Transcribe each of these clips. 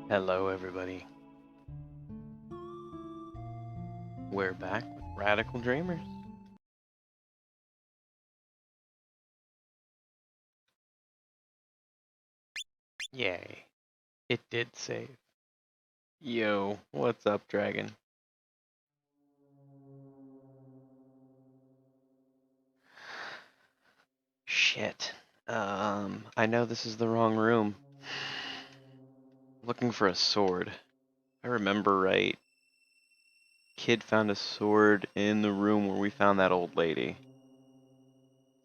Hello, everybody. We're back with Radical Dreamers. Yay. It did save. Yo, what's up, Dragon? Shit. I know this is the wrong room. Looking for a sword. If I remember right, Kid found a sword in the room where we found that old lady.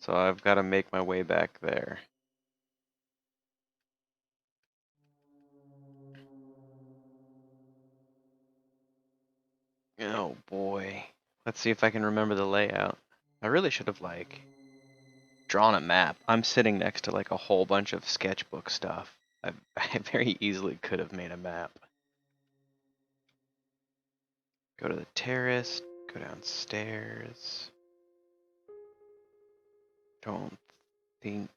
So I've got to make my way back there. Oh boy. Let's see if I can remember the layout. I really should have, drawn a map. I'm sitting next to, a whole bunch of sketchbook stuff. I very easily could have made a map. Go to the terrace, go downstairs. Don't think...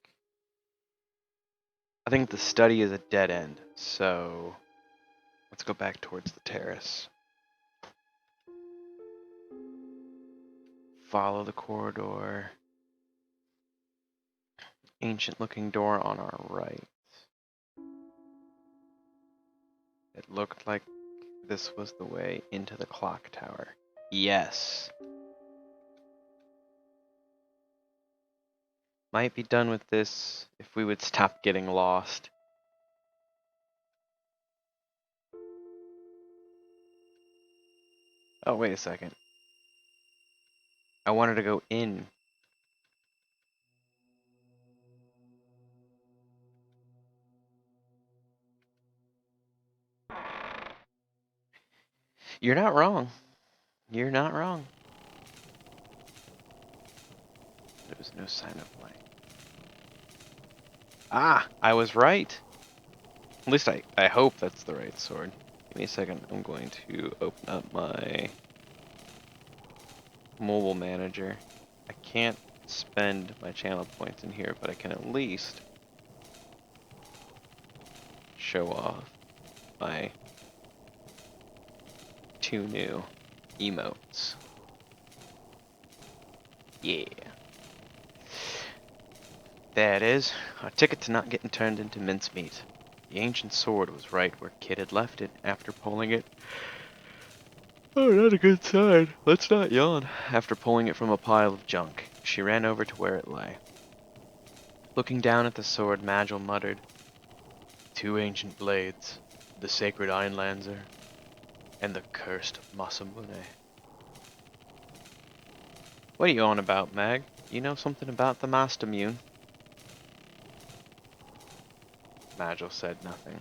I think the study is a dead end, so let's go back towards the terrace. Follow the corridor. Ancient looking door on our right. It looked like this was the way into the clock tower. Yes. Might be done with this if we would stop getting lost. Oh, wait a second. I wanted to go in. You're not wrong. You're not wrong. There was no sign of light. Ah, I was right. At least I hope that's the right sword. Give me a second. I'm going to open up my mobile manager. I can't spend my channel points in here, but I can at least show off my 2 new emotes. Yeah. There it is. Our ticket to not getting turned into mincemeat. The ancient sword was right where Kid had left it after pulling it. Oh, not a good sign. Let's not yawn. After pulling it from a pile of junk, she ran over to where it lay. Looking down at the sword, Magil muttered, 2 ancient blades, the sacred Einlanzer, and the cursed Masamune. What are you on about, Mag? You know something about the Mastamune? Magil said nothing.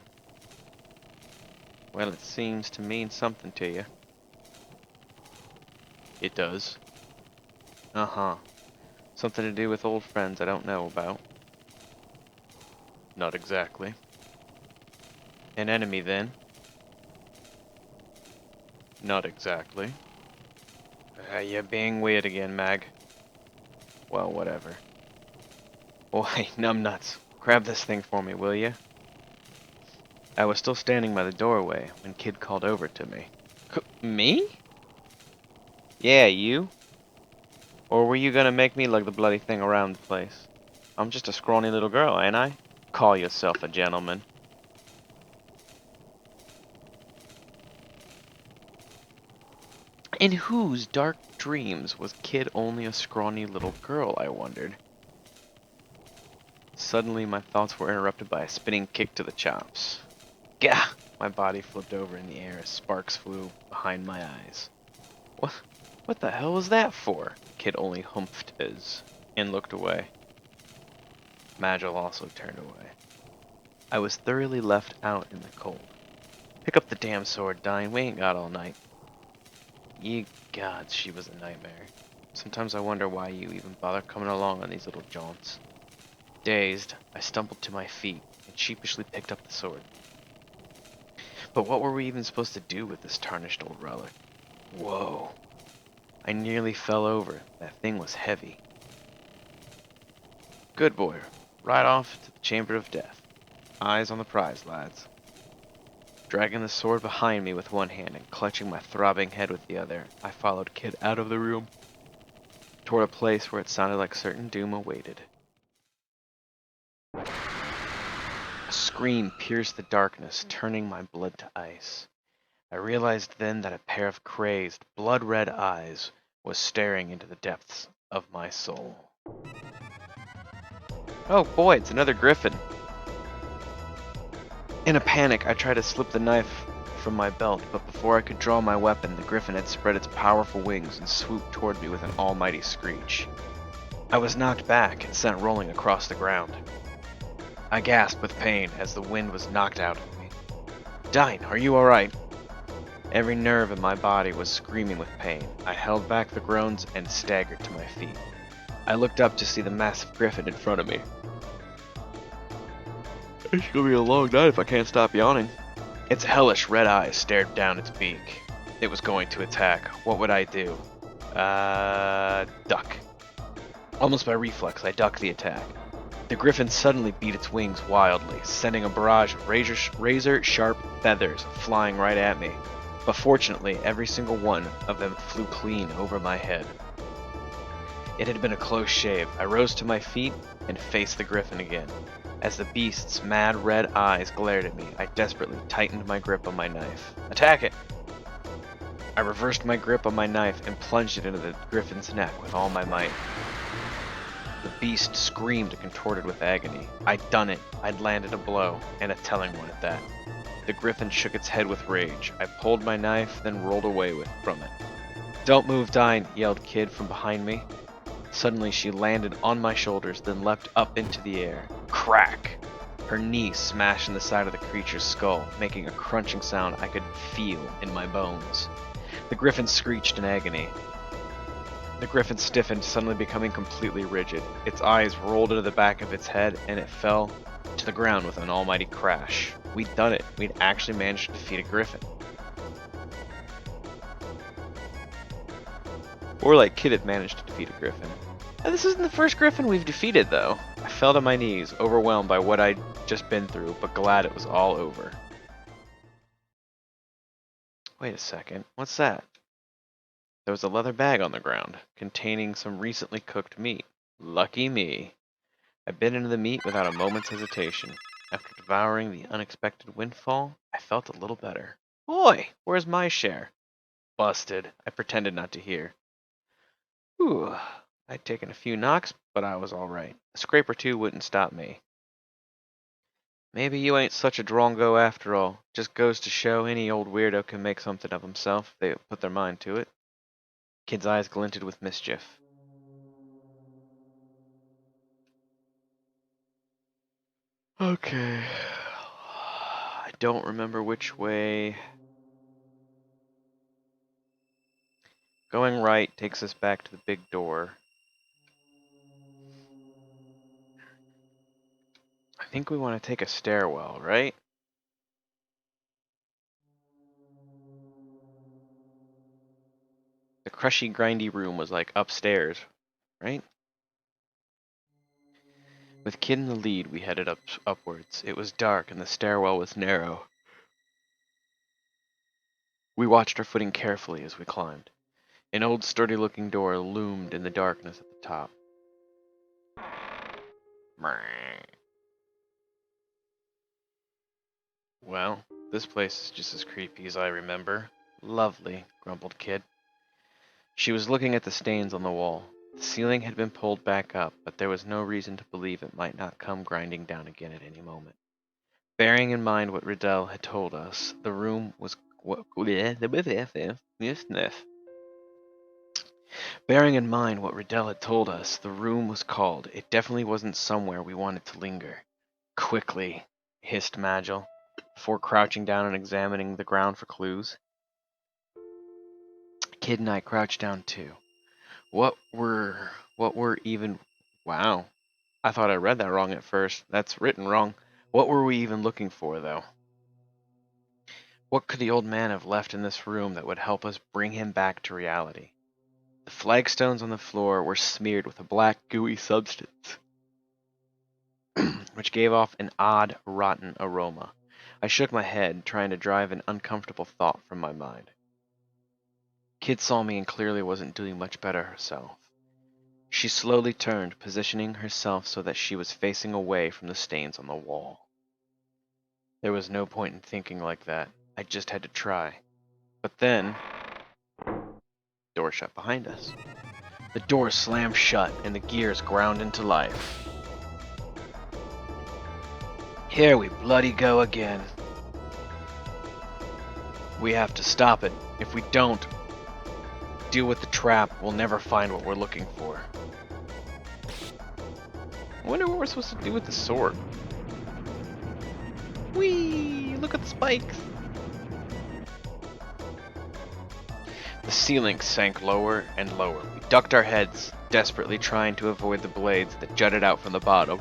Well, it seems to mean something to you. It does. Uh-huh. Something to do with old friends I don't know about. Not exactly. An enemy, then? Not exactly. You're being weird again, Mag. Well, whatever. Boy, numbnuts. Grab this thing for me, will ya? I was still standing by the doorway when Kid called over to me. Me? Yeah, you? Or were you gonna make me lug the bloody thing around the place? I'm just a scrawny little girl, ain't I? Call yourself a gentleman. In whose dark dreams was Kid only a scrawny little girl, I wondered. Suddenly, my thoughts were interrupted by a spinning kick to the chops. Gah! My body flipped over in the air as sparks flew behind my eyes. What the hell was that for? Kid only humphed and looked away. Magil also turned away. I was thoroughly left out in the cold. Pick up the damn sword, Dyne. We ain't got all night. Ye gods, she was a nightmare. Sometimes I wonder why you even bother coming along on these little jaunts. Dazed, I stumbled to my feet and sheepishly picked up the sword. But what were we even supposed to do with this tarnished old relic? Whoa. I nearly fell over. That thing was heavy. Good boy. Right off to the chamber of death. Eyes on the prize, lads. Dragging the sword behind me with one hand and clutching my throbbing head with the other, I followed Kid out of the room, toward a place where it sounded like certain doom awaited. A scream pierced the darkness, turning my blood to ice. I realized then that a pair of crazed, blood-red eyes was staring into the depths of my soul. Oh boy, it's another griffin. In a panic, I tried to slip the knife from my belt, but before I could draw my weapon, the griffin had spread its powerful wings and swooped toward me with an almighty screech. I was knocked back and sent rolling across the ground. I gasped with pain as the wind was knocked out of me. Dine, are you alright? Every nerve in my body was screaming with pain. I held back the groans and staggered to my feet. I looked up to see the massive griffin in front of me. It's gonna be a long night if I can't stop yawning. Its hellish red eyes stared down its beak. It was going to attack. What would I do? Duck. Almost by reflex, I ducked the attack. The griffin suddenly beat its wings wildly, sending a barrage of razor-sharp feathers flying right at me. But fortunately, every single one of them flew clean over my head. It had been a close shave. I rose to my feet and faced the griffin again. As the beast's mad red eyes glared at me, I desperately tightened my grip on my knife. Attack it! I reversed my grip on my knife and plunged it into the griffin's neck with all my might. The beast screamed and contorted with agony. I'd done it. I'd landed a blow, and a telling one at that. The griffin shook its head with rage. I pulled my knife, then rolled away from it. Don't move, Dine, yelled Kid from behind me. Suddenly she landed on my shoulders, then leapt up into the air. Crack! Her knee smashed in the side of the creature's skull, making a crunching sound I could feel in my bones. The griffin screeched in agony. The griffin stiffened, suddenly becoming completely rigid. Its eyes rolled into the back of its head, and it fell to the ground with an almighty crash. We'd done it. We'd actually managed to defeat a griffin. Or like Kid had managed to defeat a griffin. This isn't the first griffin we've defeated, though. I fell to my knees, overwhelmed by what I'd just been through, but glad it was all over. Wait a second. What's that? There was a leather bag on the ground, containing some recently cooked meat. Lucky me. I bit into the meat without a moment's hesitation. After devouring the unexpected windfall, I felt a little better. Boy, where's my share? Busted. I pretended not to hear. Whew. I'd taken a few knocks, but I was all right. A scrape or two wouldn't stop me. Maybe you ain't such a drongo after all. Just goes to show any old weirdo can make something of himself if they put their mind to it. Kid's eyes glinted with mischief. Okay. I don't remember which way. Going right takes us back to the big door. I think we want to take a stairwell, right? The crushy, grindy room was like upstairs, right? With Kid in the lead, we headed upwards. It was dark and the stairwell was narrow. We watched our footing carefully as we climbed. An old sturdy-looking door loomed in the darkness at the top. Well, this place is just as creepy as I remember. Lovely, grumbled Kid. She was looking at the stains on the wall. The ceiling had been pulled back up, but there was no reason to believe it might not come grinding down again at any moment. Bearing in mind what Riddell had told us, the room was Bearing in mind what Riddell had told us, the room was called. It definitely wasn't somewhere we wanted to linger. Quickly, hissed Magil, before crouching down and examining the ground for clues. Kid and I crouched down too. What were even, wow. I thought I read that wrong at first. That's written wrong. What were we even looking for, though? What could the old man have left in this room that would help us bring him back to reality? The flagstones on the floor were smeared with a black, gooey substance, which gave off an odd, rotten aroma. I shook my head, trying to drive an uncomfortable thought from my mind. Kid saw me and clearly wasn't doing much better herself. She slowly turned, positioning herself so that she was facing away from the stains on the wall. There was no point in thinking like that. I just had to try. But then, door shut behind us. The door slammed shut and the gears ground into life. Here we bloody go again. We have to stop it. If we don't deal with the trap, we'll never find what we're looking for. I wonder what we're supposed to do with the sword. Whee! Look at the spikes! The ceiling sank lower and lower. We ducked our heads, desperately trying to avoid the blades that jutted out from the bottom.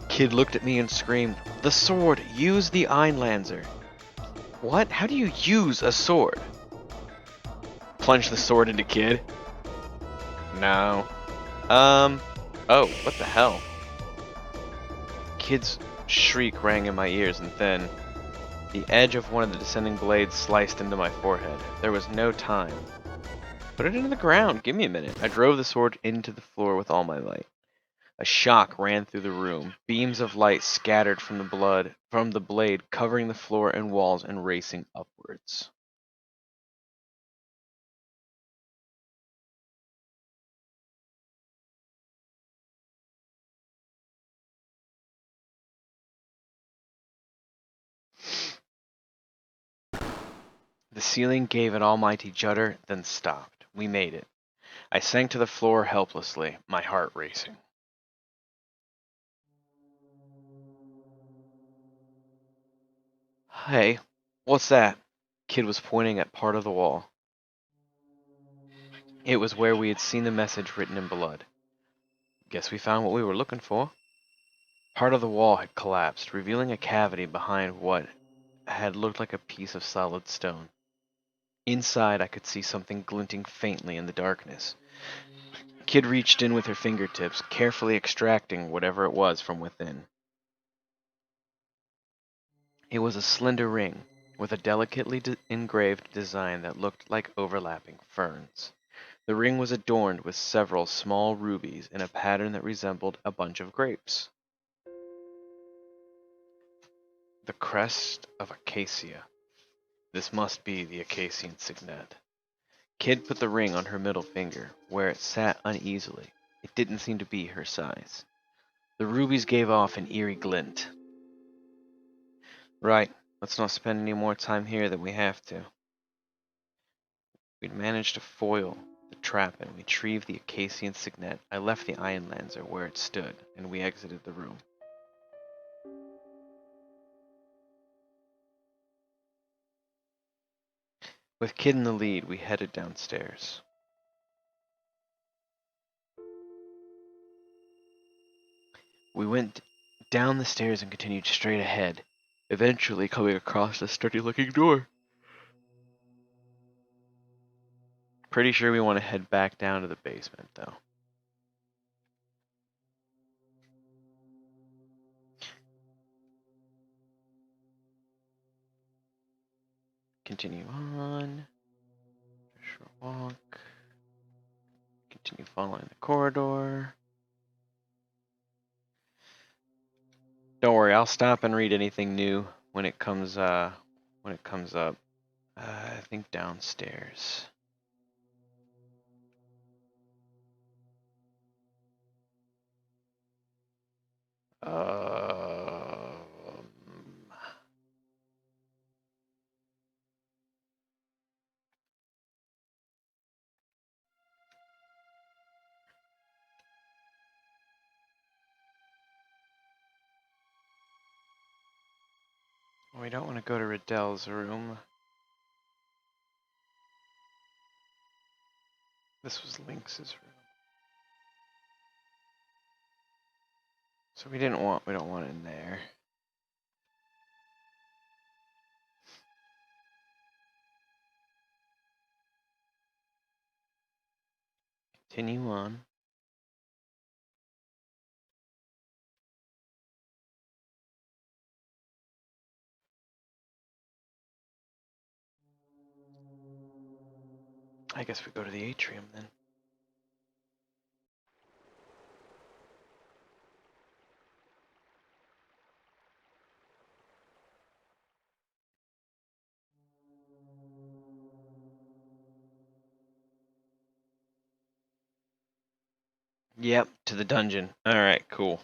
Kid looked at me and screamed, "The sword! Use the Einlanzer!" What? How do you use a sword? Plunge the sword into Kid? No. Oh, what the hell? Kid's shriek rang in my ears, and then the edge of one of the descending blades sliced into my forehead. There was no time. Put it into the ground. Give me a minute. I drove the sword into the floor with all my might. A shock ran through the room. Beams of light scattered from the blade, covering the floor and walls and racing upwards. The ceiling gave an almighty judder, then stopped. We made it. I sank to the floor helplessly, my heart racing. Hey, what's that? Kid was pointing at part of the wall. It was where we had seen the message written in blood. Guess we found what we were looking for. Part of the wall had collapsed, revealing a cavity behind what had looked like a piece of solid stone. Inside, I could see something glinting faintly in the darkness. Kid reached in with her fingertips, carefully extracting whatever it was from within. It was a slender ring, with a delicately engraved design that looked like overlapping ferns. The ring was adorned with several small rubies in a pattern that resembled a bunch of grapes. The crest of Acacia. This must be the Acacian signet. Kid put the ring on her middle finger, where it sat uneasily. It didn't seem to be her size. The rubies gave off an eerie glint. Right, let's not spend any more time here than we have to. We'd managed to foil the trap and retrieve the Acacian signet. I left the Einlanzer where it stood, and we exited the room. With Kid in the lead, we headed downstairs. We went down the stairs and continued straight ahead, eventually coming across a sturdy-looking door. Pretty sure we want to head back down to the basement, though. Continue on. Short walk. Continue following the corridor. Don't worry, I'll stop and read anything new when it comes up. I think downstairs. Um, we don't want to go to Riddell's room. This was Lynx's room. So we don't want it in there. Continue on. I guess we go to the atrium then. Yep, to the dungeon. Alright, cool.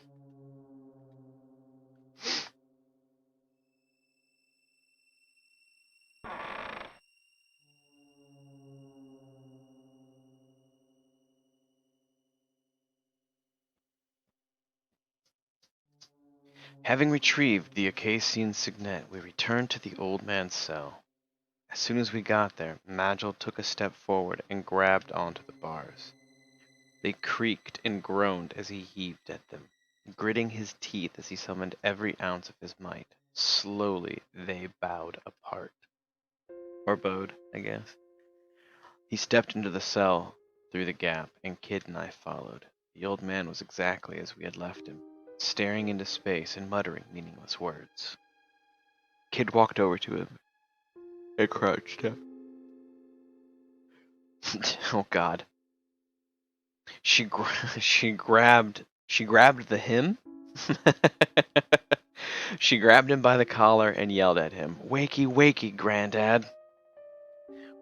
Having retrieved the Acacian signet, we returned to the old man's cell. As soon as we got there, Magil took a step forward and grabbed onto the bars. They creaked and groaned as he heaved at them, gritting his teeth as he summoned every ounce of his might. Slowly, they bowed apart. Or bowed, I guess. He stepped into the cell through the gap, and Kid and I followed. The old man was exactly as we had left him, staring into space and muttering meaningless words. Kid walked over to him and crouched down. Oh God. She grabbed the him. She grabbed him by the collar and yelled at him, "Wakey, wakey, Granddad.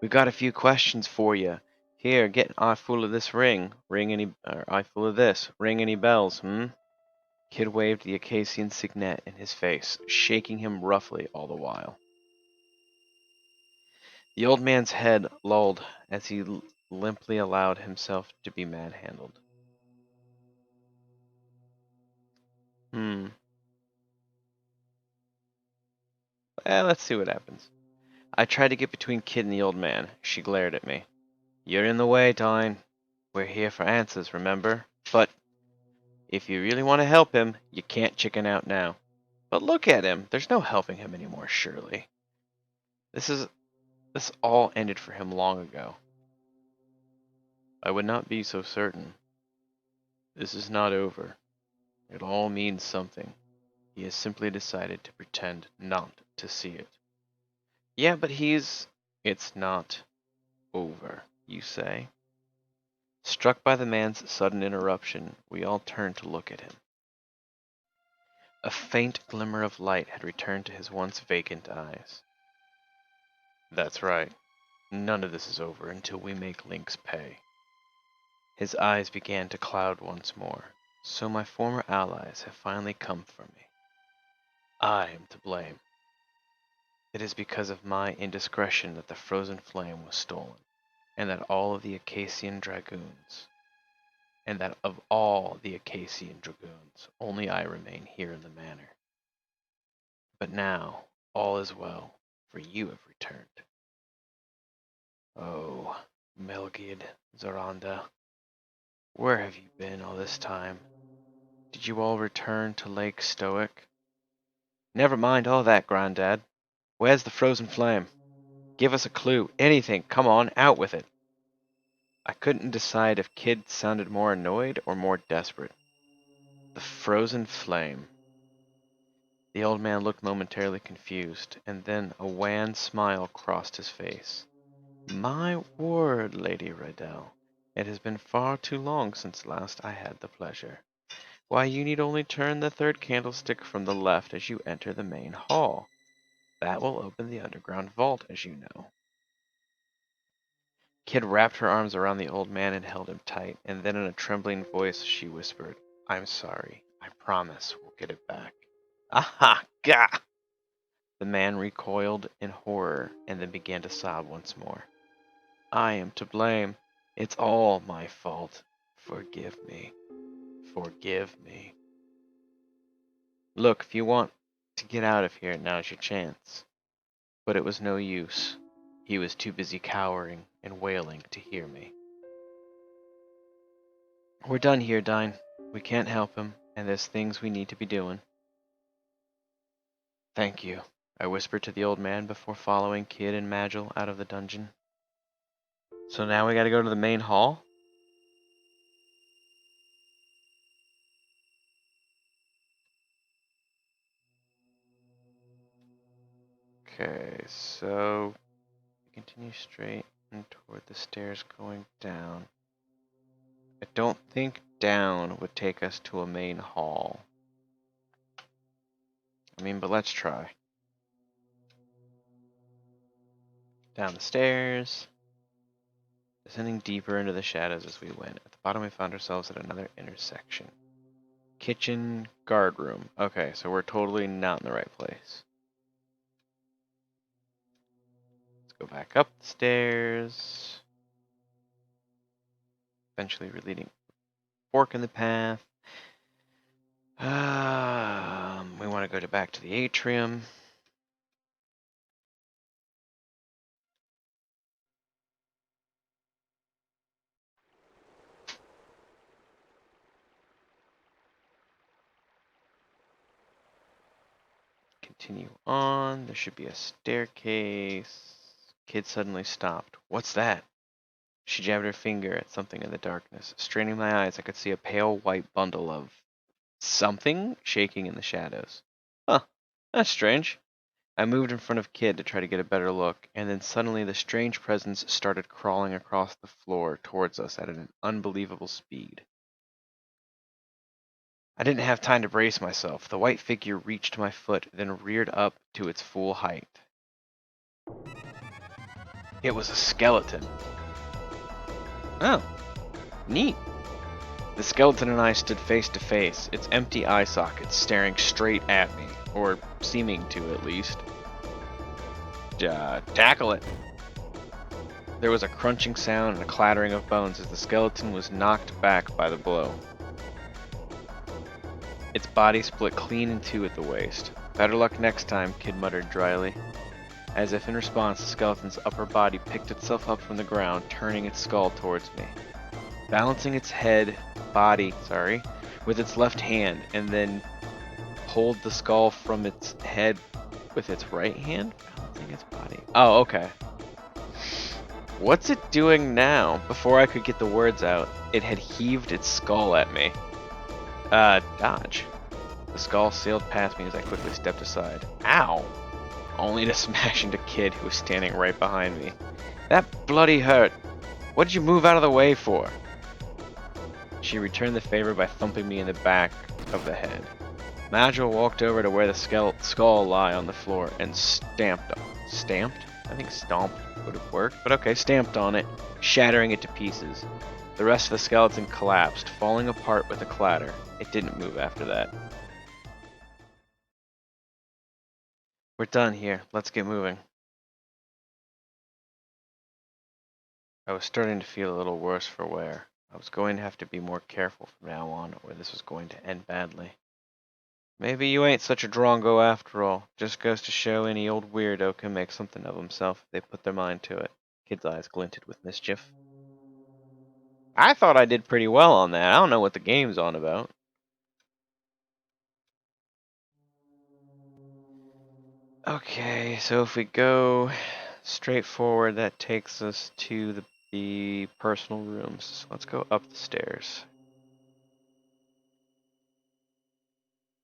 We've got a few questions for you. Here, get an eyeful of this ring. Eyeful of this. Ring any bells, hmm?" Kid waved the Acacian signet in his face, shaking him roughly all the while. The old man's head lolled as he limply allowed himself to be manhandled. Let's see what happens. I tried to get between Kid and the old man. She glared at me. "You're in the way, Tyne. We're here for answers, remember? But if you really want to help him, you can't chicken out now. But look at him. There's no helping him anymore, surely. This all ended for him long ago." I would not be so certain. This is not over. It all means something. He has simply decided to pretend not to see it. Yeah, but it's not over, you say? Struck by the man's sudden interruption, we all turned to look at him. A faint glimmer of light had returned to his once vacant eyes. That's right. None of this is over until we make Lynx pay. His eyes began to cloud once more. So my former allies have finally come for me. I am to blame. It is because of my indiscretion that the frozen flame was stolen, and that all of the Acacian dragoons, and that of all the Acacian dragoons, only I remain here in the manor. But now, all is well, for you have returned. Oh, Melgid, Zoranda, where have you been all this time? Did you all return to Lake Stoic? Never mind all that, Grandad. Where's the frozen flame? Give us a clue, anything, come on, out with it. I couldn't decide if Kid sounded more annoyed or more desperate. The frozen flame. The old man looked momentarily confused, and then a wan smile crossed his face. My word, Lady Rydell, it has been far too long since last I had the pleasure. Why, you need only turn the third candlestick from the left as you enter the main hall. That will open the underground vault, as you know. Kid wrapped her arms around the old man and held him tight, and then in a trembling voice she whispered, "I'm sorry. I promise we'll get it back." Aha! Gah! The man recoiled in horror and then began to sob once more. "I am to blame. It's all my fault. Forgive me. Forgive me. Look, if you want to get out of here, now's your chance." But it was no use. He was too busy cowering and wailing to hear me. We're done here, Dine. We can't help him, and there's things we need to be doing. Thank you, I whispered to the old man before following Kid and Magil out of the dungeon. So now we gotta go to the main hall? Okay, so continue straight and toward the stairs going down. I don't think down would take us to a main hall. I mean, but let's try. Down the stairs, descending deeper into the shadows as we went. At the bottom we found ourselves at another intersection. Kitchen, guard room. Okay, so we're totally not in the right place. Let's go back up the stairs. Eventually leading fork in the path. We want to go back to the atrium. Continue on. There should be a staircase. Kid suddenly stopped. What's that? She jabbed her finger at something in the darkness. Straining my eyes, I could see a pale white bundle of something shaking in the shadows. Huh, that's strange. I moved in front of Kid to try to get a better look, and then suddenly the strange presence started crawling across the floor towards us at an unbelievable speed. I didn't have time to brace myself. The white figure reached my foot, then reared up to its full height. It was a skeleton. Oh, neat. The skeleton and I stood face to face, its empty eye sockets staring straight at me, or seeming to at least. Tackle it. There was a crunching sound and a clattering of bones as the skeleton was knocked back by the blow. Its body split clean in two at the waist. Better luck next time, Kid muttered dryly. As if in response, the skeleton's upper body picked itself up from the ground, turning its skull towards me. Balancing its body, with its left hand, and then pulled the skull from its head with its right hand? Balancing its body. Oh, okay. What's it doing now? Before I could get the words out, it had heaved its skull at me. Dodge. The skull sailed past me as I quickly stepped aside. Ow! Only to smash into Kid, who was standing right behind me. That bloody hurt! What did you move out of the way for? She returned the favor by thumping me in the back of the head. Magil walked over to where the skull lay on the floor and stamped on it. Stamped? I think stomped would have worked, but okay, stamped on it, shattering it to pieces. The rest of the skeleton collapsed, falling apart with a clatter. It didn't move after that. We're done here. Let's get moving. I was starting to feel a little worse for wear. I was going to have to be more careful from now on, or this was going to end badly. Maybe you ain't such a drongo after all. Just goes to show any old weirdo can make something of himself if they put their mind to it. Kid's eyes glinted with mischief. I thought I did pretty well on that. I don't know what the game's on about. Okay, so if we go straight forward, that takes us to the personal rooms. So let's go up the stairs.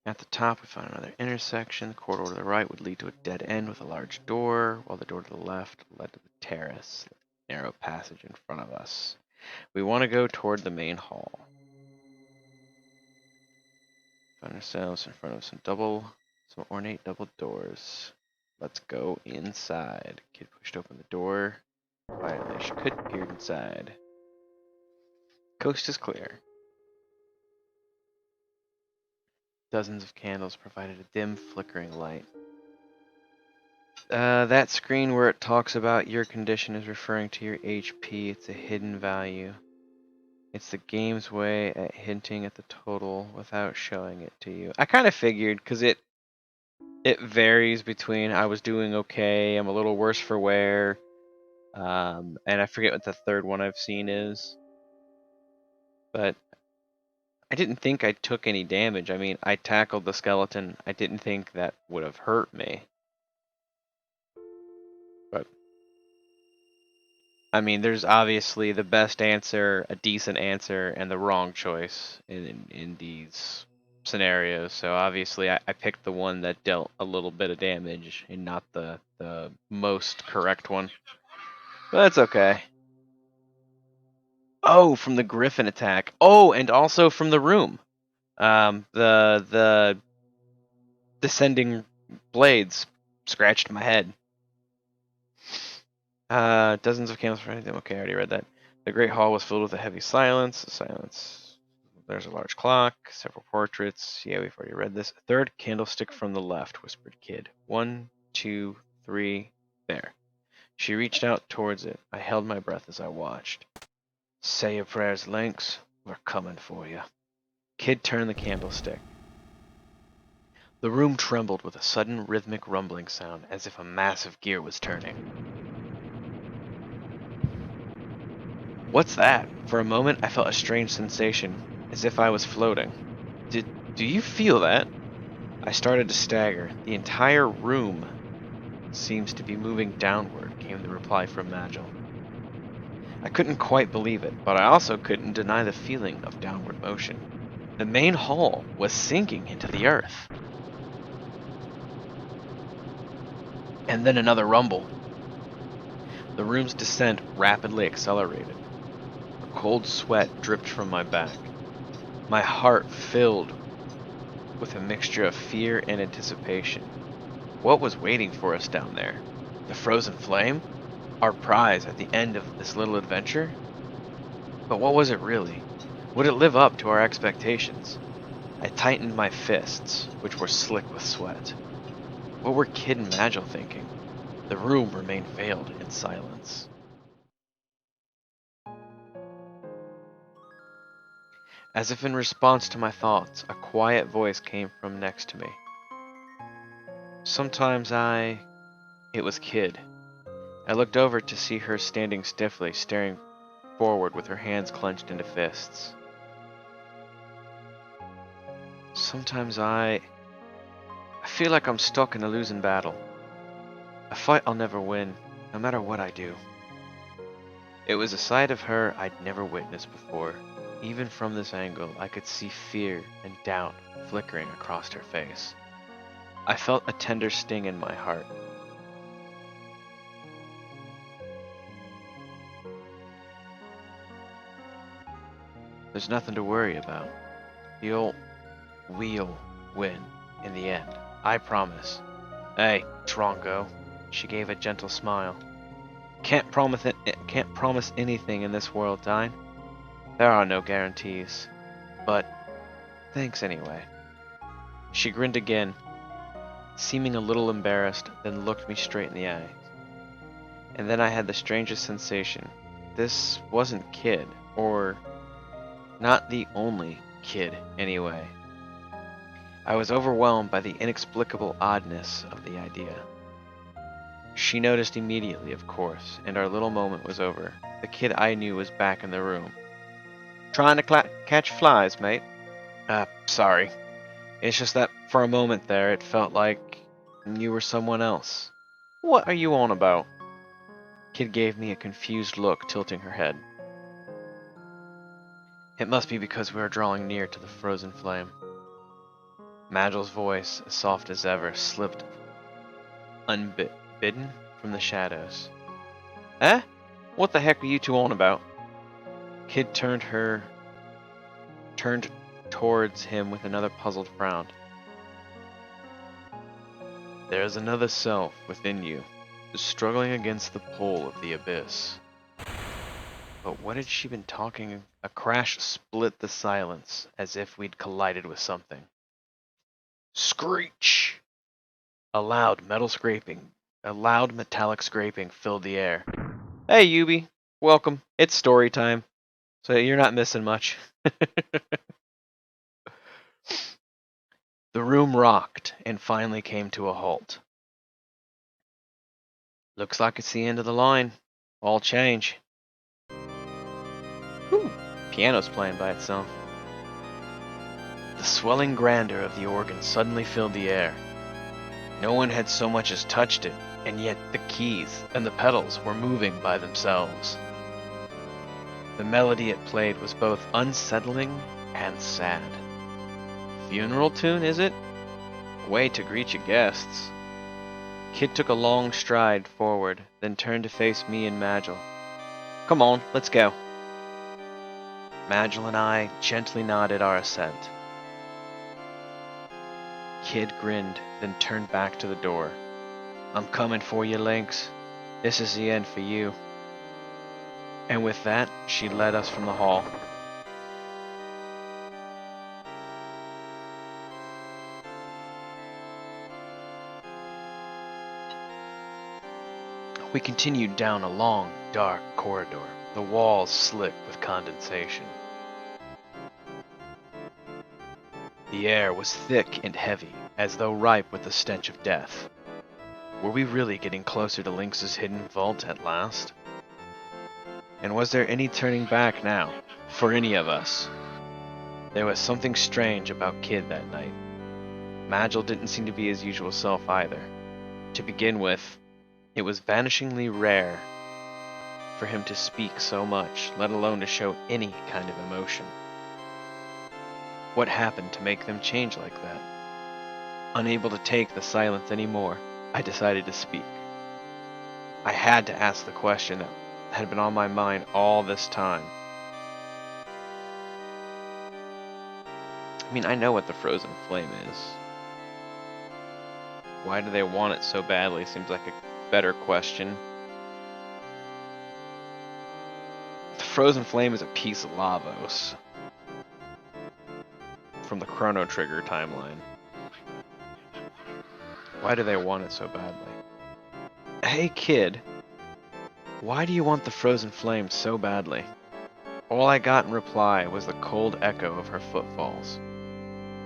At the top, we found another intersection. The corridor to the right would lead to a dead end with a large door, while the door to the left led to the terrace, the narrow passage in front of us. We want to go toward the main hall. Find ourselves in front of some ornate double doors. Let's go inside. Kid pushed open the door. Quietly, she could peer inside. Coast is clear. Dozens of candles provided a dim, flickering light. That screen where it talks about your condition is referring to your HP. It's a hidden value. It's the game's way at hinting at the total without showing it to you. I kind of figured, because it varies between I was doing okay, I'm a little worse for wear, and I forget what the third one I've seen is. But I didn't think I took any damage. I mean, I tackled the skeleton. I didn't think that would have hurt me. But, I mean, there's obviously the best answer, a decent answer, and the wrong choice in these scenarios. So obviously I picked the one that dealt a little bit of damage and not the most correct one. But that's okay. Oh, from the griffin attack. Oh, and also from the room. The descending blades scratched my head. Dozens of candles for anything. Okay, I already read that. The great hall was filled with a heavy silence. Silence. There's a large clock, several portraits. Yeah, we've already read this. A third candlestick from the left, whispered Kid. 1, 2, 3, there. She reached out towards it. I held my breath as I watched. Say your prayers, Lynx. We're coming for you. Kid turned the candlestick. The room trembled with a sudden rhythmic rumbling sound, as if a massive gear was turning. What's that? For a moment, I felt a strange sensation, as if I was floating. Do you feel that? I started to stagger. The entire room seems to be moving downward, came the reply from Magil. I couldn't quite believe it, but I also couldn't deny the feeling of downward motion. The main hall was sinking into the earth. And then another rumble. The room's descent rapidly accelerated. A cold sweat dripped from my back. My heart filled with a mixture of fear and anticipation. What was waiting for us down there? The frozen flame? Our prize at the end of this little adventure? But what was it really? Would it live up to our expectations? I tightened my fists, which were slick with sweat. What were Kid and Magil thinking? The room remained veiled in silence. As if in response to my thoughts, a quiet voice came from next to me. It was Kid. I looked over to see her standing stiffly, staring forward with her hands clenched into fists. Sometimes I feel like I'm stuck in a losing battle. A fight I'll never win, no matter what I do. It was a side of her I'd never witnessed before. Even from this angle, I could see fear and doubt flickering across her face. I felt a tender sting in my heart. There's nothing to worry about. We'll win in the end. I promise. Hey, Trongo. She gave a gentle smile. Can't promise anything in this world, Dine. There are no guarantees. But thanks anyway. She grinned again, seeming a little embarrassed, then looked me straight in the eye. And then I had the strangest sensation. This wasn't Kid, or not the only Kid, anyway. I was overwhelmed by the inexplicable oddness of the idea. She noticed immediately, of course, and our little moment was over. The Kid I knew was back in the room. Trying to catch flies, mate? Sorry. It's just that for a moment there, it felt like you were someone else. What are you on about? Kid gave me a confused look, tilting her head. It must be because we are drawing near to the frozen flame. Magil's voice, as soft as ever, slipped unbidden from the shadows. Eh? What the heck are you two on about? Kid turned towards him with another puzzled frown. There is another self within you, struggling against the pull of the abyss. But what had she been talking? A crash split the silence, as if we'd collided with something. Screech! A loud metallic scraping filled the air. Hey, Yubi. Welcome. It's story time. So you're not missing much. The room rocked and finally came to a halt. Looks like it's the end of the line. All change. Whew. Piano's playing by itself. The swelling grandeur of the organ suddenly filled the air. No one had so much as touched it, and yet the keys and the pedals were moving by themselves. The melody it played was both unsettling and sad. Funeral tune, is it? Way to greet your guests. Kid took a long stride forward, then turned to face me and Magil. Come on, let's go. Magil and I gently nodded our assent. Kid grinned, then turned back to the door. I'm coming for you, Lynx. This is the end for you. And with that, she led us from the hall. We continued down a long, dark corridor, the walls slick with condensation. The air was thick and heavy, as though ripe with the stench of death. Were we really getting closer to Lynx's hidden vault at last? And was there any turning back now, for any of us? There was something strange about Kid that night. Magil didn't seem to be his usual self either. To begin with, it was vanishingly rare for him to speak so much, let alone to show any kind of emotion. What happened to make them change like that? Unable to take the silence anymore, I decided to speak. I had to ask the question that had been on my mind all this time. I mean, I know what the frozen flame is. Why do they want it so badly? Seems like a better question. The frozen flame is a piece of Lavos from the Chrono Trigger timeline. Why do they want it so badly? Hey kid, why do you want the frozen flame so badly? All I got in reply was the cold echo of her footfalls.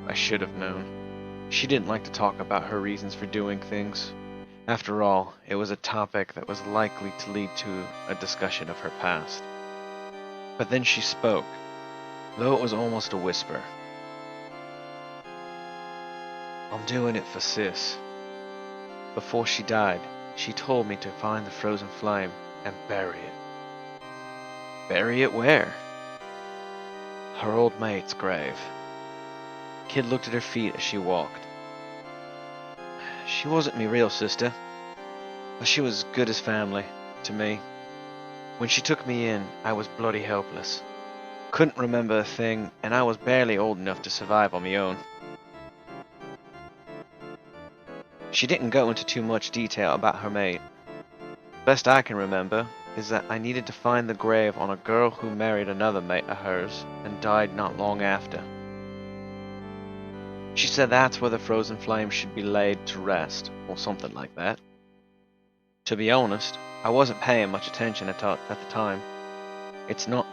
I should have known. She didn't like to talk about her reasons for doing things. After all, it was a topic that was likely to lead to a discussion of her past. But then she spoke, though it was almost a whisper. I'm doing it for Sis. Before she died, she told me to find the frozen flame and bury it. Bury it where? Her old mate's grave. Kid looked at her feet as she walked. She wasn't me real sister, but she was good as family to me. When she took me in, I was bloody helpless. Couldn't remember a thing, and I was barely old enough to survive on my own. She didn't go into too much detail about her mate. Best I can remember is that I needed to find the grave on a girl who married another mate of hers and died not long after. She said that's where the frozen flame should be laid to rest, or something like that. To be honest, I wasn't paying much attention at the time. It's not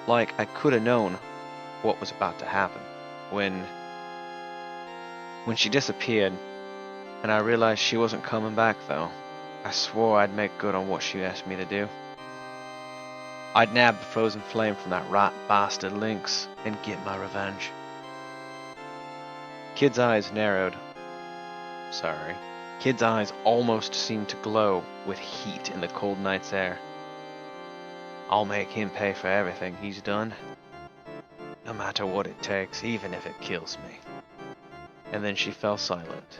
like I could have known what was about to happen. When she disappeared, and I realized she wasn't coming back though, I swore I'd make good on what she asked me to do. I'd nab the frozen flame from that rat bastard Lynx and get my revenge. Kid's eyes narrowed. Kid's eyes almost seemed to glow with heat in the cold night's air. I'll make him pay for everything he's done. No matter what it takes, even if it kills me. And then she fell silent.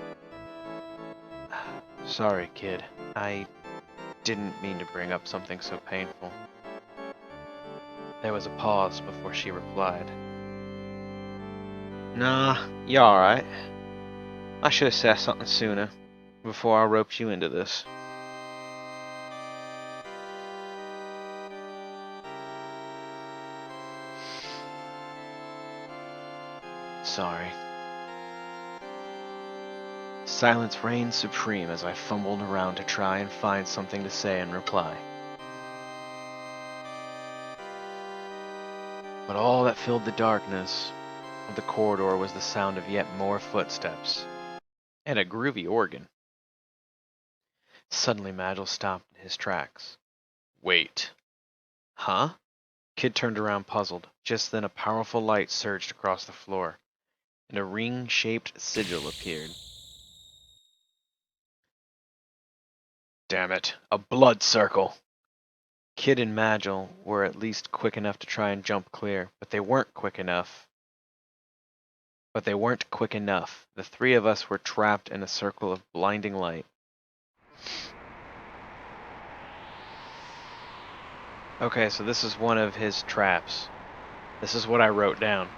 Sorry, kid. I didn't mean to bring up something so painful. There was a pause before she replied. Nah, you're alright. I should have said something sooner, before I roped you into this. Sorry. Silence reigned supreme as I fumbled around to try and find something to say in reply. But all that filled the darkness of the corridor was the sound of yet more footsteps, and a groovy organ. Suddenly Magil stopped in his tracks. Wait. Huh? Kid turned around puzzled. Just then a powerful light surged across the floor. and a ring-shaped sigil appeared. Damn it, a blood circle! Kid and Magil were at least quick enough to try and jump clear, but they weren't quick enough. The three of us were trapped in a circle of blinding light. Okay, so this is one of his traps. This is what I wrote down.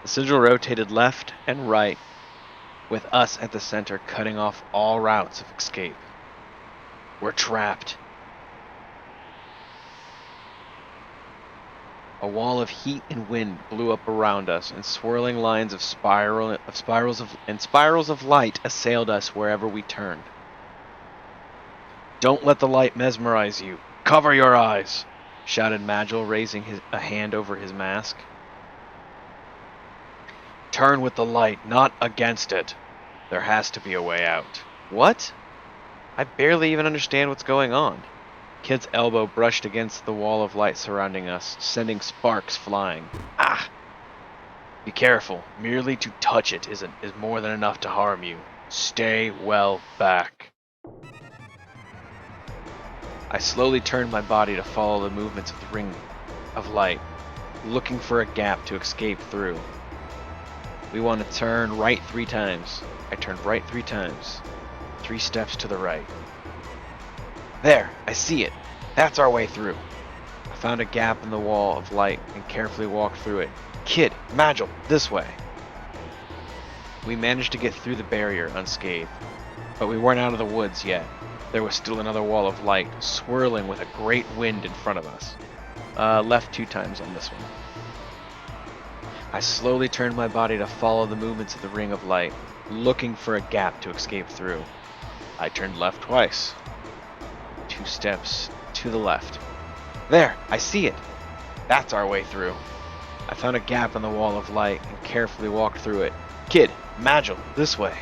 The sigil rotated left and right, with us at the center cutting off all routes of escape. We're trapped. A wall of heat and wind blew up around us, and swirling lines of spirals of light assailed us wherever we turned. Don't let the light mesmerize you. Cover your eyes, shouted Magil, raising a hand over his mask. Turn with the light, not against it. There has to be a way out. What? I barely even understand what's going on. Kid's elbow brushed against the wall of light surrounding us, sending sparks flying. Ah! Be careful. Merely to touch it is more than enough to harm you. Stay well back. I slowly turned my body to follow the movements of the ring of light, looking for a gap to escape through. We want to turn right 3 times. I turned right 3 times. 3 steps to the right. There, I see it. That's our way through. I found a gap in the wall of light and carefully walked through it. Kid, Magil, this way. We managed to get through the barrier unscathed, but we weren't out of the woods yet. There was still another wall of light, swirling with a great wind in front of us. Left 2 times on this one. I slowly turned my body to follow the movements of the ring of light, looking for a gap to escape through. I turned left twice. 2 steps to the left. There, I see it. That's our way through. I found a gap in the wall of light and carefully walked through it. Kid, Magil, this way.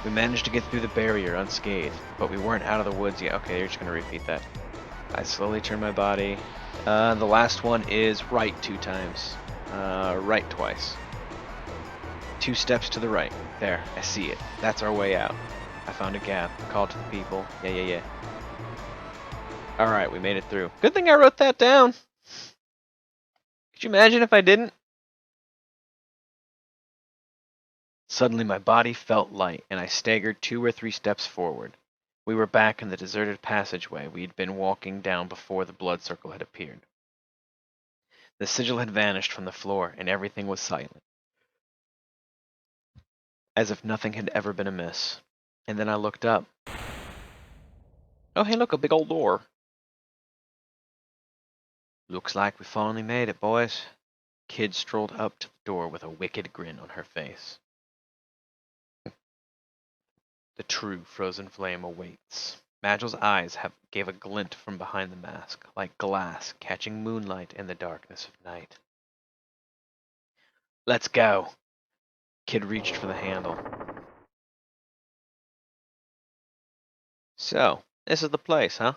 We managed to get through the barrier unscathed, but we weren't out of the woods yet. Okay, you're just going to repeat that. I slowly turned my body. The last one is right 2 times. Right twice. 2 steps to the right. There, I see it. That's our way out. I found a gap. Called to the people. Yeah. Alright, we made it through. Good thing I wrote that down. Could you imagine if I didn't? Suddenly my body felt light, and I staggered 2 or 3 steps forward. We were back in the deserted passageway we had been walking down before the blood circle had appeared. The sigil had vanished from the floor, and everything was silent, as if nothing had ever been amiss. And then I looked up. Oh, hey, look, a big old door. Looks like we finally made it, boys. Kid strolled up to the door with a wicked grin on her face. The true frozen flame awaits. Magil's eyes gave a glint from behind the mask, like glass catching moonlight in the darkness of night. Let's go. Kid reached for the handle. So, this is the place, huh?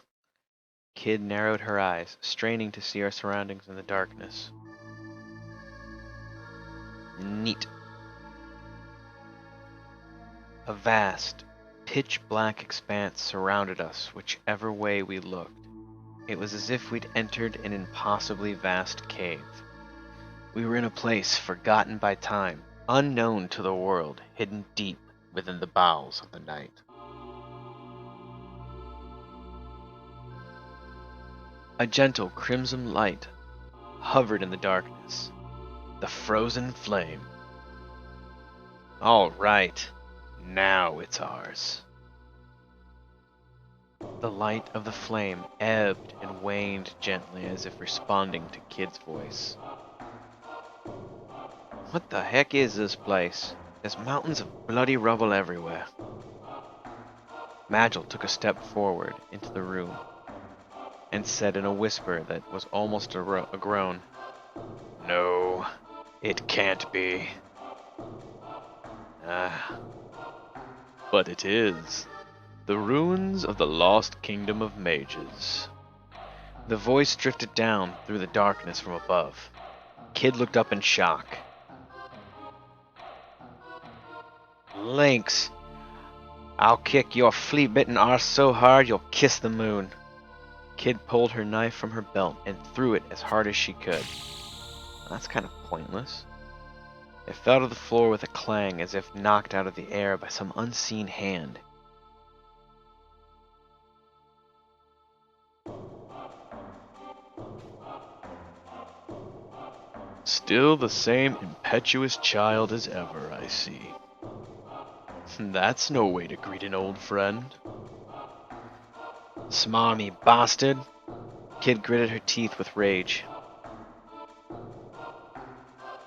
Kid narrowed her eyes, straining to see our surroundings in the darkness. Neat. A vast, pitch-black expanse surrounded us whichever way we looked. It was as if we'd entered an impossibly vast cave. We were in a place forgotten by time, unknown to the world, hidden deep within the bowels of the night. A gentle crimson light hovered in the darkness. The frozen flame. All right, now it's ours. The light of the flame ebbed and waned gently as if responding to Kid's voice. What the heck is this place? There's mountains of bloody rubble everywhere. Magil took a step forward into the room and said in a whisper that was almost a groan, No, it can't be. But it is. The ruins of the lost kingdom of mages. The voice drifted down through the darkness from above. Kid looked up in shock. Lynx, I'll kick your flea-bitten arse so hard you'll kiss the moon. Kid pulled her knife from her belt and threw it as hard as she could. That's kind of pointless. It fell to the floor with a clang as if knocked out of the air by some unseen hand. Still the same impetuous child as ever, I see. That's no way to greet an old friend. Smarmy bastard. Kid gritted her teeth with rage.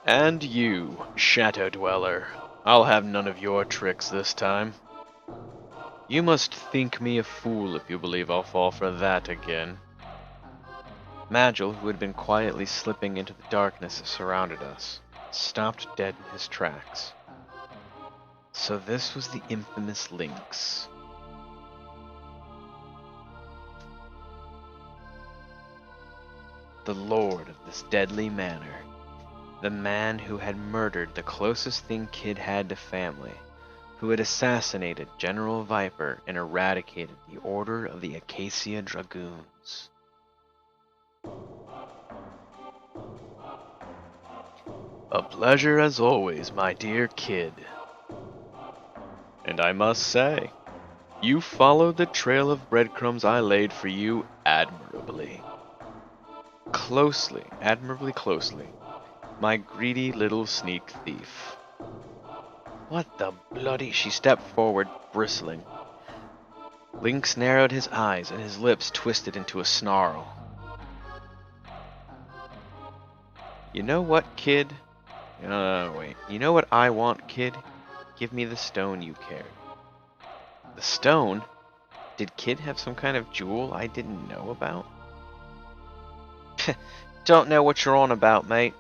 And you, Shadow Dweller, I'll have none of your tricks this time. You must think me a fool if you believe I'll fall for that again. Magil, who had been quietly slipping into the darkness that surrounded us, stopped dead in his tracks. So this was the infamous Lynx. The lord of this deadly manor. The man who had murdered the closest thing Kid had to family. Who had assassinated General Viper and eradicated the Order of the Acacia Dragoons. A pleasure as always, my dear Kid. And I must say, you followed the trail of breadcrumbs I laid for you admirably. Closely, admirably closely, my greedy little sneak thief. What the bloody... She stepped forward, bristling. Lynx narrowed his eyes and his lips twisted into a snarl. You know what, Kid? Wait. You know what I want, Kid? Give me the stone you carry. The stone? Did Kid have some kind of jewel I didn't know about? Don't know what you're on about, mate.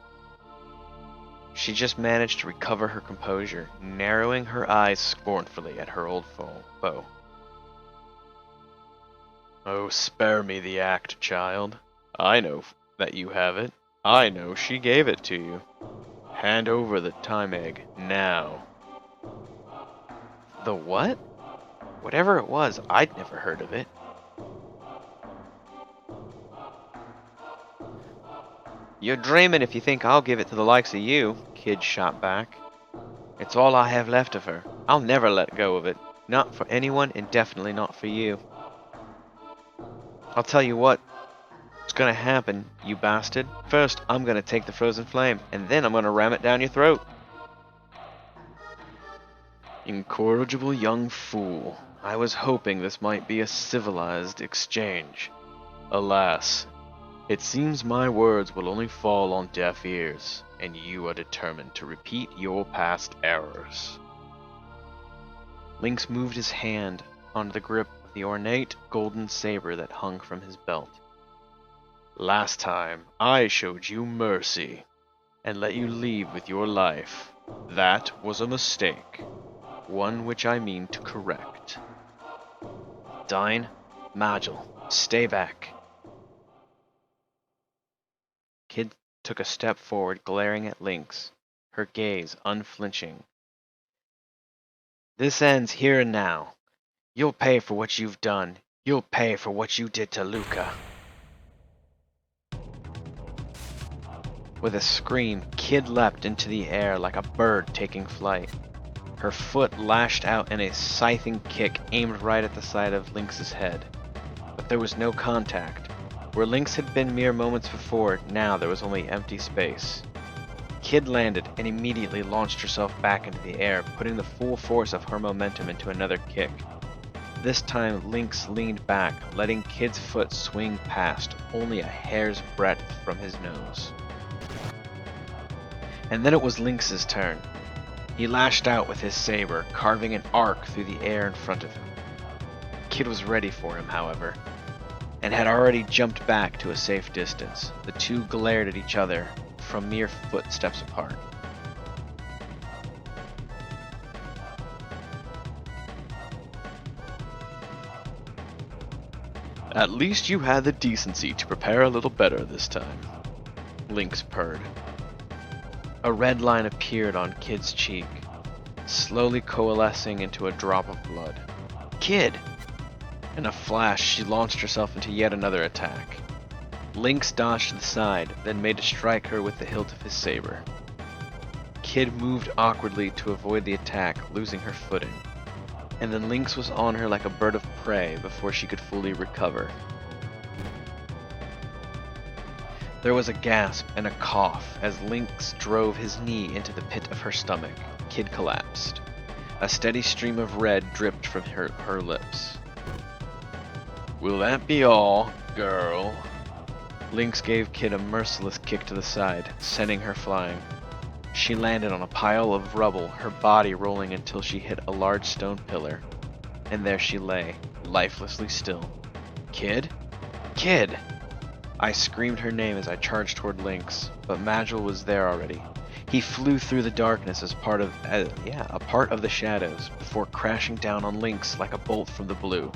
She just managed to recover her composure, narrowing her eyes scornfully at her old foe. Oh, spare me the act, child. I know that you have it. I know she gave it to you. Hand over the time egg, now. The what? Whatever it was, I'd never heard of it. You're dreaming if you think I'll give it to the likes of you, Kid shot back. It's all I have left of her. I'll never let go of it. Not for anyone, and definitely not for you. I'll tell you what's gonna happen, you bastard. First, I'm gonna take the frozen flame, and then I'm gonna ram it down your throat. Incorrigible young fool. I was hoping this might be a civilized exchange. Alas, it seems my words will only fall on deaf ears, and you are determined to repeat your past errors. Lynx moved his hand onto the grip of the ornate golden saber that hung from his belt. Last time, I showed you mercy, and let you leave with your life. That was a mistake, one which I mean to correct. Dine, Magil, stay back. Kid took a step forward, glaring at Lynx, her gaze unflinching. This ends here and now. You'll pay for what you've done. You'll pay for what you did to Luca. With a scream, Kid leapt into the air like a bird taking flight. Her foot lashed out in a scything kick aimed right at the side of Lynx's head. But there was no contact. Where Lynx had been mere moments before, now there was only empty space. Kid landed and immediately launched herself back into the air, putting the full force of her momentum into another kick. This time, Lynx leaned back, letting Kid's foot swing past, only a hair's breadth from his nose. And then it was Lynx's turn. He lashed out with his saber, carving an arc through the air in front of him. Kid was ready for him, however, and had already jumped back to a safe distance. The two glared at each other from mere footsteps apart. At least you had the decency to prepare a little better this time, Lynx purred. A red line appeared on Kid's cheek. slowly coalescing into a drop of blood. Kid! In a flash, she launched herself into yet another attack. Lynx dodged to the side, then made to strike her with the hilt of his saber. Kid moved awkwardly to avoid the attack, losing her footing. And then Lynx was on her like a bird of prey before she could fully recover. There was a gasp and a cough as Lynx drove his knee into the pit of her stomach. Kid collapsed. A steady stream of red dripped from her lips. "Will that be all, girl?" Lynx gave Kid a merciless kick to the side, sending her flying. She landed on a pile of rubble, her body rolling until she hit a large stone pillar. And there she lay, lifelessly still. "Kid? Kid!" I screamed her name as I charged toward Lynx, but Magil was there already. He flew through the darkness as part of the shadows, before crashing down on Lynx like a bolt from the blue.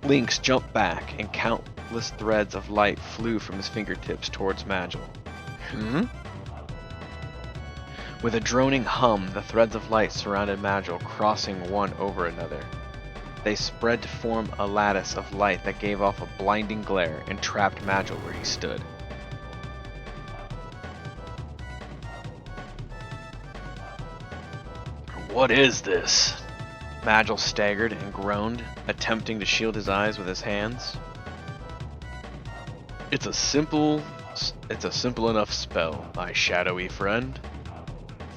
Lynx jumped back, and countless threads of light flew from his fingertips towards Magil. With a droning hum, the threads of light surrounded Magil, crossing one over another. They spread to form a lattice of light that gave off a blinding glare and trapped Magil where he stood. "What is this?" Magil staggered and groaned, attempting to shield his eyes with his hands. It's a simple enough spell, my shadowy friend.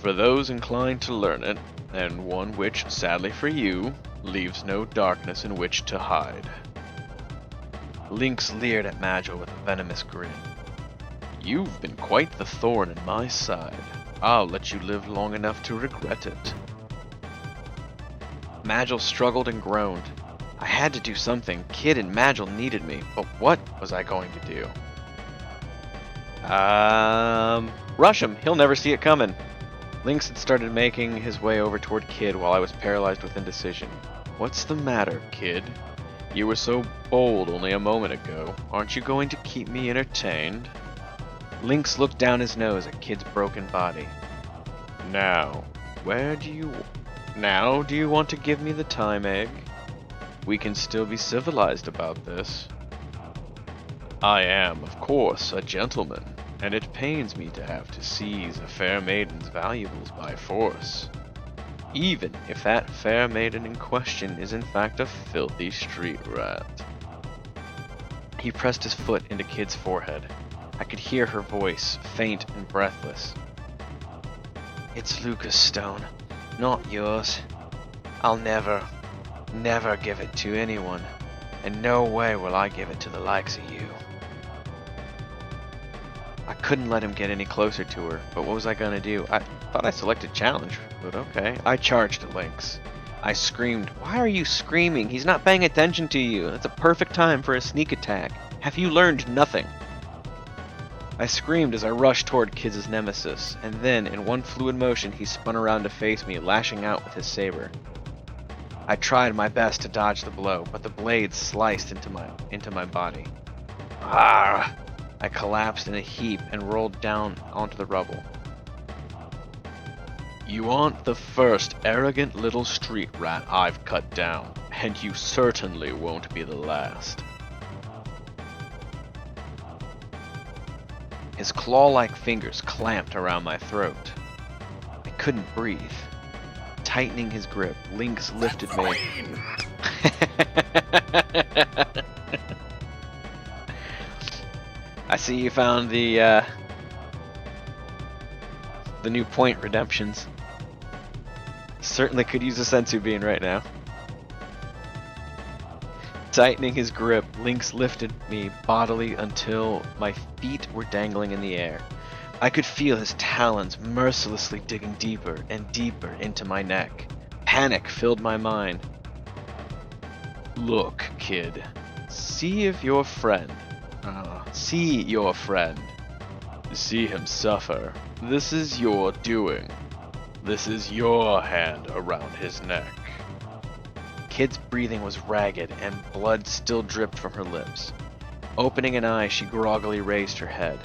For those inclined to learn it, and one which, sadly for you, leaves no darkness in which to hide. Lynx leered at Magil with a venomous grin. "You've been quite the thorn in my side. I'll let you live long enough to regret it." Magil struggled and groaned. I had to do something. Kid and Magil needed me, but what was I going to do? Rush him. He'll never see it coming. Lynx had started making his way over toward Kid while I was paralyzed with indecision. "What's the matter, Kid? You were so bold only a moment ago. Aren't you going to keep me entertained?" Lynx looked down his nose at Kid's broken body. Now do you want to give me the time egg? We can still be civilized about this. I am, of course, a gentleman, and it pains me to have to seize a fair maiden's valuables by force, even if that fair maiden in question is in fact a filthy street rat. He pressed his foot into Kid's forehead. I could hear her voice, faint and breathless. "It's Lucas' stone, not yours. I'll never give it to anyone, and no way will I give it to the likes of you." I couldn't let him get any closer to her, but what was I gonna do? I thought I selected challenge, but okay. I charged at Lynx. I screamed, "Why are you screaming? He's not paying attention to you. It's a perfect time for a sneak attack. Have you learned nothing?" I screamed as I rushed toward Kid's nemesis, and then, in one fluid motion, he spun around to face me, lashing out with his saber. I tried my best to dodge the blow, but the blade sliced into my body. Ah! I collapsed in a heap and rolled down onto the rubble. "You aren't the first arrogant little street rat I've cut down, and you certainly won't be the last." His claw-like fingers clamped around my throat. I couldn't breathe. Tightening his grip, Lynx lifted me. I see you found the new point redemptions. Certainly could use a sensu bean right now. Tightening his grip, Lynx lifted me bodily until my feet were dangling in the air. I could feel his talons mercilessly digging deeper and deeper into my neck. Panic filled my mind. "Look, Kid. See your friend. See him suffer. This is your doing. This is your hand around his neck." Kid's breathing was ragged, and blood still dripped from her lips. Opening an eye, she groggily raised her head,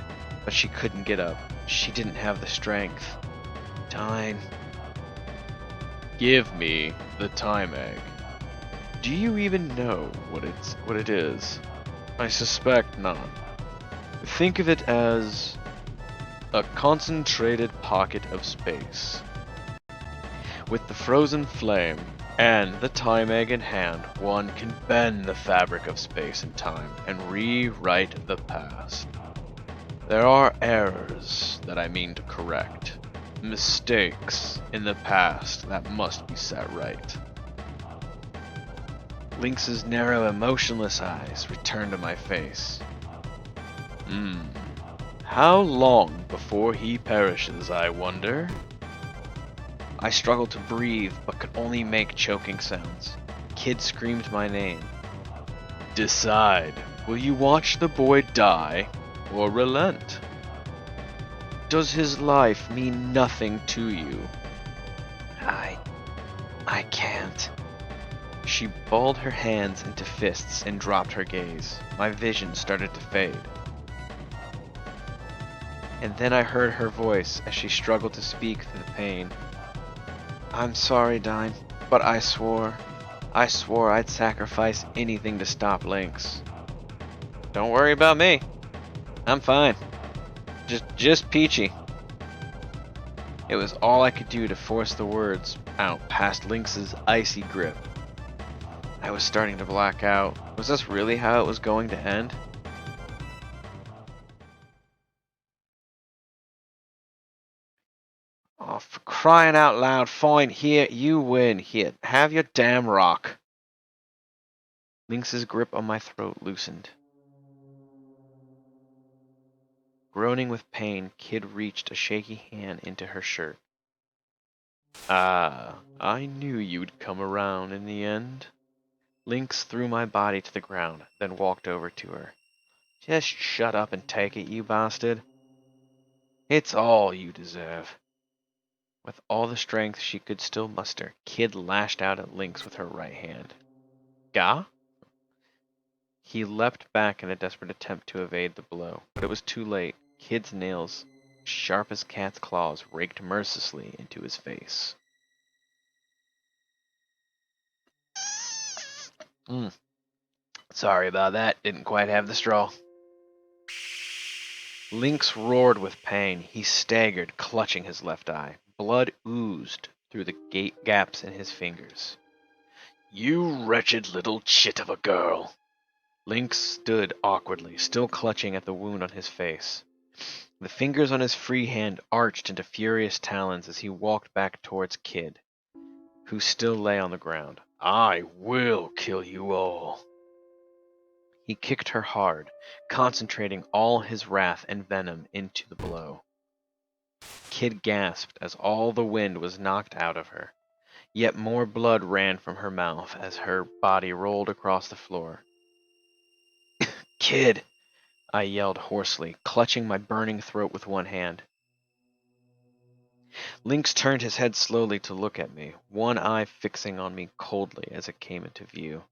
but she couldn't get up. She didn't have the strength. Give me the time egg. Do you even know what it is? I suspect not. Think of it as a concentrated pocket of space. With the frozen flame and the time egg in hand, one can bend the fabric of space and time and rewrite the past. There are errors that I mean to correct, mistakes in the past that must be set right. Lynx's narrow, emotionless eyes returned to my face. How long before he perishes, I wonder? I struggled to breathe, but could only make choking sounds. Kid screamed my name. Decide, will you watch the boy die, or relent? Does his life mean nothing to you? I can't. She balled her hands into fists and dropped her gaze. My vision started to fade. And then I heard her voice as she struggled to speak through the pain. I'm sorry, Dine, but I swore I'd sacrifice anything to stop Lynx. Don't worry about me. I'm fine. Just peachy. It was all I could do to force the words out past Lynx's icy grip. I was starting to black out. Was this really how it was going to end? Oh, for crying out loud, fine, here, you win, here, have your damn rock. Lynx's grip on my throat loosened. Groaning with pain, Kid reached a shaky hand into her shirt. Ah, I knew you'd come around in the end. Lynx threw my body to the ground, then walked over to her. Just shut up and take it, you bastard. It's all you deserve. With all the strength she could still muster, Kid lashed out at Lynx with her right hand. Gah? He leapt back in a desperate attempt to evade the blow, but it was too late. Kid's nails, sharp as cat's claws, raked mercilessly into his face. Sorry about that, didn't quite have the straw. Lynx roared with pain. He staggered, clutching his left eye. Blood oozed through the gaps in his fingers. You wretched little chit of a girl! Lynx stood awkwardly, still clutching at the wound on his face. The fingers on his free hand arched into furious talons as he walked back towards Kid, who still lay on the ground. I will kill you all. He kicked her hard, concentrating all his wrath and venom into the blow. Kid gasped as all the wind was knocked out of her. Yet more blood ran from her mouth as her body rolled across the floor. Kid! I yelled hoarsely, clutching my burning throat with one hand. Lynx turned his head slowly to look at me, one eye fixing on me coldly as it came into view.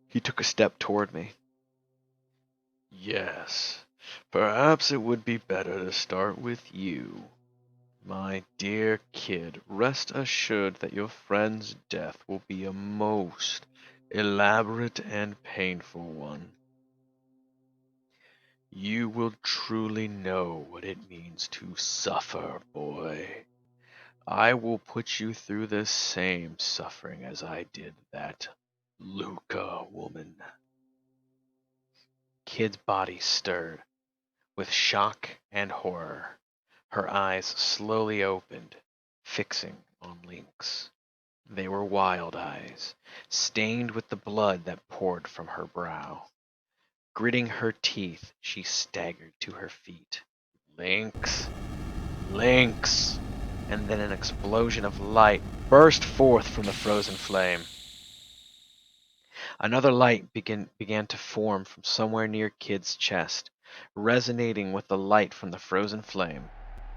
He took a step toward me. Yes, perhaps it would be better to start with you. My dear Kid, rest assured that your friend's death will be a most elaborate and painful one. You will truly know what it means to suffer, boy. I will put you through the same suffering as I did that Luca woman. Kid's body stirred with shock and horror. Her eyes slowly opened, fixing on Lynx. They were wild eyes, stained with the blood that poured from her brow. Gritting her teeth, she staggered to her feet. Lynx! Lynx! And then an explosion of light burst forth from the frozen flame. Another light began to form from somewhere near Kid's chest, resonating with the light from the frozen flame.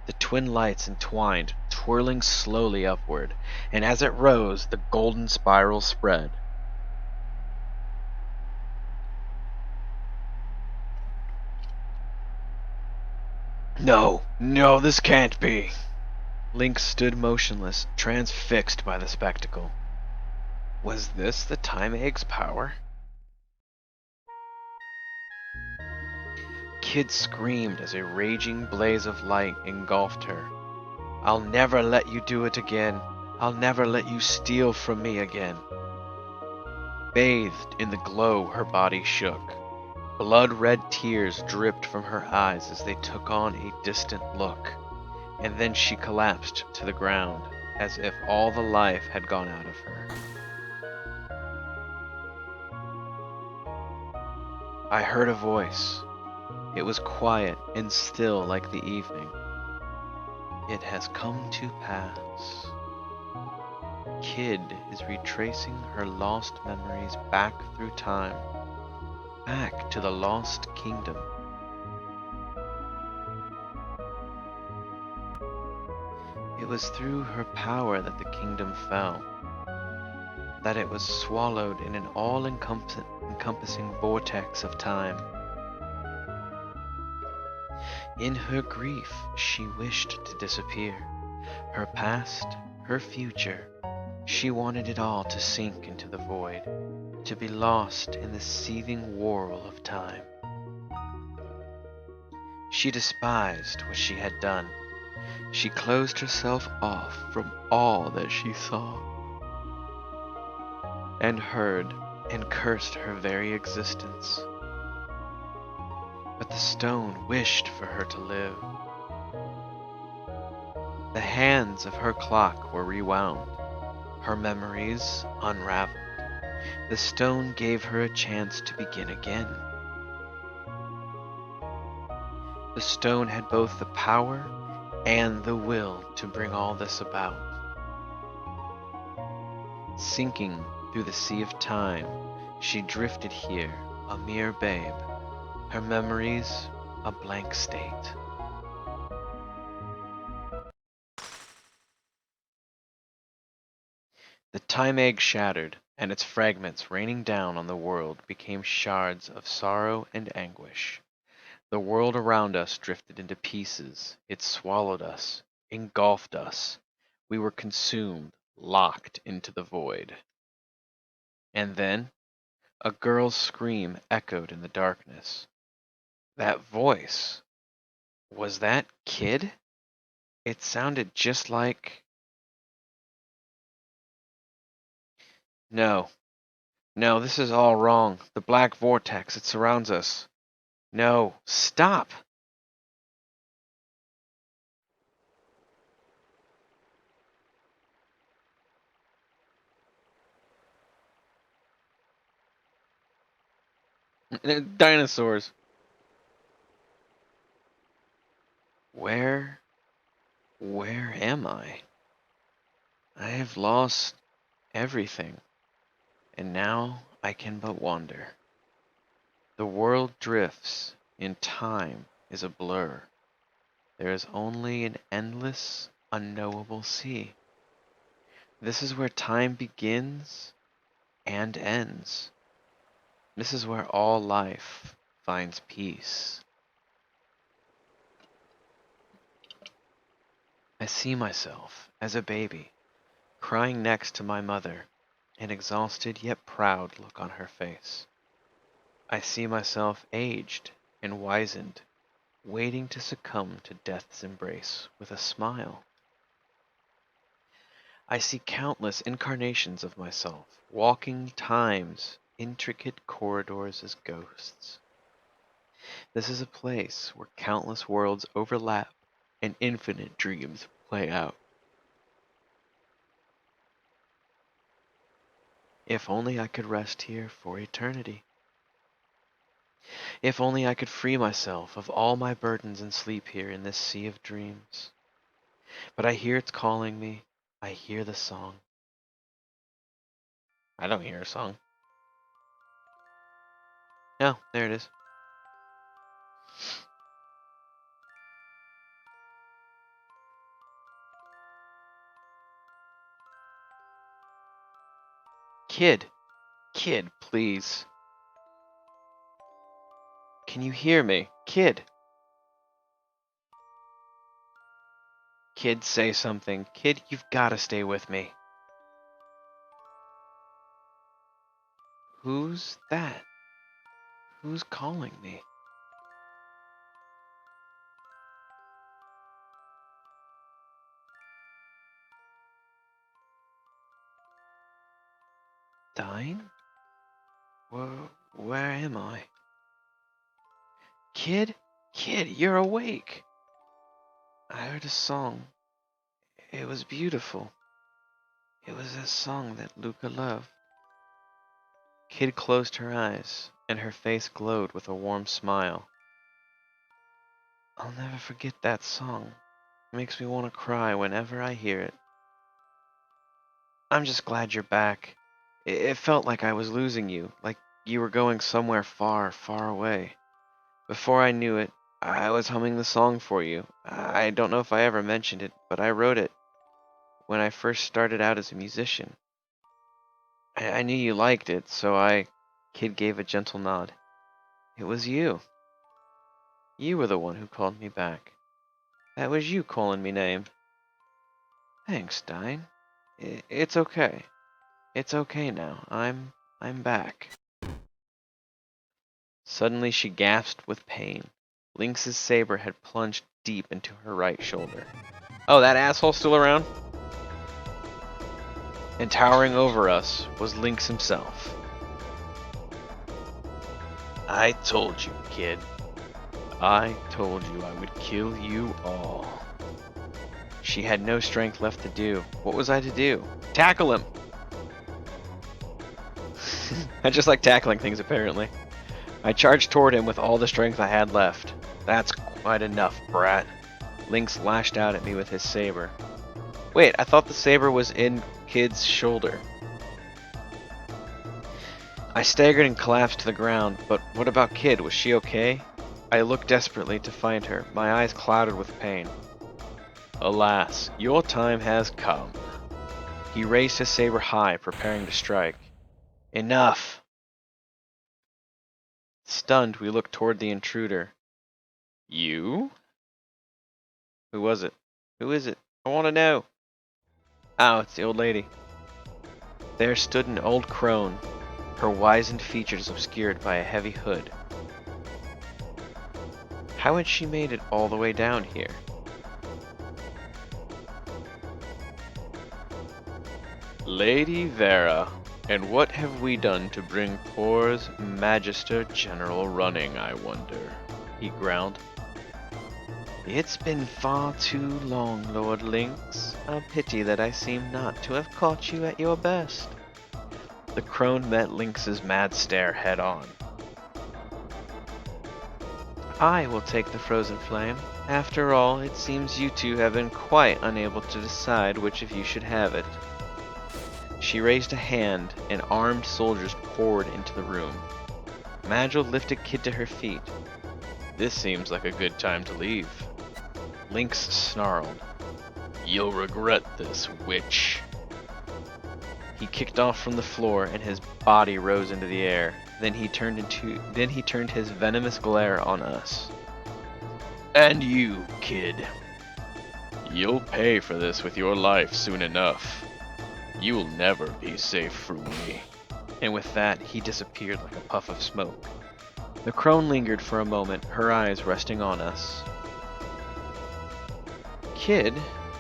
The twin lights entwined, twirling slowly upward, and as it rose, the golden spiral spread. No, no, this can't be. Link stood motionless, transfixed by the spectacle. Was this the Time Egg's power? Kid screamed as a raging blaze of light engulfed her. I'll never let you do it again. I'll never let you steal from me again. Bathed in the glow, her body shook. Blood-red tears dripped from her eyes as they took on a distant look, and then she collapsed to the ground, as if all the life had gone out of her. I heard a voice. It was quiet and still like the evening. It has come to pass. Kid is retracing her lost memories back through time, back to the lost kingdom. It was through her power that the kingdom fell, that it was swallowed in an all-encompassing vortex of time. In her grief, she wished to disappear. Her past, her future, she wanted it all to sink into the void, to be lost in the seething whirl of time. She despised what she had done. She closed herself off from all that she saw and heard, and cursed her very existence. But the stone wished for her to live. The hands of her clock were rewound, her memories unraveled. The stone gave her a chance to begin again. The stone had both the power and the will to bring all this about. Sinking through the sea of time, she drifted here, a mere babe, her memories a blank state. The Time Egg shattered, and its fragments raining down on the world became shards of sorrow and anguish. The world around us drifted into pieces. It swallowed us, engulfed us. We were consumed, locked into the void. And then, a girl's scream echoed in the darkness. That voice, was that Kid? It sounded just like... No, no, this is all wrong. The black vortex, it surrounds us. No, stop! Dinosaurs. Where am I? I have lost everything, and now I can but wander. The world drifts, and time is a blur. There is only an endless, unknowable sea. This is where time begins and ends. This is where all life finds peace. I see myself as a baby, crying next to my mother, an exhausted yet proud look on her face. I see myself aged and wizened, waiting to succumb to death's embrace with a smile. I see countless incarnations of myself, walking time's intricate corridors as ghosts. This is a place where countless worlds overlap and infinite dreams play out. If only I could rest here for eternity. If only I could free myself of all my burdens and sleep here in this sea of dreams. But I hear it's calling me. I hear the song. I don't hear a song. No, there it is. Kid, please. Can you hear me? Kid. Kid, say something. Kid, you've got to stay with me. Who's that? Who's calling me? Dying? Where am I? Kid? Kid, you're awake. I heard a song. It was beautiful. It was a song that Luca loved. Kid closed her eyes, and her face glowed with a warm smile. I'll never forget that song. It makes me want to cry whenever I hear it. I'm just glad you're back. It felt like I was losing you, like you were going somewhere far, far away. Before I knew it, I was humming the song for you. I don't know if I ever mentioned it, but I wrote it when I first started out as a musician. I knew you liked it, so Kid gave a gentle nod. It was you. You were the one who called me back. That was you calling me name. Thanks, Dine. It's okay. It's okay now. I'm back. Suddenly she gasped with pain. Lynx's saber had plunged deep into her right shoulder. Oh, that asshole's still around? And towering over us was Lynx himself. I told you, kid. I told you I would kill you all. She had no strength left to do. What was I to do? Tackle him! I just like tackling things, apparently. I charged toward him with all the strength I had left. That's quite enough, brat. Lynx lashed out at me with his saber. Wait, I thought the saber was in Kid's shoulder. I staggered and collapsed to the ground, but what about Kid? Was she okay? I looked desperately to find her, my eyes clouded with pain. Alas, your time has come. He raised his saber high, preparing to strike. Enough! Stunned, we looked toward the intruder. You? Who was it? Who is it? I want to know. Oh, it's the old lady. There stood an old crone, her wizened features obscured by a heavy hood. How had she made it all the way down here? Lady Vera, and what have we done to bring Poor's Magister General running, I wonder? He growled. It's been far too long, Lord Lynx. A pity that I seem not to have caught you at your best. The crone met Lynx's mad stare head on. I will take the frozen flame. After all, it seems you two have been quite unable to decide which of you should have it. She raised a hand, and armed soldiers poured into the room. Magil lifted Kid to her feet. This seems like a good time to leave. Lynx snarled. You'll regret this, witch. He kicked off from the floor, and his body rose into the air. Then he turned his venomous glare on us. And you, Kid. You'll pay for this with your life soon enough. You'll never be safe from me. And with that, he disappeared like a puff of smoke. The crone lingered for a moment, her eyes resting on us. Kid,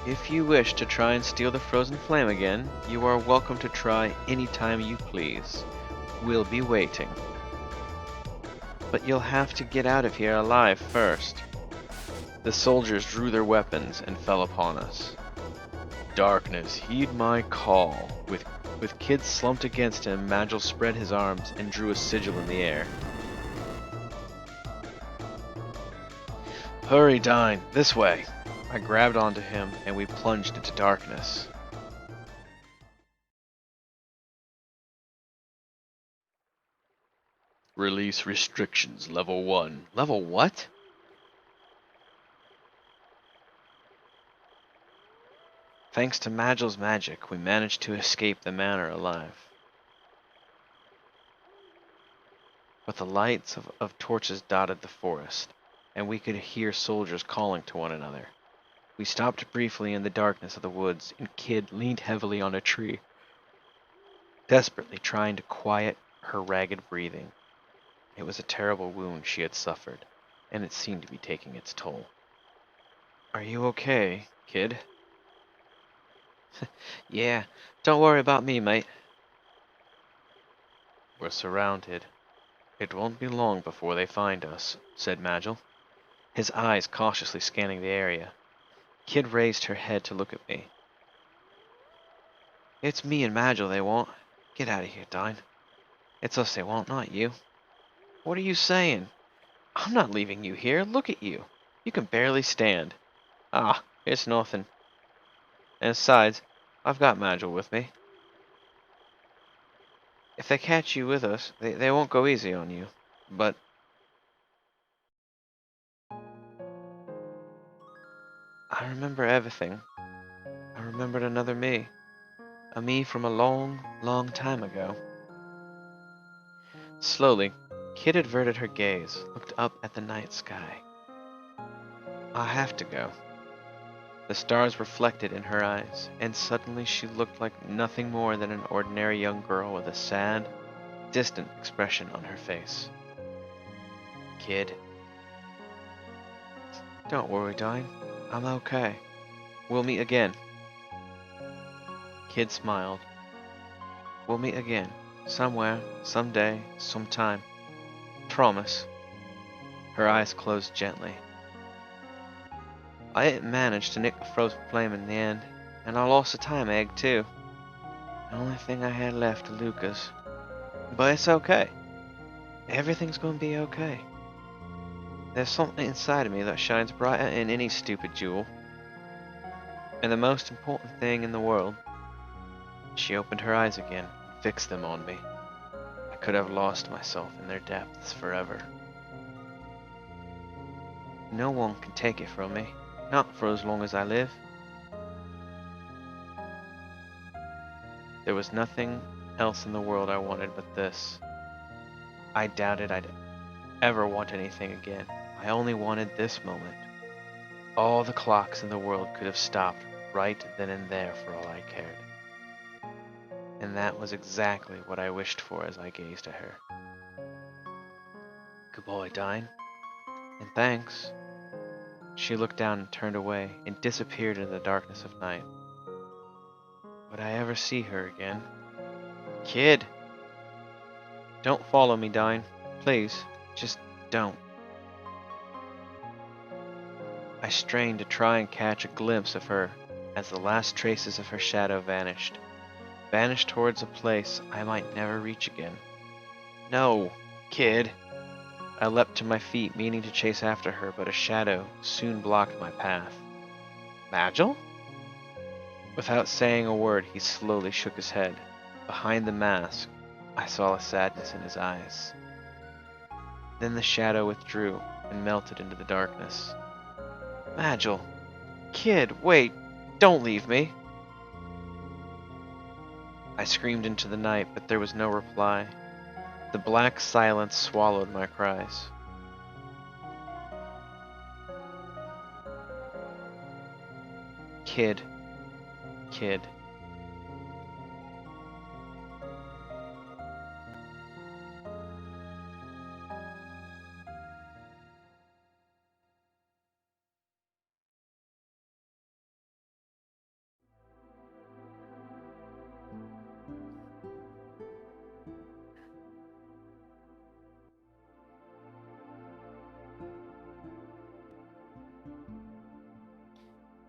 if you wish to try and steal the frozen flame again, you are welcome to try any time you please. We'll be waiting. But you'll have to get out of here alive first. The soldiers drew their weapons and fell upon us. Darkness, heed my call. With Kid slumped against him, Magil spread his arms and drew a sigil in the air. Hurry, Dine, this way. I grabbed onto him and we plunged into darkness. Release restrictions, level 1. Level what? Thanks to Magil's magic, we managed to escape the manor alive. But the lights of torches dotted the forest, and we could hear soldiers calling to one another. We stopped briefly in the darkness of the woods, and Kid leaned heavily on a tree, desperately trying to quiet her ragged breathing. It was a terrible wound she had suffered, and it seemed to be taking its toll. "Are you okay, Kid?" "Yeah, don't worry about me, mate." "We're surrounded. It won't be long before they find us," said Magil, his eyes cautiously scanning the area. Kid raised her head to look at me. "It's me and Magil they want. Get out of here, Dine. It's us they want, not you." "What are you saying? I'm not leaving you here. Look at you. You can barely stand." "Ah, it's nothing. And besides, I've got Magil with me. If they catch you with us, they won't go easy on you. But I remember everything. I remembered another me. A me from a long, long time ago." Slowly, Kid averted her gaze, looked up at the night sky. "I have to go." The stars reflected in her eyes, and suddenly she looked like nothing more than an ordinary young girl with a sad, distant expression on her face. "Kid." "Don't worry, Dine. I'm okay. We'll meet again." Kid smiled. "We'll meet again. Somewhere, someday, sometime. Promise." Her eyes closed gently. "I didn't manage to nick the frozen flame in the end, and I lost the time egg too. The only thing I had left to Lucas. But it's okay. Everything's gonna be okay. There's something inside of me that shines brighter than any stupid jewel. And the most important thing in the world." She opened her eyes again and fixed them on me. I could have lost myself in their depths forever. "No one can take it from me. Not for as long as I live." There was nothing else in the world I wanted but this. I doubted I'd ever want anything again. I only wanted this moment. All the clocks in the world could have stopped right then and there for all I cared. And that was exactly what I wished for as I gazed at her. "Goodbye, Dine. And thanks." She looked down and turned away and disappeared in the darkness of night. Would I ever see her again? "Kid!" "Don't follow me, Dine. Please, just don't." I strained to try and catch a glimpse of her as the last traces of her shadow vanished towards a place I might never reach again. "No, Kid!" I leapt to my feet, meaning to chase after her, but a shadow soon blocked my path. "Magil?" Without saying a word, he slowly shook his head. Behind the mask, I saw a sadness in his eyes. Then the shadow withdrew and melted into the darkness. "Magil! Kid, wait! Don't leave me!" I screamed into the night, but there was no reply. The black silence swallowed my cries. "Kid, Kid."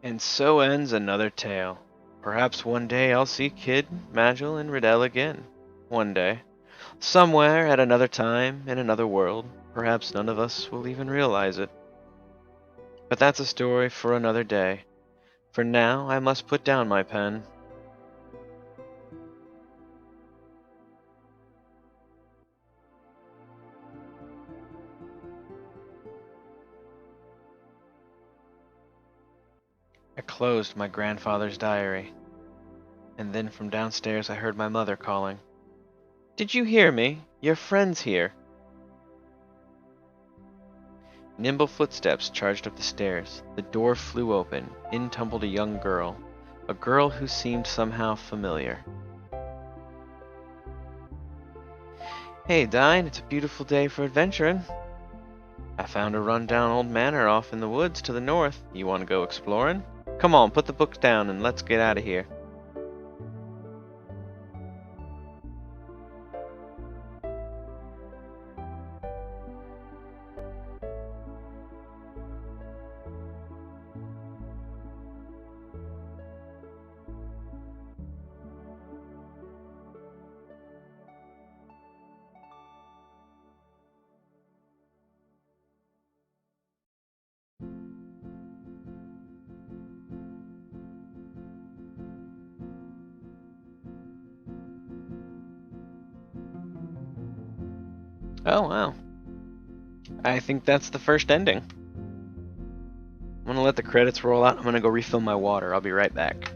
And so ends another tale. Perhaps one day I'll see Kid, Magil, and Riddell again. One day. Somewhere, at another time, in another world. Perhaps none of us will even realize it. But that's a story for another day. For now, I must put down my pen. I closed my grandfather's diary. And then from downstairs I heard my mother calling. "Did you hear me? Your friend's here." Nimble footsteps charged up the stairs. The door flew open. In tumbled a young girl. A girl who seemed somehow familiar. Hey, Dine, it's a beautiful day for adventuring. I found a run-down old manor off in the woods to the north. You want to go exploring? Come on, put the books down and let's get out of here. Oh, wow. I think that's the first ending. I'm gonna let the credits roll out. I'm gonna go refill my water. I'll be right back.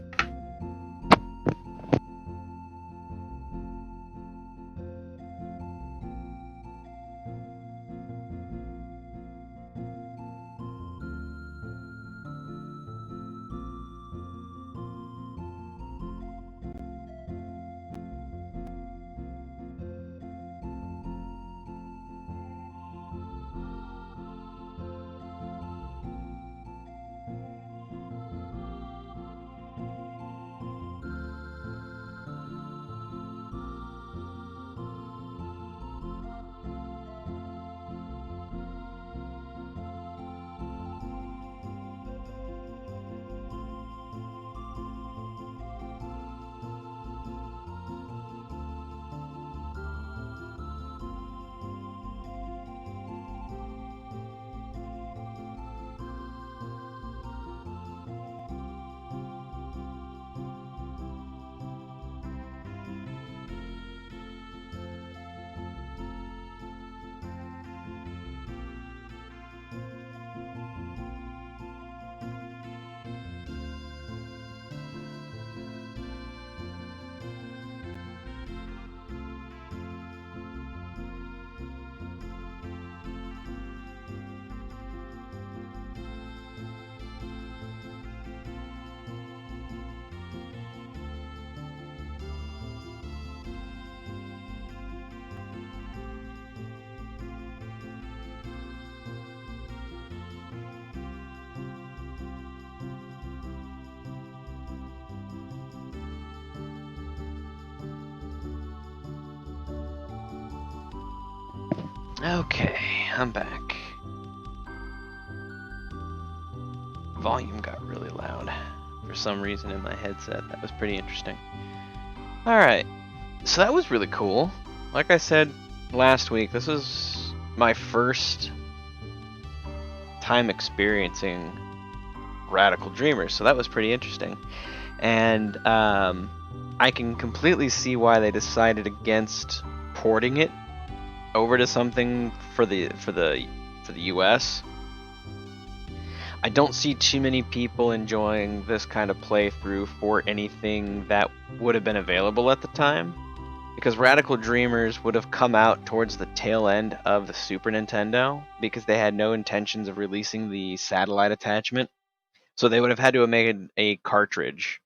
Okay, I'm back. Volume got really loud for some reason in my headset. That was pretty interesting. Alright, so that was really cool. Like I said last week, this was my first time experiencing Radical Dreamers, so that was pretty interesting. And I can completely see why they decided against porting it over to something for the US. I don't see too many people enjoying this kind of playthrough for anything that would have been available at the time, because Radical Dreamers would have come out towards the tail end of the Super Nintendo, because they had no intentions of releasing the satellite attachment. So they would have had to have made a cartridge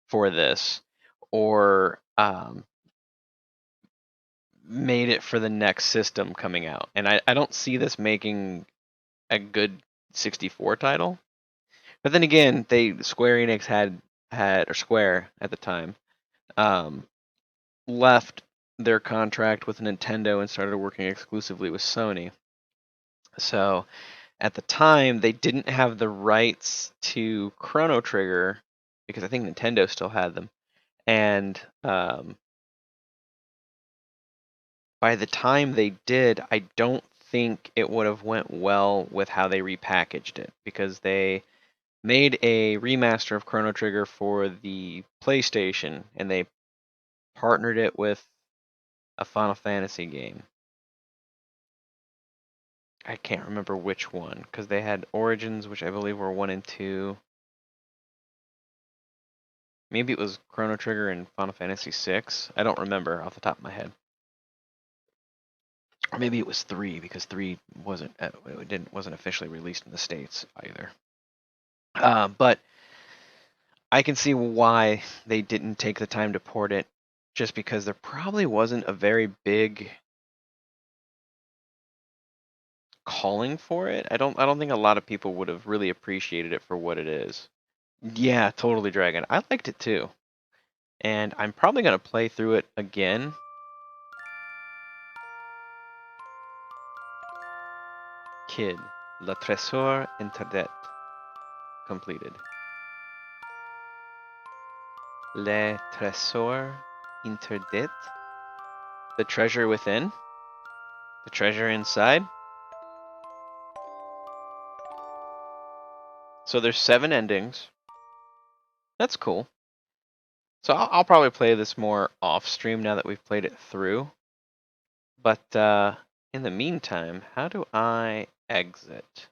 for this, or made it for the next system coming out. And I don't see this making a good 64 title. But then again, Square Enix or Square at the time, left their contract with Nintendo and started working exclusively with Sony. So at the time, they didn't have the rights to Chrono Trigger because I think Nintendo still had them. And by the time they did, I don't think it would have went well with how they repackaged it, because they made a remaster of Chrono Trigger for the PlayStation and they partnered it with a Final Fantasy game. I can't remember which one, because they had Origins, which I believe were 1 and 2. Maybe it was Chrono Trigger and Final Fantasy 6. I don't remember off the top of my head. Or maybe it was 3 because 3 wasn't officially released in the States either. But I can see why they didn't take the time to port it, just because there probably wasn't a very big calling for it. I don't think a lot of people would have really appreciated it for what it is. Yeah, totally Dragon. I liked it too. And I'm probably gonna play through it again. Kid, Le Trésor Interdit. Completed. Le Trésor Interdit. The treasure within. The treasure inside. So there's 7 endings. That's cool. So I'll probably play this more off stream now that we've played it through. But in the meantime, how do I exit?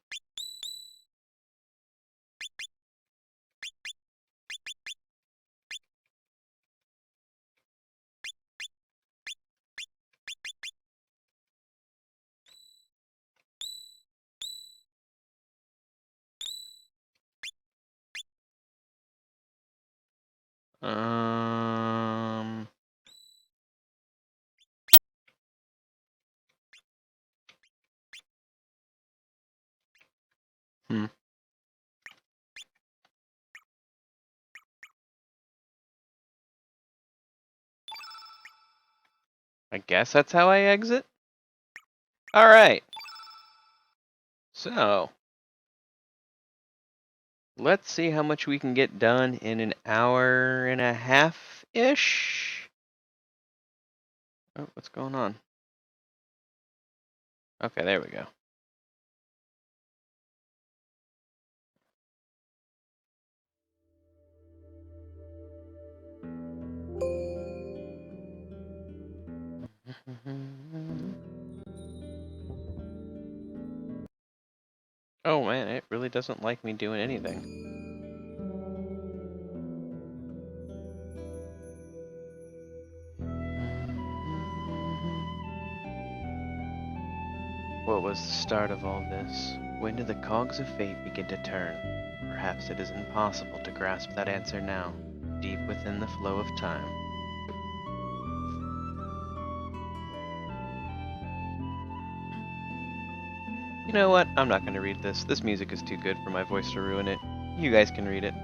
Um. Hmm. I guess that's how I exit. All right. So let's see how much we can get done in an hour and a half ish. Oh, what's going on? Okay, there we go. Oh man, it really doesn't like me doing anything. What was the start of all this? When did the cogs of fate begin to turn? Perhaps it is impossible to grasp that answer now, deep within the flow of time. You know what? I'm not going to read this. This music is too good for my voice to ruin it. You guys can read it.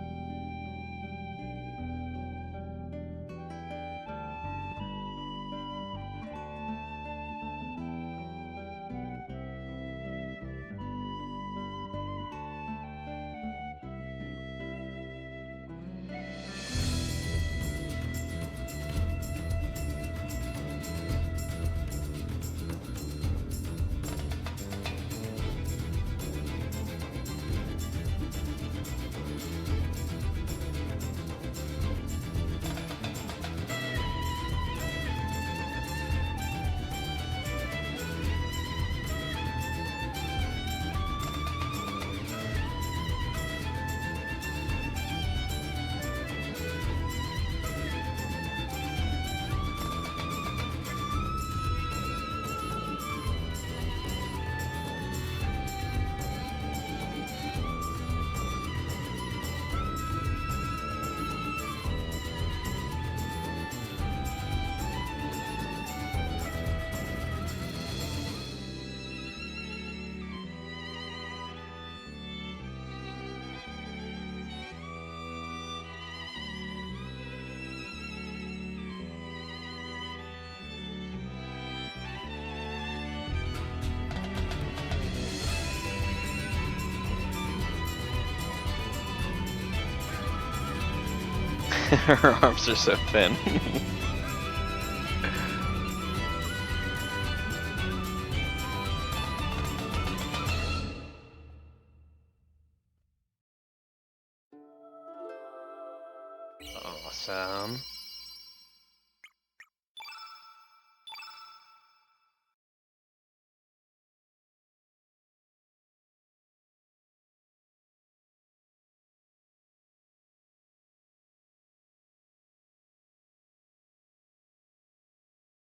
Her arms are so thin. Awesome.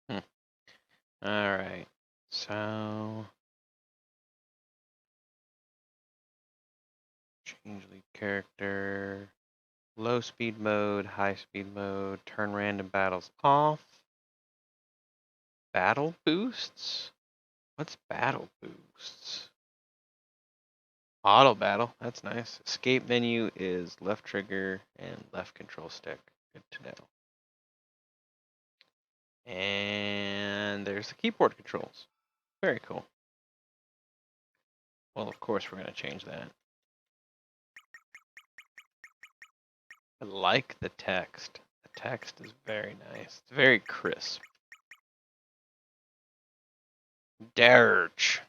Hmm. All right. So change lead character, low speed mode, high speed mode, turn random battles off. Battle boosts? What's battle boosts? Auto battle, that's nice. Escape menu is left trigger and left control stick. Good to know. And there's the keyboard controls. Very cool. Well, of course we're going to change that. I like the text. The text is very nice. It's very crisp. Dirge.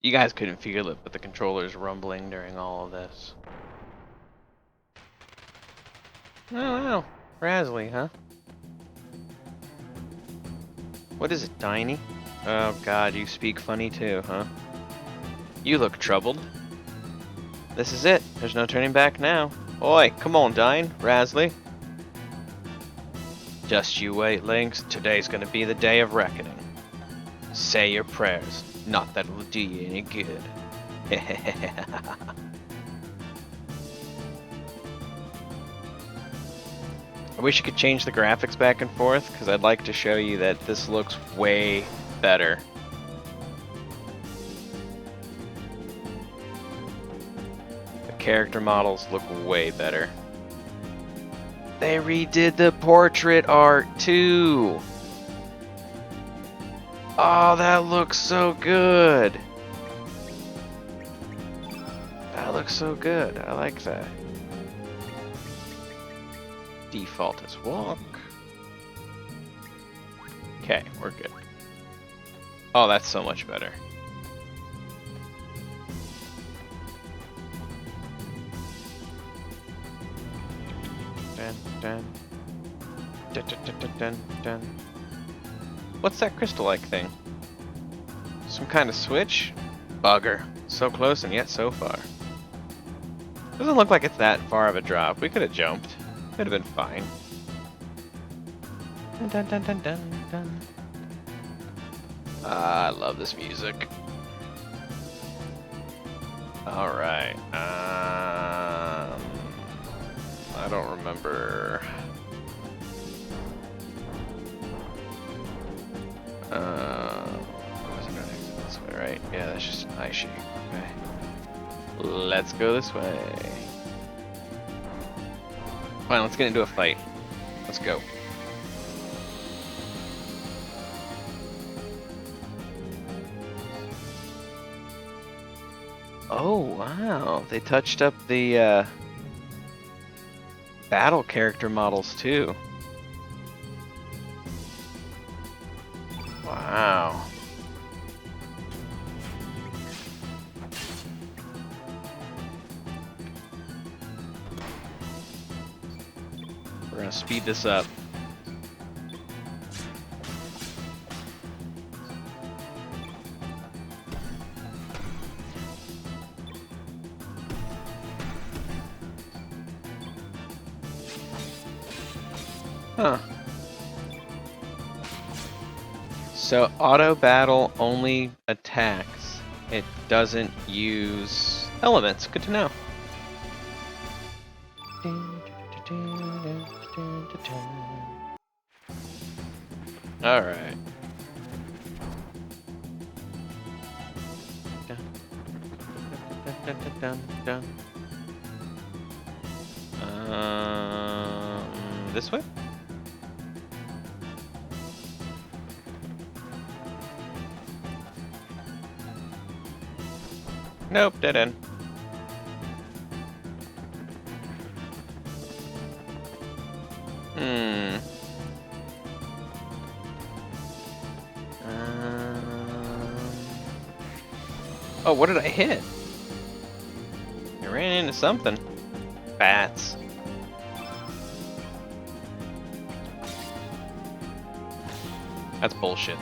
You guys couldn't feel it, but the controller's rumbling during all of this. Oh, wow. Razzly, huh? What is it, Diney? Oh god, you speak funny too, huh? You look troubled. This is it. There's no turning back now. Oi, come on, Dine. Razzly. Just you wait, Lynx. Today's gonna be the day of reckoning. Say your prayers. Not that it'll do you any good. I wish you could change the graphics back and forth, because I'd like to show you that this looks way better. The character models look way better. They redid the portrait art too! Oh, that looks so good! That looks so good. I like that. Default is walk. Okay, we're good. Oh, that's so much better. Dun, dun. Dun, dun, dun, dun, dun, dun. What's that crystal-like thing? Some kind of switch? Bugger. So close and yet so far. Doesn't look like it's that far of a drop. We could have jumped. Could have been fine. Dun, dun, dun, dun, dun, dun. I love this music. Alright. I don't remember. Wasn't gonna exit this way, right? Yeah, that's just an eye shape. Okay. Let's go this way. Fine, let's get into a fight. Let's go. Oh, wow. They touched up the battle character models too. Wow. We're gonna speed this up. Huh. So auto battle only attacks. It doesn't use elements. Good to know. All right. This way? Nope, dead end. Hmm. Oh, what did I hit? I ran into something. Bats. That's bullshit.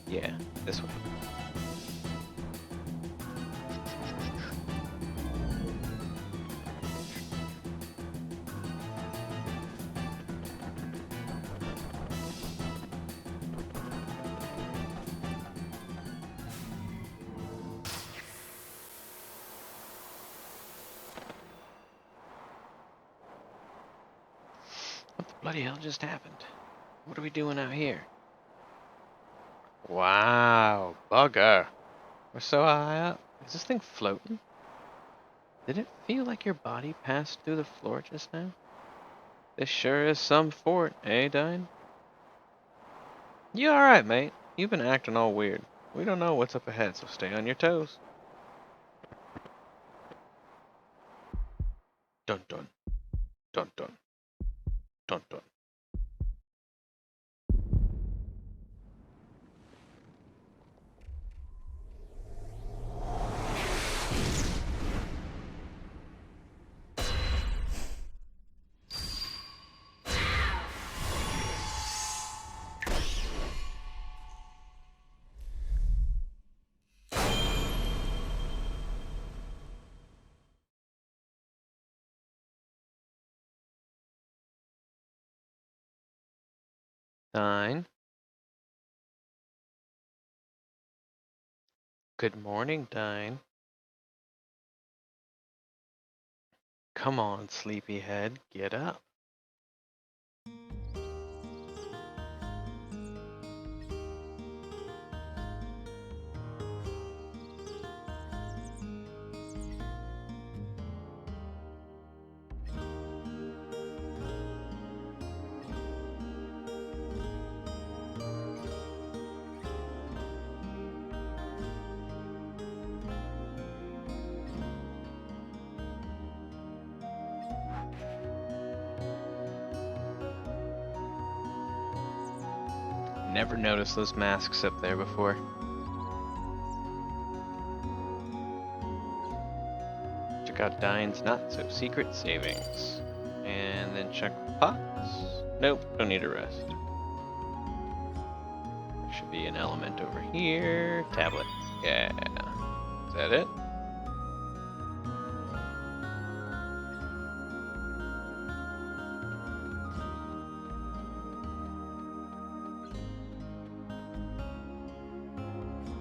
Yeah, this one. What the bloody hell just happened? What are we doing out here? Wow, bugger. We're so high up. Is this thing floating? Did it feel like your body passed through the floor just now? This sure is some fort, eh, Dine? You alright, mate? You've been acting all weird. We don't know what's up ahead, so stay on your toes. Dun dun. Dun dun. Dun dun. Dine. Good morning, Dine. Come on, sleepyhead, get up. Never noticed those masks up there before. Check out Dine's not so secret savings. And then check pots. Nope, don't need a rest. There should be an element over here. Tablet. Yeah. Is that it?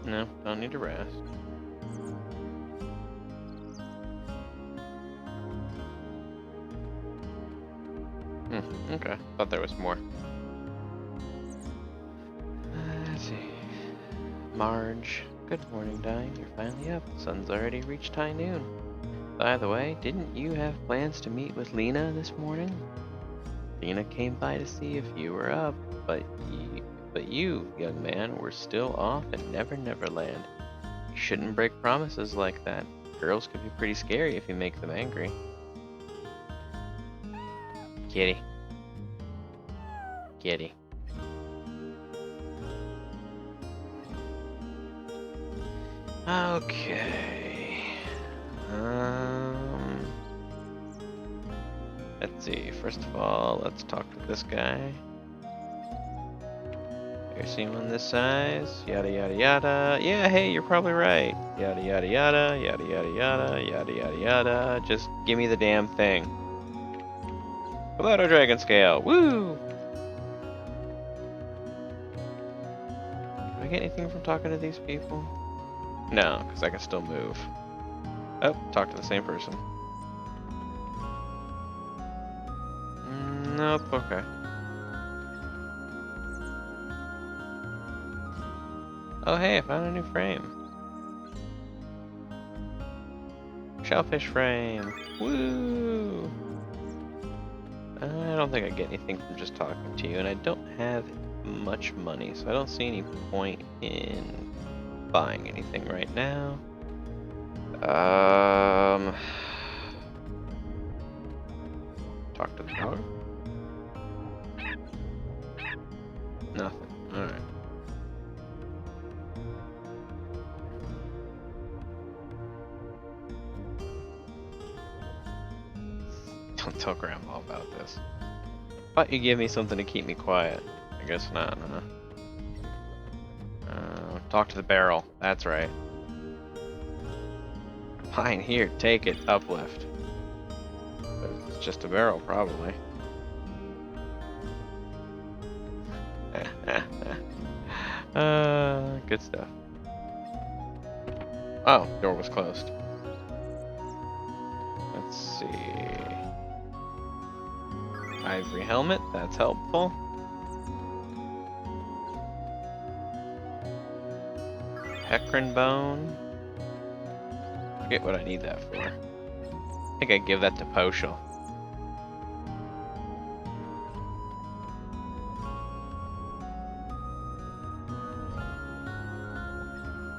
No, don't need to rest. Okay. Thought there was more. Let's see. Marge. Good morning, Dine. You're finally up. Sun's already reached high noon. By the way, didn't you have plans to meet with Lena this morning? Lena came by to see if you were up, but you, young man, were still off in Never Never Land. You shouldn't break promises like that. Girls can be pretty scary if you make them angry. Kitty. Kitty. Okay. Let's see. First of all, let's talk to this guy. Ever seen one this size? Yada yada yada. Yeah, hey, you're probably right. Yada yada yada. Yada yada yada. Yada yada yada. Just give me the damn thing. Komodo dragon scale. Woo! Do I get anything from talking to these people? No, because I can still move. Oh, talk to the same person. Nope, okay. Oh hey, I found a new frame. Shellfish frame. Woo! I don't think I get anything from just talking to you, and I don't have much money, so I don't see any point in buying anything right now. Talk to the dog? Nothing. Alright. Don't tell Grandma about this. Thought you give me something to keep me quiet. I guess not, huh? Talk to the barrel. That's right. Fine, here, take it. Uplift. But it's just a barrel, probably. Good stuff. Oh, door was closed. Let's see. Ivory helmet, that's helpful. Hecarim bone. Forget what I need that for. I think I give that to Poshel.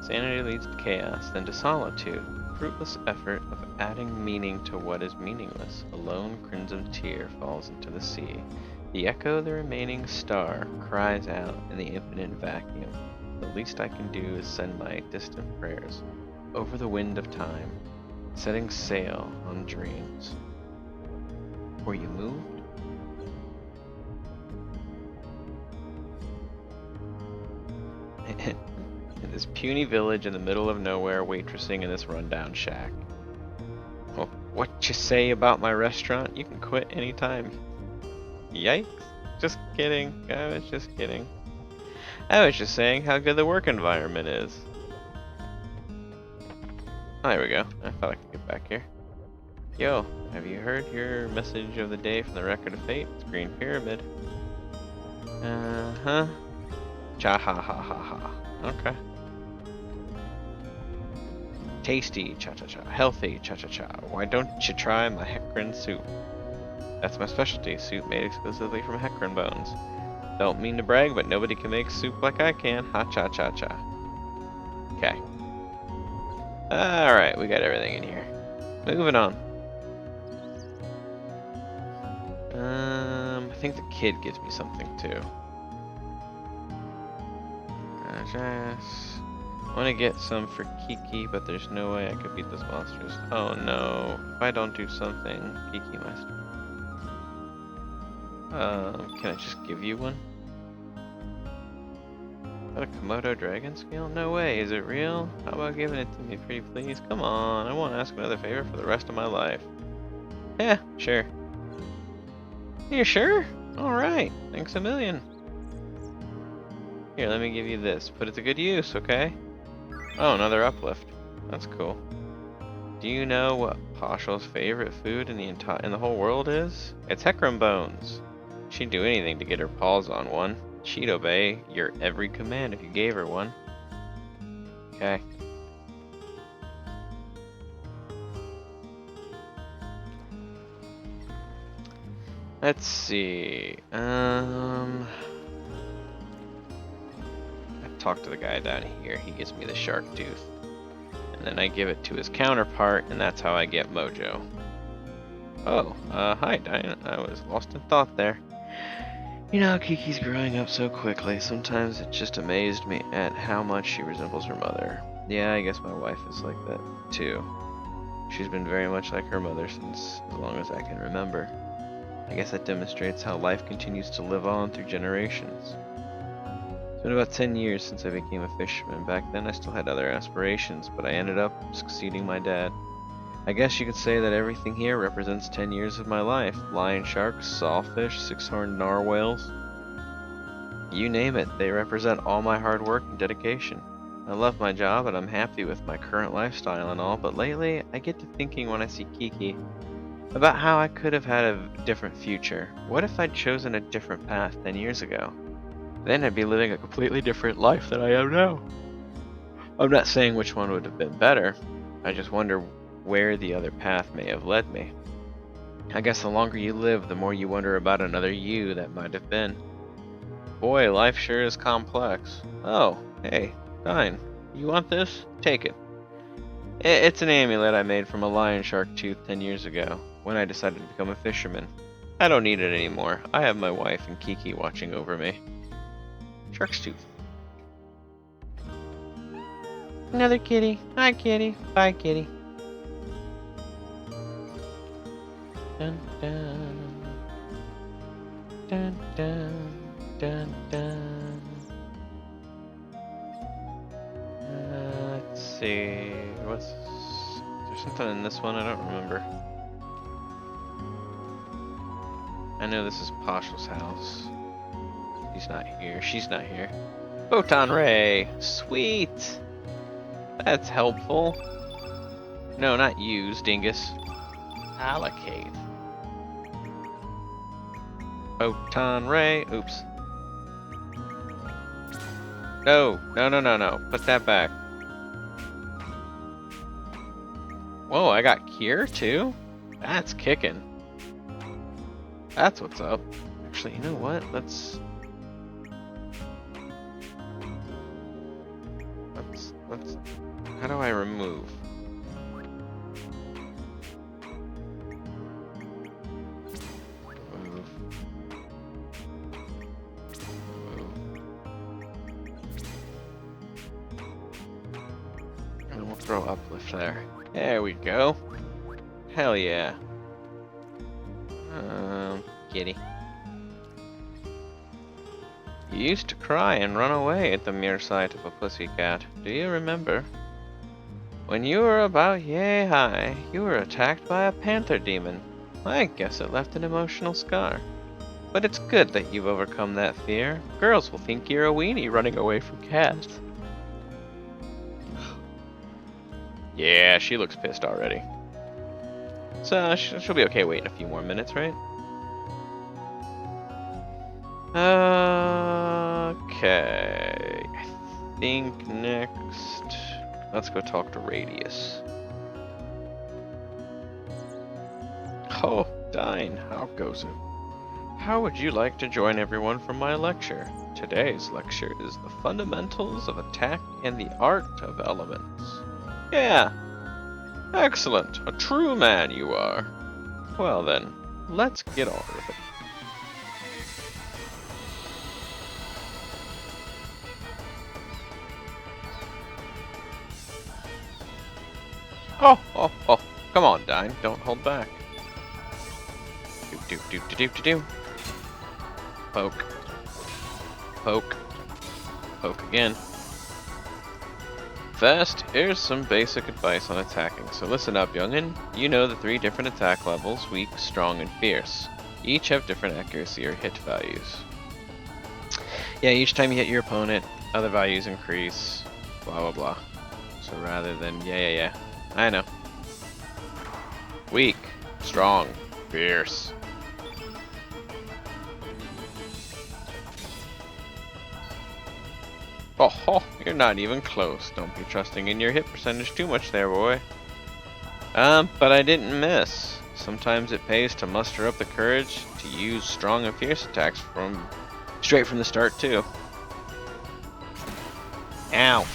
Sanity leads to chaos, then to solitude. Fruitless effort of adding meaning to what is meaningless. A lone crimson tear falls into the sea. The echo of the remaining star cries out in the infinite vacuum. The least I can do is send my distant prayers over the wind of time, setting sail on dreams. Were you moved? In this puny village in the middle of nowhere, waitressing in this rundown shack. Well, what you say about my restaurant? You can quit anytime. Yikes. Just kidding. I was just kidding. I was just saying how good the work environment is. Oh, there we go. I thought I could get back here. Yo, have you heard your message of the day from the Record of Fate? It's Green Pyramid. Uh-huh. Cha ha ha ha ha. Okay. Tasty, cha-cha-cha. Healthy, cha-cha-cha. Why don't you try my Hecarim soup? That's my specialty, soup made exclusively from Hecarim bones. Don't mean to brag, but nobody can make soup like I can. Ha-cha-cha-cha. Okay. Alright, we got everything in here. Moving on. I think the kid gives me something too. I want to get some for Kiki, but there's no way I could beat those monsters. Oh no, if I don't do something, Kiki must. Can I just give you one? Is that a Komodo dragon scale? No way, is it real? How about giving it to me, pretty please? Come on, I won't ask another favor for the rest of my life. Yeah, sure. You sure? Alright, thanks a million. Here, let me give you this. Put it to good use, okay? Oh, another uplift. That's cool. Do you know what Poshel's favorite food in the whole world is? It's Hecarim bones. She'd do anything to get her paws on one. She'd obey your every command if you gave her one. Okay. Let's see. I talk to the guy down here. He gives me the shark tooth. And then I give it to his counterpart, and that's how I get Mojo. Oh, hi, Diane. I was lost in thought there. You know, Kiki's growing up so quickly. Sometimes it just amazed me at how much she resembles her mother. Yeah, I guess my wife is like that, too. She's been very much like her mother since as long as I can remember. I guess that demonstrates how life continues to live on through generations. It's been about 10 years since I became a fisherman. Back then I still had other aspirations, but I ended up succeeding my dad. I guess you could say that everything here represents 10 years of my life. Lion sharks, sawfish, six-horned narwhals. You name it, they represent all my hard work and dedication. I love my job and I'm happy with my current lifestyle and all, but lately I get to thinking when I see Kiki about how I could have had a different future. What if I'd chosen a different path 10 years ago? Then I'd be living a completely different life than I am now. I'm not saying which one would have been better. I just wonder where the other path may have led me. I guess the longer you live, the more you wonder about another you that might have been. Boy, life sure is complex. Oh, hey, Dine. You want this? Take it. It's an amulet I made from a lion shark tooth 10 years ago, when I decided to become a fisherman. I don't need it anymore. I have my wife and Kiki watching over me. Shark's tooth. Another kitty. Hi, kitty. Bye, kitty. Dun dun. Dun dun. Dun dun. Let's see. Is there something in this one? I don't remember. I know this is Pashal's house. He's not here. She's not here. Photon ray! Sweet! That's helpful. No, not use, dingus. Allocate. Photon ray. Oops. No. Put that back. Whoa, I got cure too? That's kicking. That's what's up. Actually, you know what? Let's how do I remove? And we'll throw uplift there. There we go. Hell yeah. Kitty. You used to cry and run away at the mere sight of a pussycat. Do you remember? When you were about yay high, you were attacked by a panther demon. I guess it left an emotional scar. But it's good that you've overcome that fear. Girls will think you're a weenie running away from cats. Yeah, she looks pissed already. So she'll be okay waiting a few more minutes, right? Okay. I think next, let's go talk to Radius. Oh, Dine, how goes it? How would you like to join everyone for my lecture? Today's lecture is the fundamentals of attack and the art of elements. Yeah. Excellent. A true man you are. Well then, let's get on with it. Oh, come on, Dine, don't hold back. Do. Poke. Poke again. First, here's some basic advice on attacking. So listen up, youngin'. You know the 3 different attack levels, weak, strong, and fierce. Each have different accuracy or hit values. Yeah, each time you hit your opponent, other values increase, blah blah blah. So rather than, yeah. I know. Weak, strong, fierce. Oh, you're not even close. Don't be trusting in your hit percentage too much there, boy. But I didn't miss. Sometimes it pays to muster up the courage to use strong and fierce attacks straight from the start, too. Ow.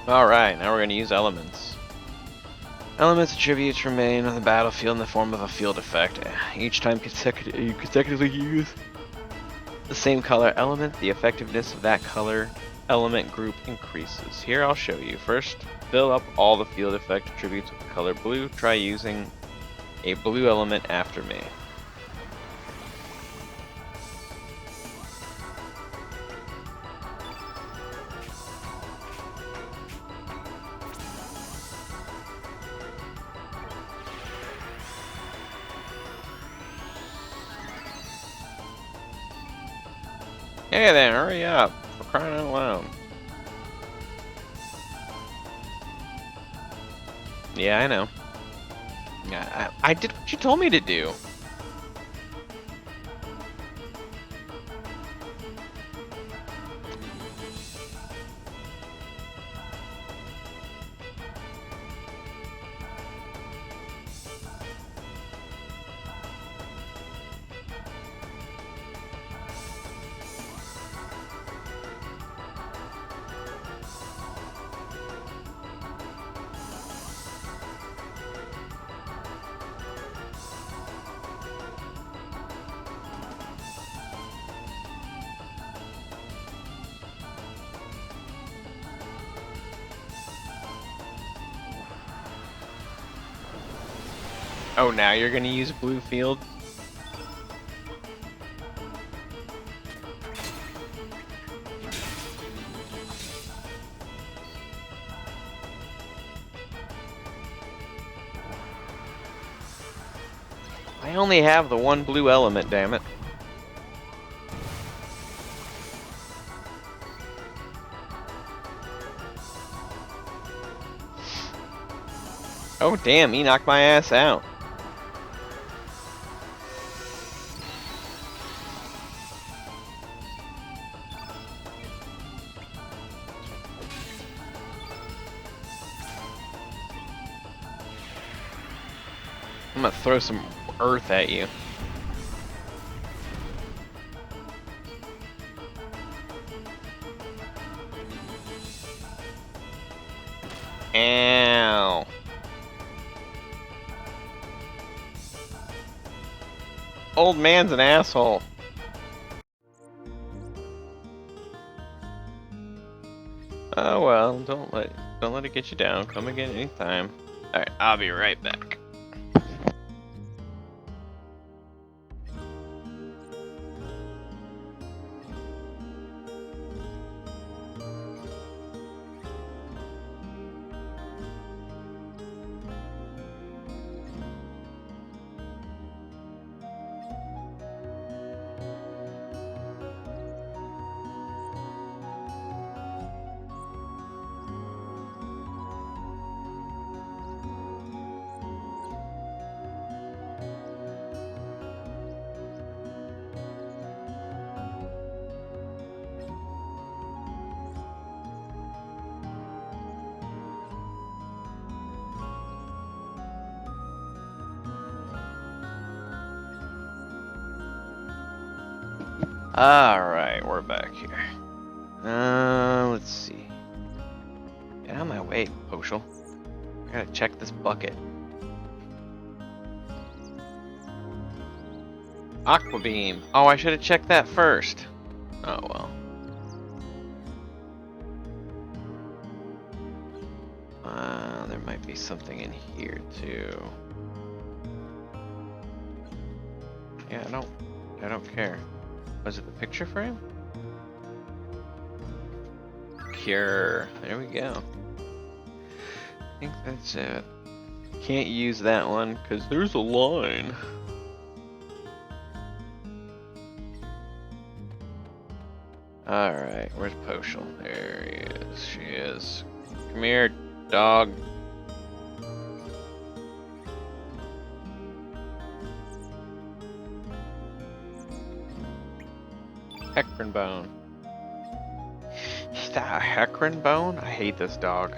Alright, now we're going to use elements. Elements attributes remain on the battlefield in the form of a field effect. Each time you consecutively use the same color element, the effectiveness of that color element group increases. Here I'll show you. First, fill up all the field effect attributes with the color blue. Try using a blue element after me. Hey then, hurry up. For crying out loud. Yeah, I know. Yeah, I did what you told me to do. Oh, now you're gonna use blue field? I only have the one blue element, damn it. Oh damn, he knocked my ass out. I'm gonna throw some earth at you. Ow. Old man's an asshole. Oh well, don't let it get you down. Come again anytime. Alright, I'll be right back. Alright, we're back here. Let's see. Get out of my way, Poshel. I gotta check this bucket. Aqua Beam. Oh, I should have checked that first. Oh well. There might be something in here too. Yeah, I don't care. Was it the picture frame? Cure. There we go. I think that's it. Can't use that one because there's a line. Alright, where's Poshel? There he is. She is. Come here, dog. Hecarim bone. Is that a Hecarim bone? I hate this dog.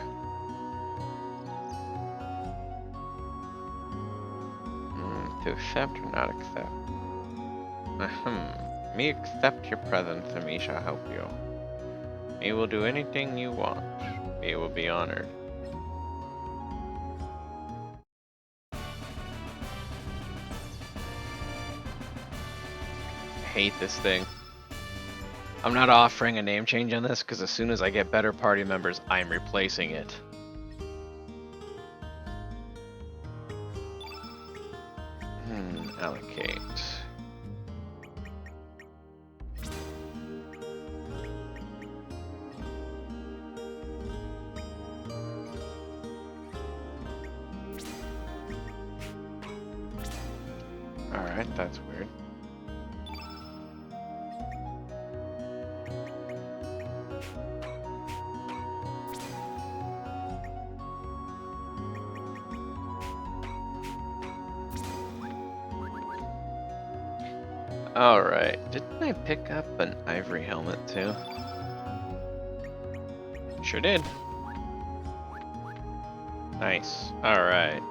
To accept or not accept? Me accept your presence and me shall help you. Me will do anything you want. Me will be honored. I hate this thing. I'm not offering a name change on this because as soon as I get better party members, I'm replacing it. Allocate. Alright, that's weird. Alright, didn't I pick up an ivory helmet too? Sure did. Nice. Alright.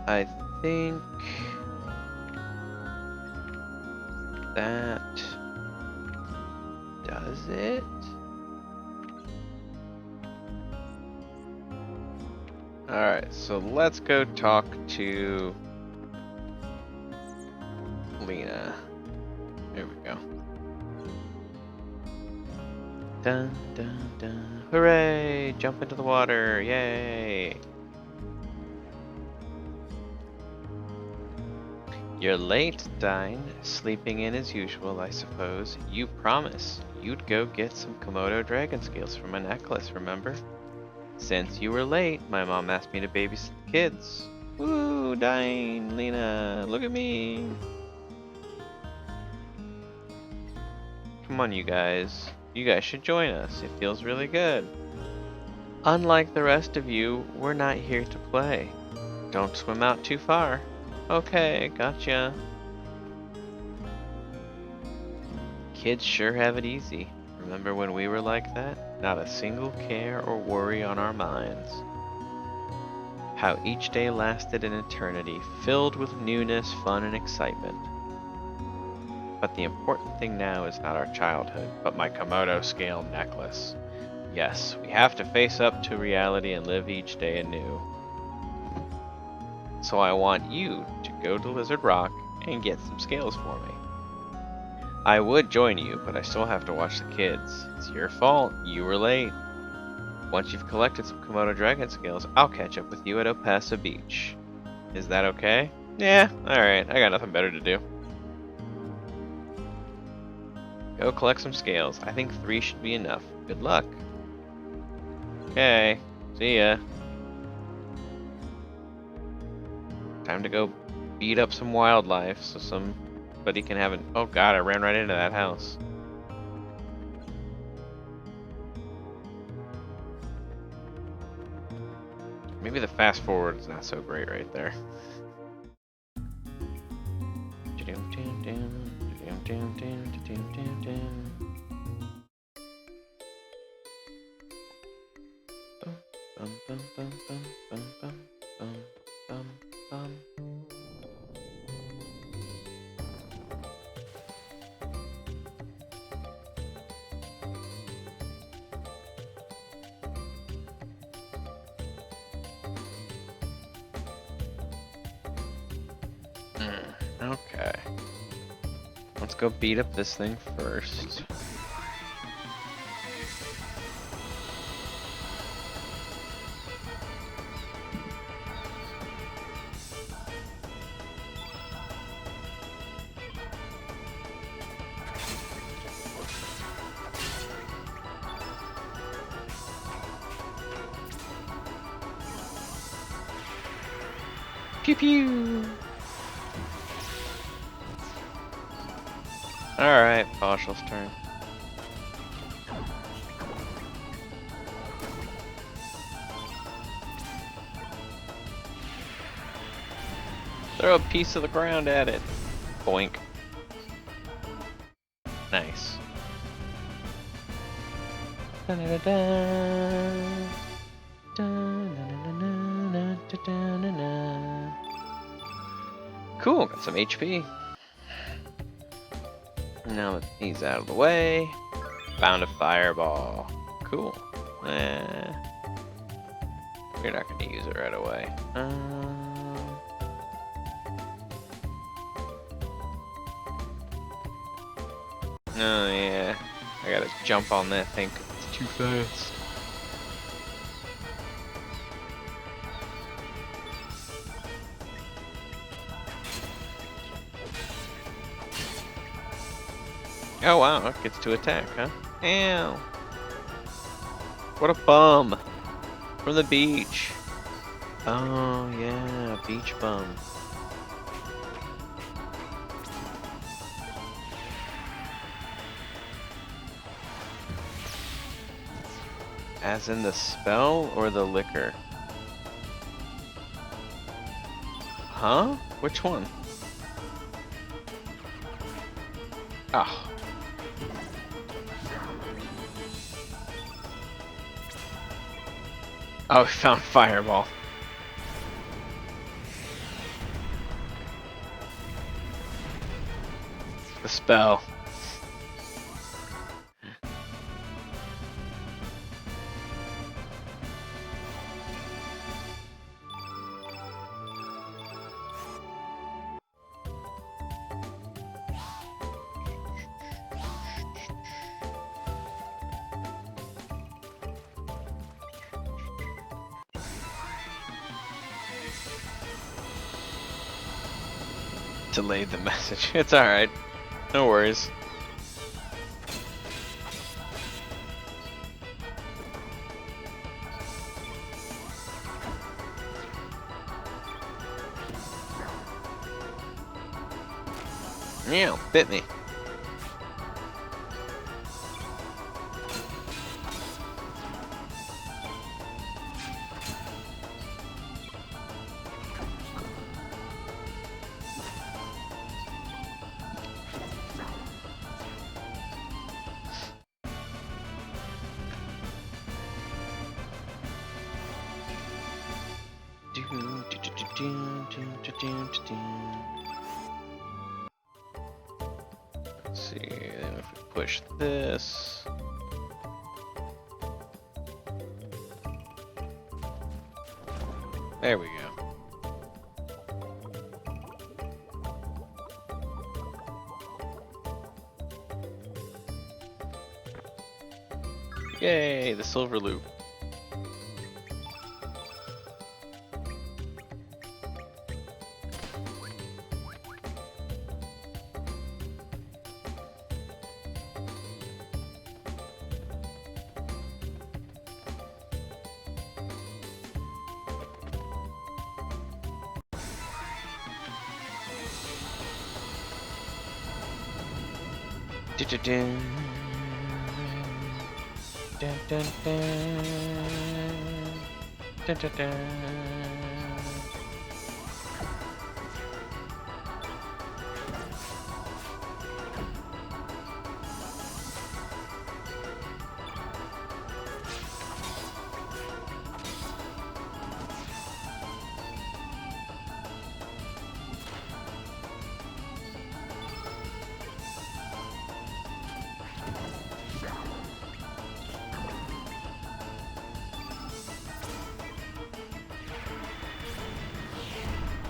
I think that does it. Alright, so let's go talk to Lena. Here we go. Dun dun dun. Hooray! Jump into the water. Yay! You're late, Dine. Sleeping in as usual, I suppose. You promised you'd go get some Komodo dragon scales for my necklace, remember? Since you were late, my mom asked me to babysit the kids. Woo, Dine, Lena, look at me. Come on, you guys. You guys should join us. It feels really good. Unlike the rest of you, we're not here to play. Don't swim out too far. Okay, gotcha. Kids sure have it easy. Remember when we were like that? Not a single care or worry on our minds. How each day lasted an eternity, filled with newness, fun, and excitement. But the important thing now is not our childhood, but my Komodo scale necklace. Yes, we have to face up to reality and live each day anew. So I want you to go to Lizard Rock and get some scales for me. I would join you, but I still have to watch the kids. It's your fault. You were late. Once you've collected some Komodo dragon scales, I'll catch up with you at Opasa Beach. Is that okay? Yeah, alright. I got nothing better to do. Go collect some scales. I think 3 should be enough. Good luck. Okay. See ya. Time to go beat up some wildlife so somebody can have an... Oh god, I ran right into that house. Maybe the fast forward is not so great right there. Okay. Let's go beat up this thing first. Pew pew! Alright, Poshal's turn. Throw a piece of the ground at it. Boink. Nice. Cool, got some HP. Now that he's out of the way, found a fireball. Cool. You're not going to use it right away. Oh yeah, I gotta jump on that thing. It's too fast. Oh wow, it gets to attack, huh? Ow. What a bum. From the beach. Oh yeah, beach bum. As in the spell or the liquor? Huh? Which one? Oh. Oh, we found Fireball. The spell. Delayed the message. It's alright. No worries. Yeah, bit me. Let's see, then if we push this. There we go. Yay, the silver loop. Dun, dun, dun, dun. Dun, dun, dun.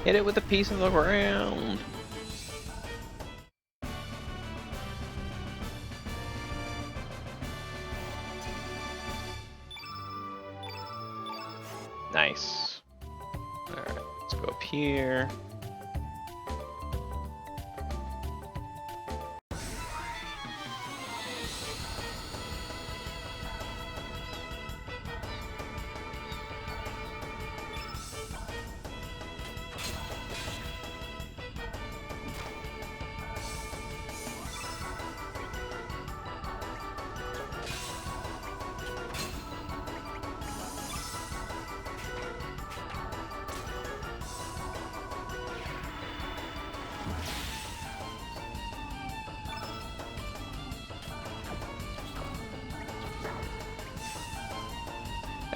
Hit it with a piece of the ground. Nice. Alright, let's go up here.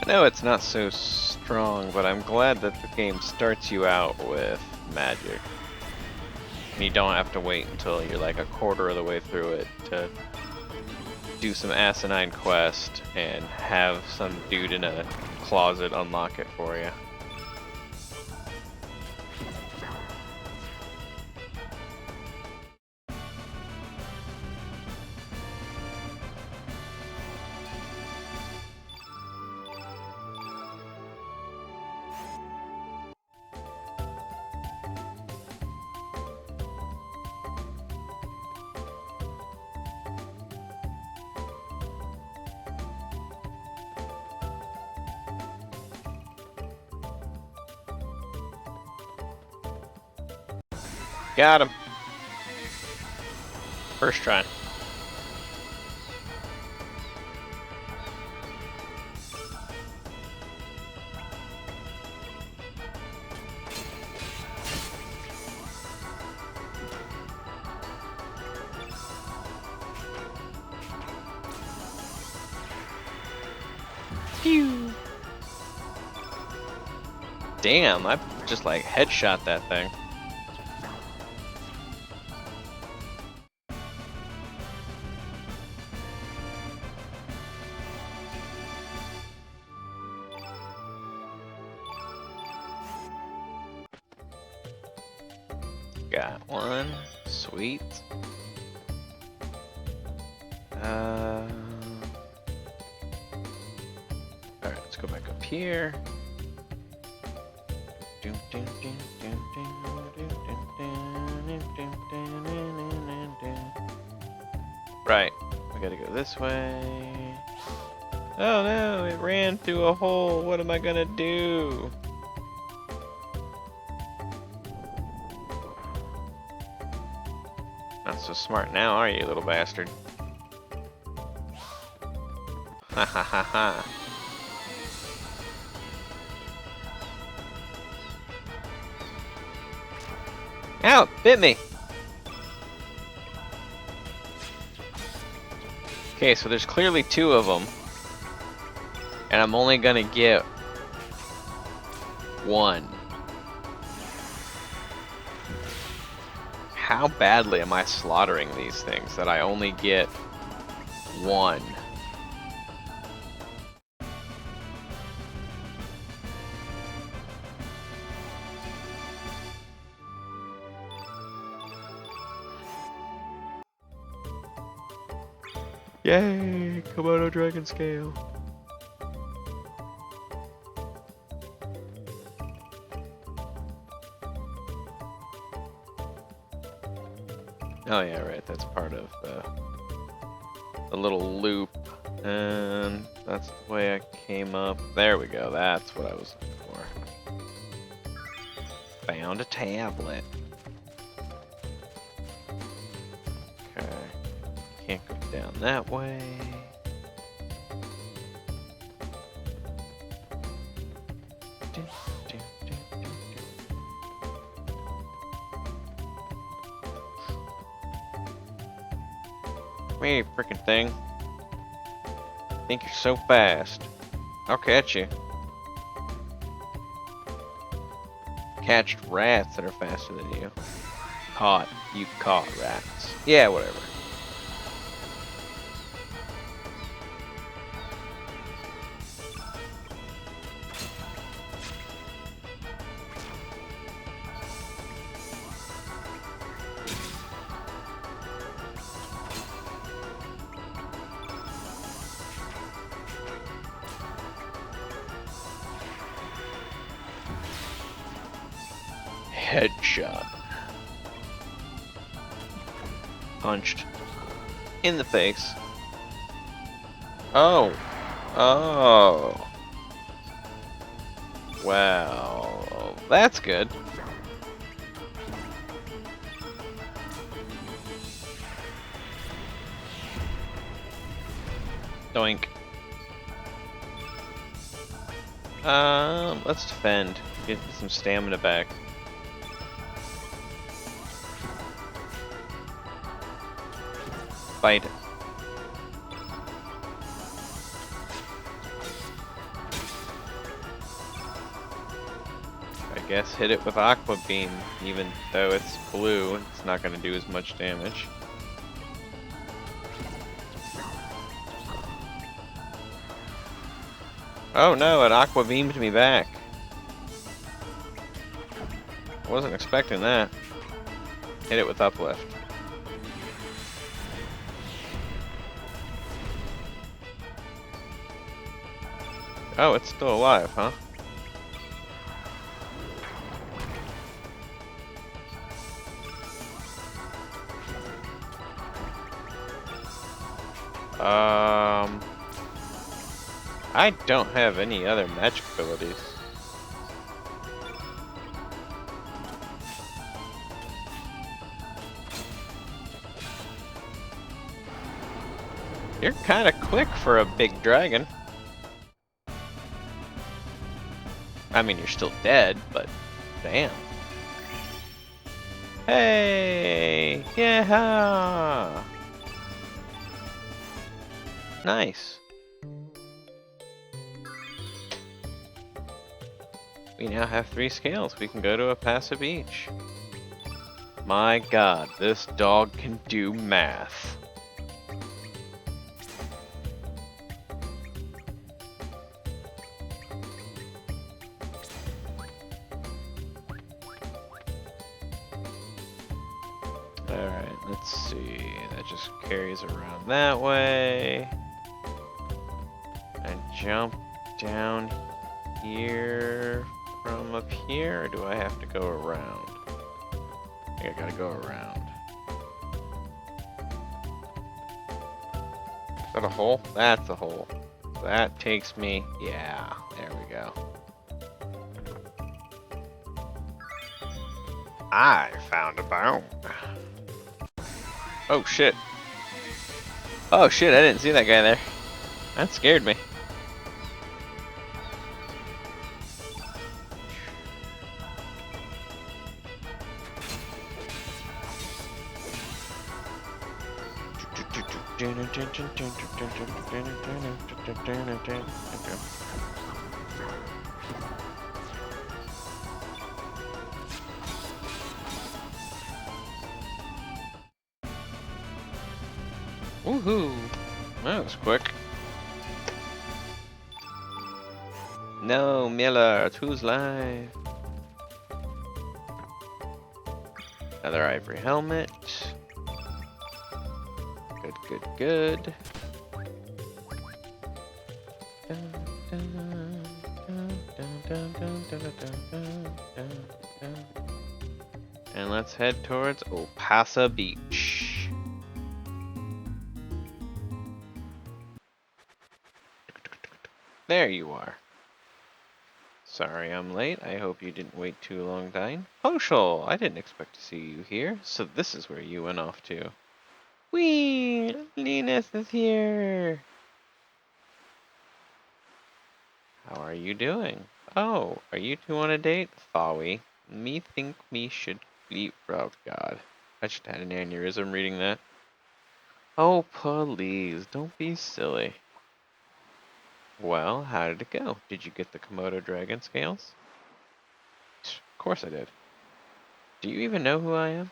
I know it's not so strong, but I'm glad that the game starts you out with magic. And you don't have to wait until you're like a quarter of the way through it to do some asinine quest and have some dude in a closet unlock it for you. Got him. First try. Pew! Damn, I just like headshot that thing. Got one. Sweet. Alright, let's go back up here. Right, we gotta go this way. Oh no, it ran through a hole. What am I gonna do? Not so smart now, are you, little bastard? Ha ha ha ha. Ow! Bit me! Okay, so there's clearly two of them. And I'm only gonna get one. How badly am I slaughtering these things that I only get one? Yay! Komodo Dragon Scale. Oh yeah, right, that's part of the little loop. And that's the way I came up. There we go, that's what I was looking for. Found a tablet. Okay. Can't go down that way. Come here, frickin' thing. Think you're so fast. I'll catch you. Catched rats that are faster than you. Caught. You caught rats. Yeah, whatever. Headshot. Punched in the face. Oh. Oh. Well, that's good. Doink. Let's defend. Get some stamina back. Fight it. I guess hit it with Aqua Beam, even though it's blue, it's not going to do as much damage. Oh no, it Aqua Beamed me back. Wasn't expecting that. Hit it with Uplift. Oh, it's still alive, huh? I don't have any other magic abilities. You're kinda quick for a big dragon. I mean, you're still dead, but damn. Hey! Yeah! We now have 3 scales. We can go to a passive each. My god, this dog can do math. Alright, let's see. That just carries around that way. And jump down here from up here, or do I have to go around? I think I gotta go around. Is that a hole? That's a hole. That takes me, yeah, there we go. I found a bone. Oh shit. Oh shit, I didn't see that guy there. That scared me. Woohoo! That was quick. No, Miller, who's live? Another ivory helmet. Good, good, good. And let's head towards Opasa Beach. There you are. Sorry I'm late. I hope you didn't wait too long, Dine. Poshul, I didn't expect to see you here. So this is where you went off to. Whee! Linus is here! How are you doing? Oh, are you two on a date? Thawi. Me think me should leave. Oh god. I just had an aneurysm reading that. Oh, please, don't be silly. Well, how did it go? Did you get the Komodo dragon scales? Of course I did. Do you even know who I am?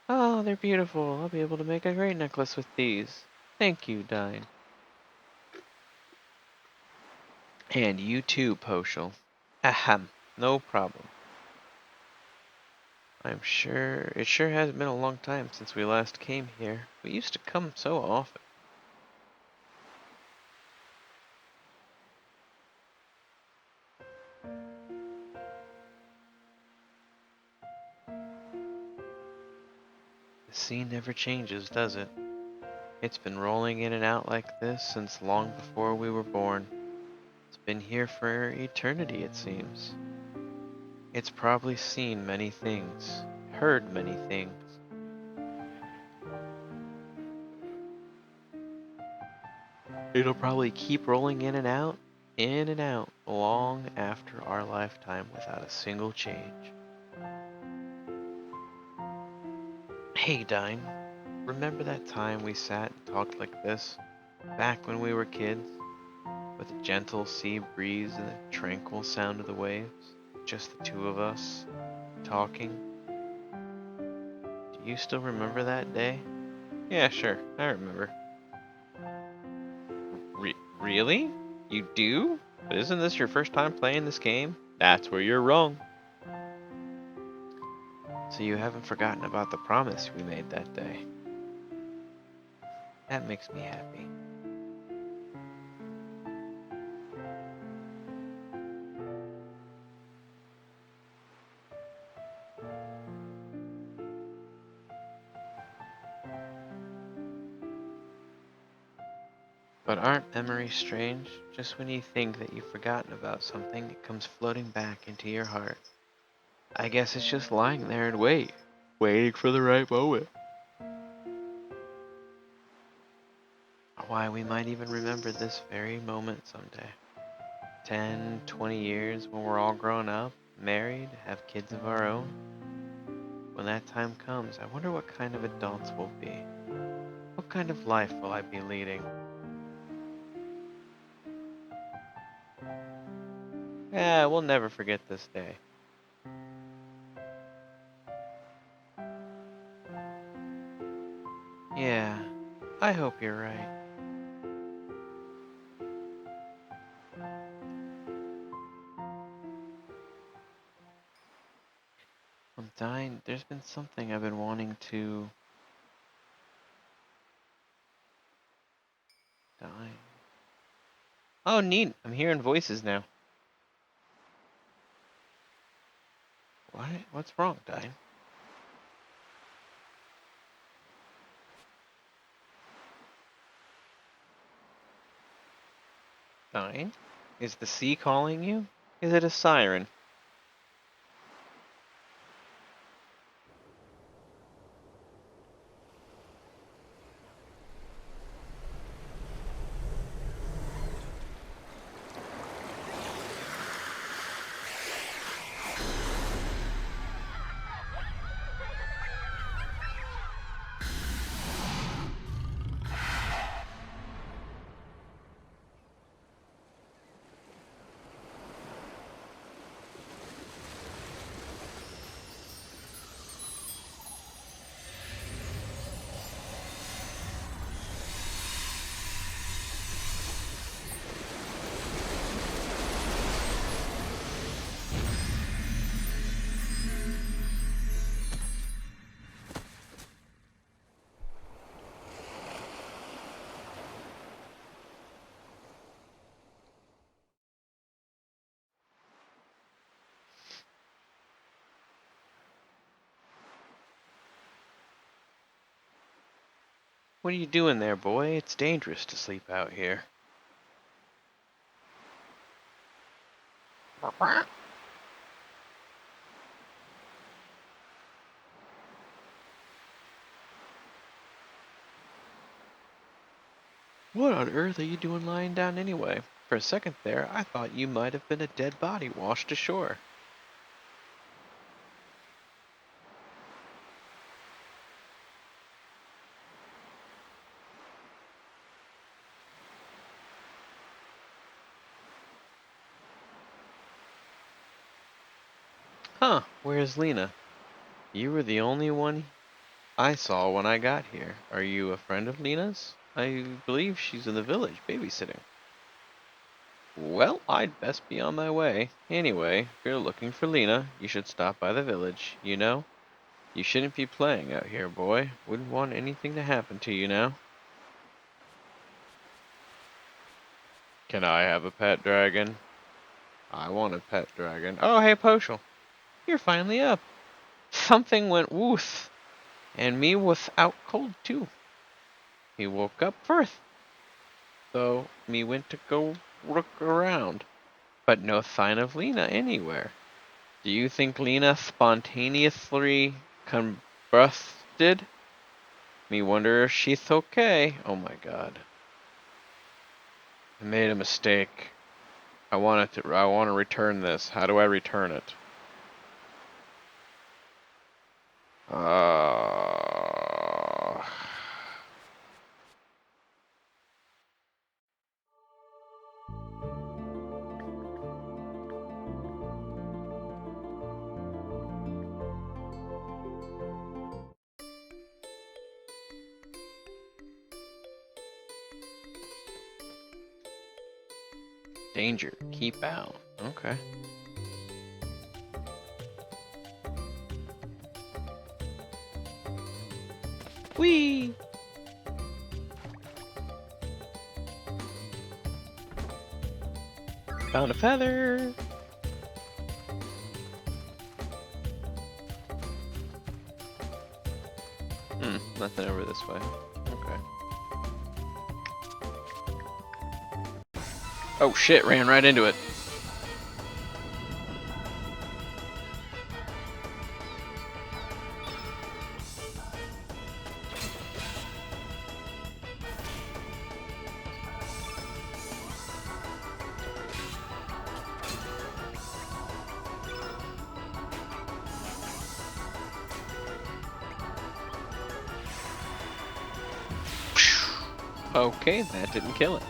Oh, they're beautiful. I'll be able to make a great necklace with these. Thank you, Dine. And you too, Poshul. Ahem, no problem. I'm sure it sure has been a long time since we last came here. We used to come so often. The scene never changes, does it? It's been rolling in and out like this since long before we were born. It's been here for eternity, it seems. It's probably seen many things, heard many things. It'll probably keep rolling in and out, long after our lifetime without a single change. Hey, Dine, remember that time we sat and talked like this, back when we were kids, with a gentle sea breeze and the tranquil sound of the waves, just the two of us, talking? Do you still remember that day? Yeah, sure, I remember. Really? You do? But isn't this your first time playing this game? That's where you're wrong. So you haven't forgotten about the promise we made that day. That makes me happy. But aren't memories strange? Just when you think that you've forgotten about something, it comes floating back into your heart. I guess it's just lying there and waiting for the right moment. Why, we might even remember this very moment someday. 10, 20 years when we're all grown up, married, have kids of our own. When that time comes, I wonder what kind of adults we'll be. What kind of life will I be leading? Yeah, we'll never forget this day. Yeah, I hope you're right. I'm dying. There's been something I've been wanting to... Dying. Oh, neat. I'm hearing voices now. What? What's wrong, Dying? Dying? Is the sea calling you? Is it a siren? What are you doing there, boy? It's dangerous to sleep out here. What on earth are you doing lying down anyway? For a second there, I thought you might have been a dead body washed ashore. Huh, where's Lena? You were the only one I saw when I got here. Are you a friend of Lena's? I believe she's in the village babysitting. Well, I'd best be on my way. Anyway, if you're looking for Lena, you should stop by the village. You know, you shouldn't be playing out here, boy. Wouldn't want anything to happen to you now. Can I have a pet dragon? I want a pet dragon. Oh, hey, Poshel. You're finally up. Something went woof. And me without cold, too. He woke up first. So, me went to go look around. But no sign of Lena anywhere. Do you think Lena spontaneously combusted? Me wonder if she's okay. Oh my god. I made a mistake. I want to return this. How do I return it? Uh Danger. Keep out. Okay. Whee! Found a feather. Nothing over this way. Okay. Oh shit, ran right into it. Okay, that didn't kill it.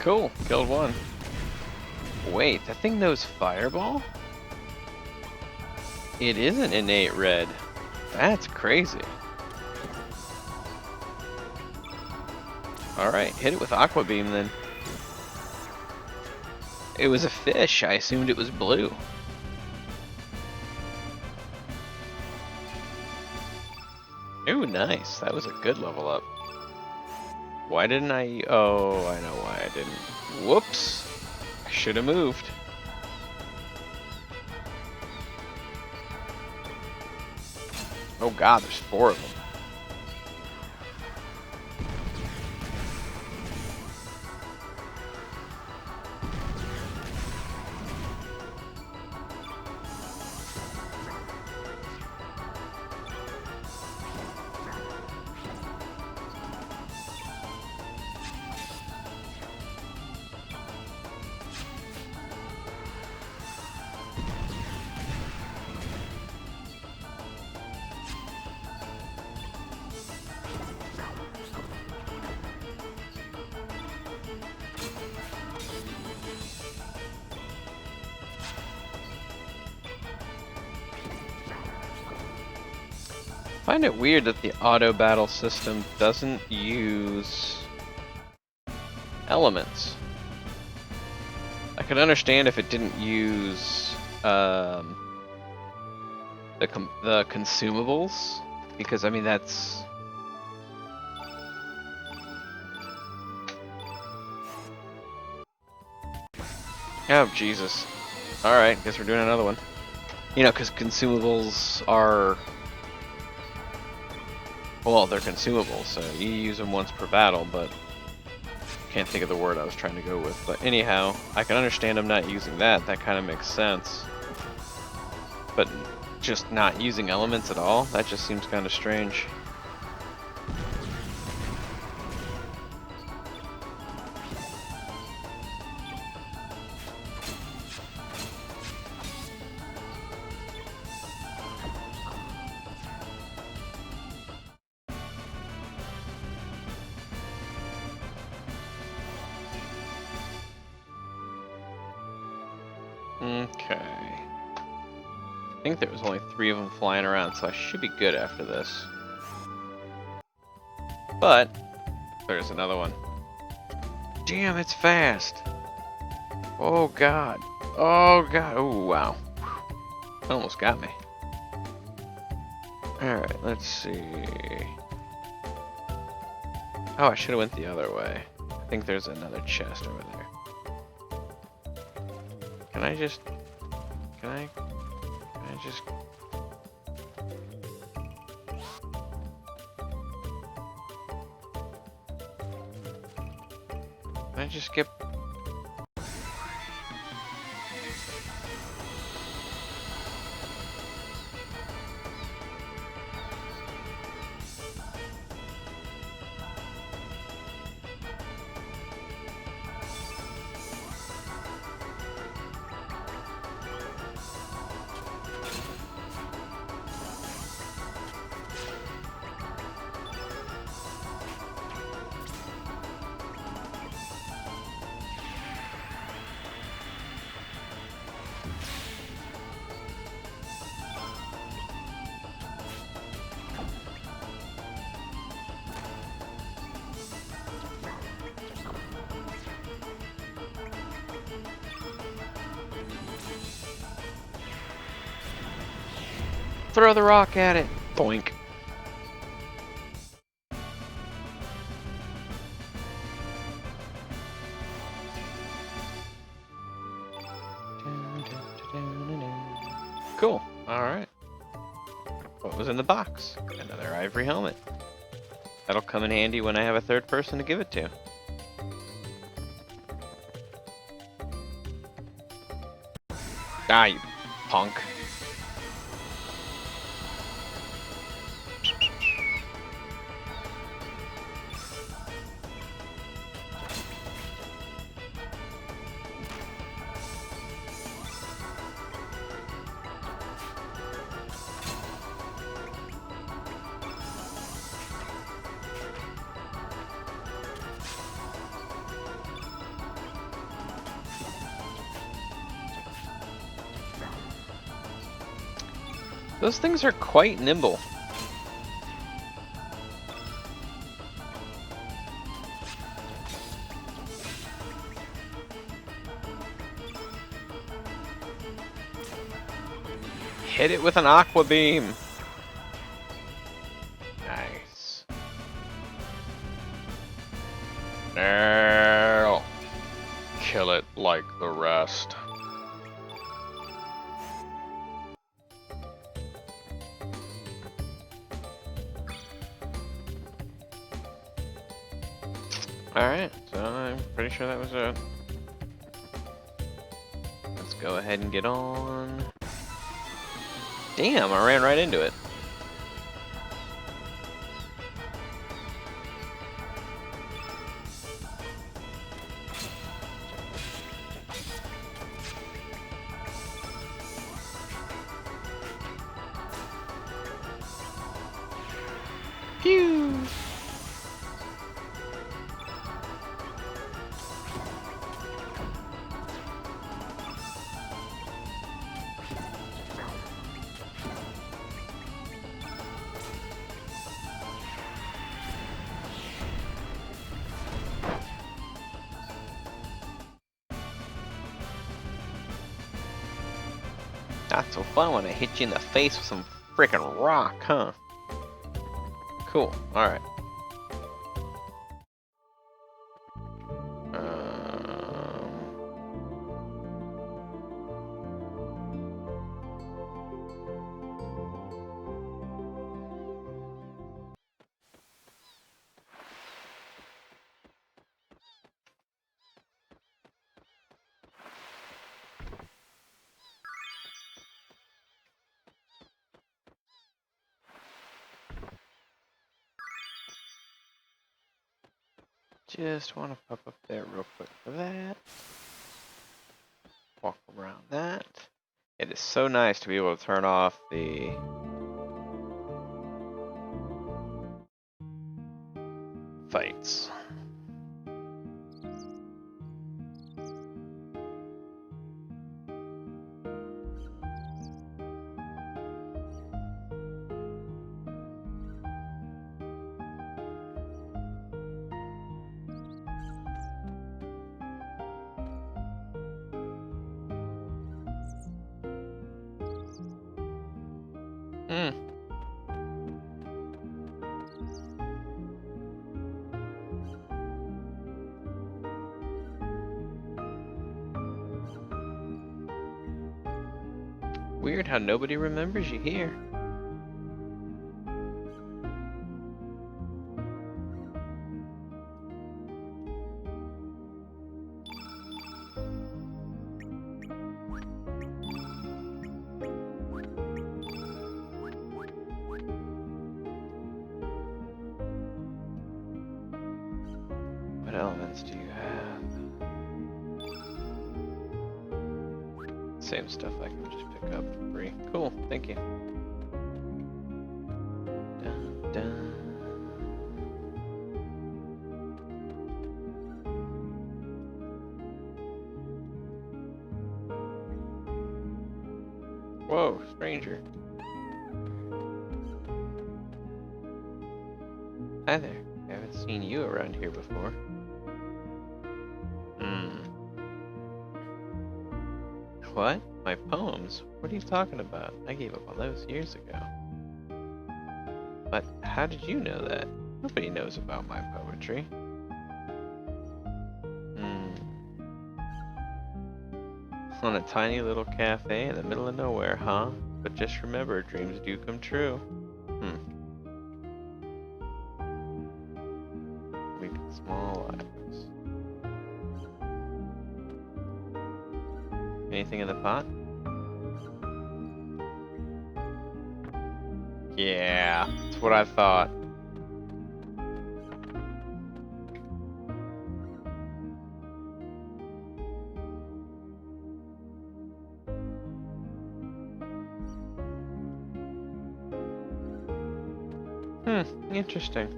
Cool, killed one. Wait, that thing knows Fireball? It is an innate red. That's crazy. Alright, hit it with Aqua Beam then. It was a fish, I assumed it was blue. Ooh, nice. That was a good level up. Why didn't I... Oh, I know why I didn't. Whoops. I should have moved. Oh god, there's 4 of them. I find it weird that the auto battle system doesn't use elements. I could understand if it didn't use the consumables, because I mean that's oh Jesus! All right, guess we're doing another one. You know, because consumables are. Well, they're consumables, so you use them once per battle, but can't think of the word I was trying to go with. But anyhow, I can understand them not using that. That kind of makes sense. But just not using elements at all? That just seems kind of strange. Okay. I think there was only 3 of them flying around, so I should be good after this. But there's another one. Damn, it's fast. Oh god. Oh god. Oh wow. That almost got me. Alright, let's see. Oh, I should have went the other way. I think there's another chest over there. Can I just... Can I just... Can I just get... Throw the rock at it. Boink. Cool. Alright. What was in the box? Another ivory helmet. That'll come in handy when I have a third person to give it to. Ah, you punk. Those things are quite nimble. Hit it with an aqua beam. Nice. Now, kill it like the rest. Alright, so I'm pretty sure that was it. Let's go ahead and get on. Damn, I ran right into it. Pew! Not so fun when I hit you in the face with some freaking rock, huh? Cool, alright. Just want to pop up there real quick for that. Walk around that. It is so nice to be able to turn off the fights. Weird how nobody remembers you here. What elements do you have? Same stuff I can just pick up for free. Cool, thank you. Dun, dun. Whoa, stranger. Hi there. I haven't seen you around here before. What? My poems? What are you talking about? I gave up on those years ago. But how did you know that? Nobody knows about my poetry. On a tiny little cafe in the middle of nowhere, huh? But just remember, dreams do come true. Weak and small lives. Anything in the pot? Yeah, that's what I thought. Interesting.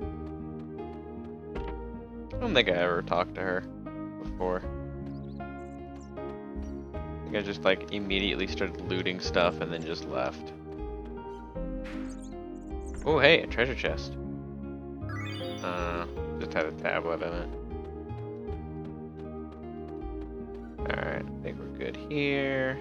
I don't think I ever talked to her before. I think I just like immediately started looting stuff and then just left. Oh, hey, a treasure chest. Just had a tablet in it. Alright, I think we're good here.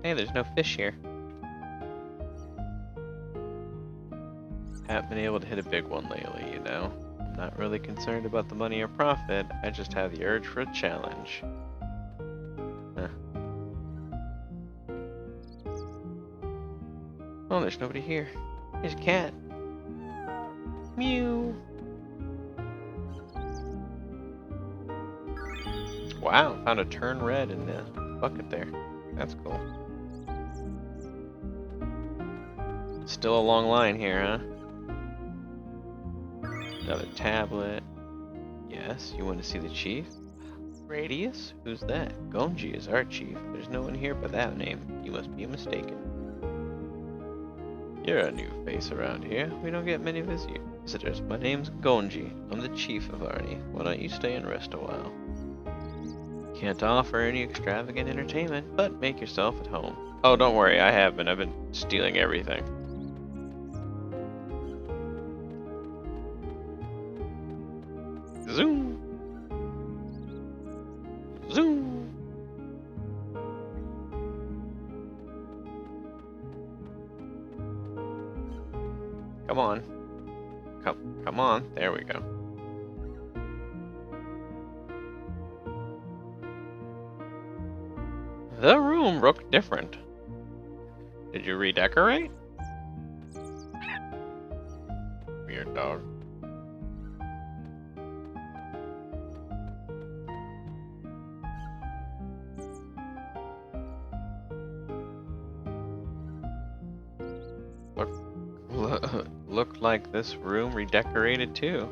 Hey, there's no fish here. Haven't been able to hit a big one lately, you know. I'm not really concerned about the money or profit, I just have the urge for a challenge. Huh. Oh, there's nobody here. There's a cat. Mew. Wow, found a turn red in the bucket there. That's cool. Still a long line here, huh? Another tablet. Yes, you want to see the chief? Radius? Who's that? Gonji is our chief. There's no one here by that name. You must be mistaken. You're a new face around here. We don't get many visitors. My name's Gonji. I'm the chief of Arnie. Why don't you stay and rest a while? Can't offer any extravagant entertainment, but make yourself at home. Oh, don't worry, I have been. I've been stealing everything. Zoom! Zoom! Come on. Come on. There we go. The room looked different. Did you redecorate? Weird dog. Looked like this room redecorated too.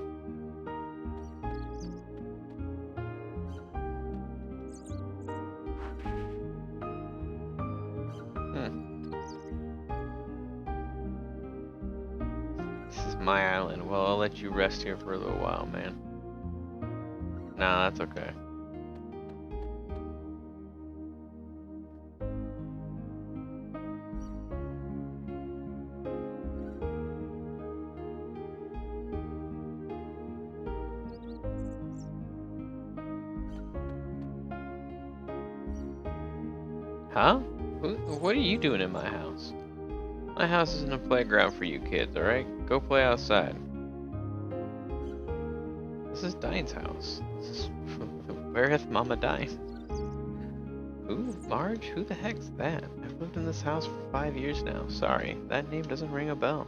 This is my island. Well, I'll let you rest here for a little while, man. Nah, that's okay. Huh? What are you doing in my house? My house isn't a playground for you kids, alright? Go play outside. This is Dine's house. Where hath Mama Dine? Who? Marge? Who the heck's that? I've lived in this house for 5 years now. Sorry, that name doesn't ring a bell.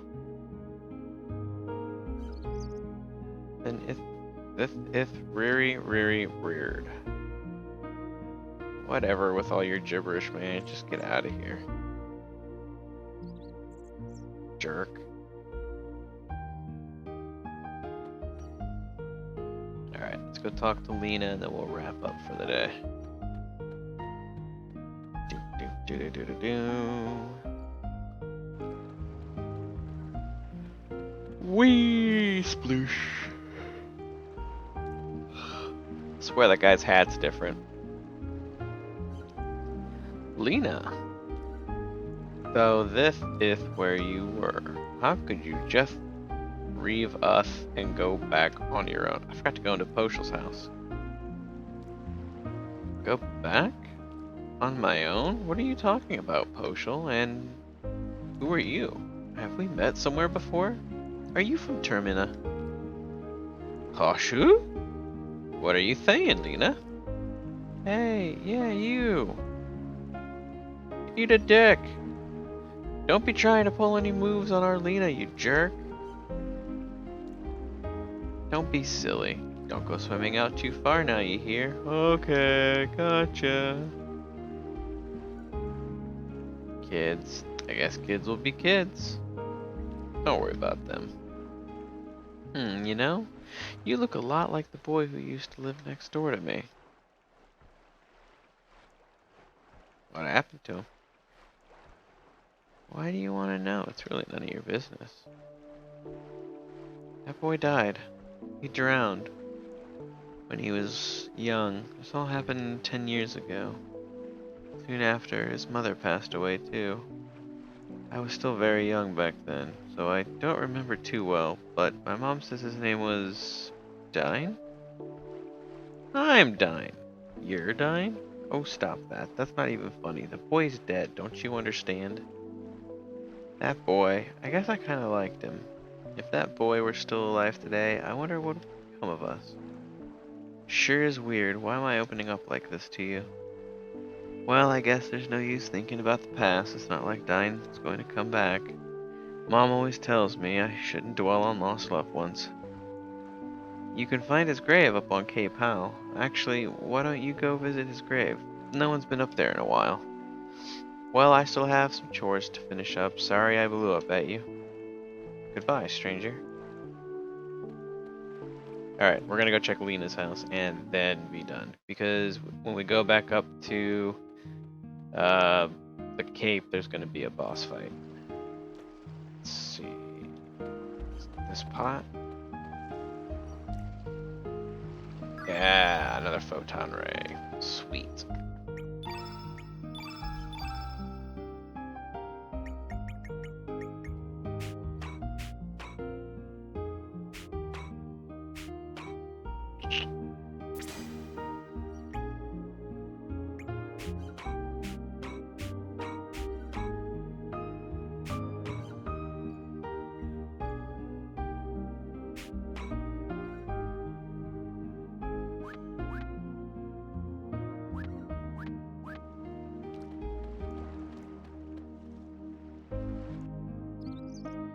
Then it's Riri weird. Whatever with all your gibberish, man. Just get out of here. Jerk. Alright, let's go talk to Lena and then we'll wrap up for the day. Wee sploosh. I swear that guy's hat's different. Lena. So this is where you were. How could you just leave us and go back on your own? I forgot to go into Poshal's house. Go back? On my own? What are you talking about, Poshal? And who are you? Have we met somewhere before? Are you from Termina? Poshu? What are you saying, Lena? Hey, yeah, you. Eat a dick. Don't be trying to pull any moves on our Lena, you jerk. Don't be silly. Don't go swimming out too far now, you hear? Okay, gotcha. Kids. I guess kids will be kids. Don't worry about them. You know, you look a lot like the boy who used to live next door to me. What happened to him? Why do you want to know? It's really none of your business. That boy died. He drowned when he was young. This all happened 10 years ago. Soon after, his mother passed away too. I was still very young back then, so I don't remember too well, but my mom says his name was Dine? I'm Dine. You're Dine? Oh, stop that. That's not even funny. The boy's dead, don't you understand? That boy, I guess I kinda liked him. If that boy were still alive today, I wonder what would become of us. Sure is weird. Why am I opening up like this to you? Well, I guess there's no use thinking about the past. It's not like Dine's going to come back. Mom always tells me I shouldn't dwell on lost loved ones. You can find his grave up on Cape Howe. Actually, why don't you go visit his grave? No one's been up there in a while. Well, I still have some chores to finish up. Sorry I blew up at you. Goodbye, stranger. Alright, we're gonna go check Lena's house and then be done. Because when we go back up to the Cape, there's gonna be a boss fight. Let's see. This pot? Yeah, another photon ray. Sweet.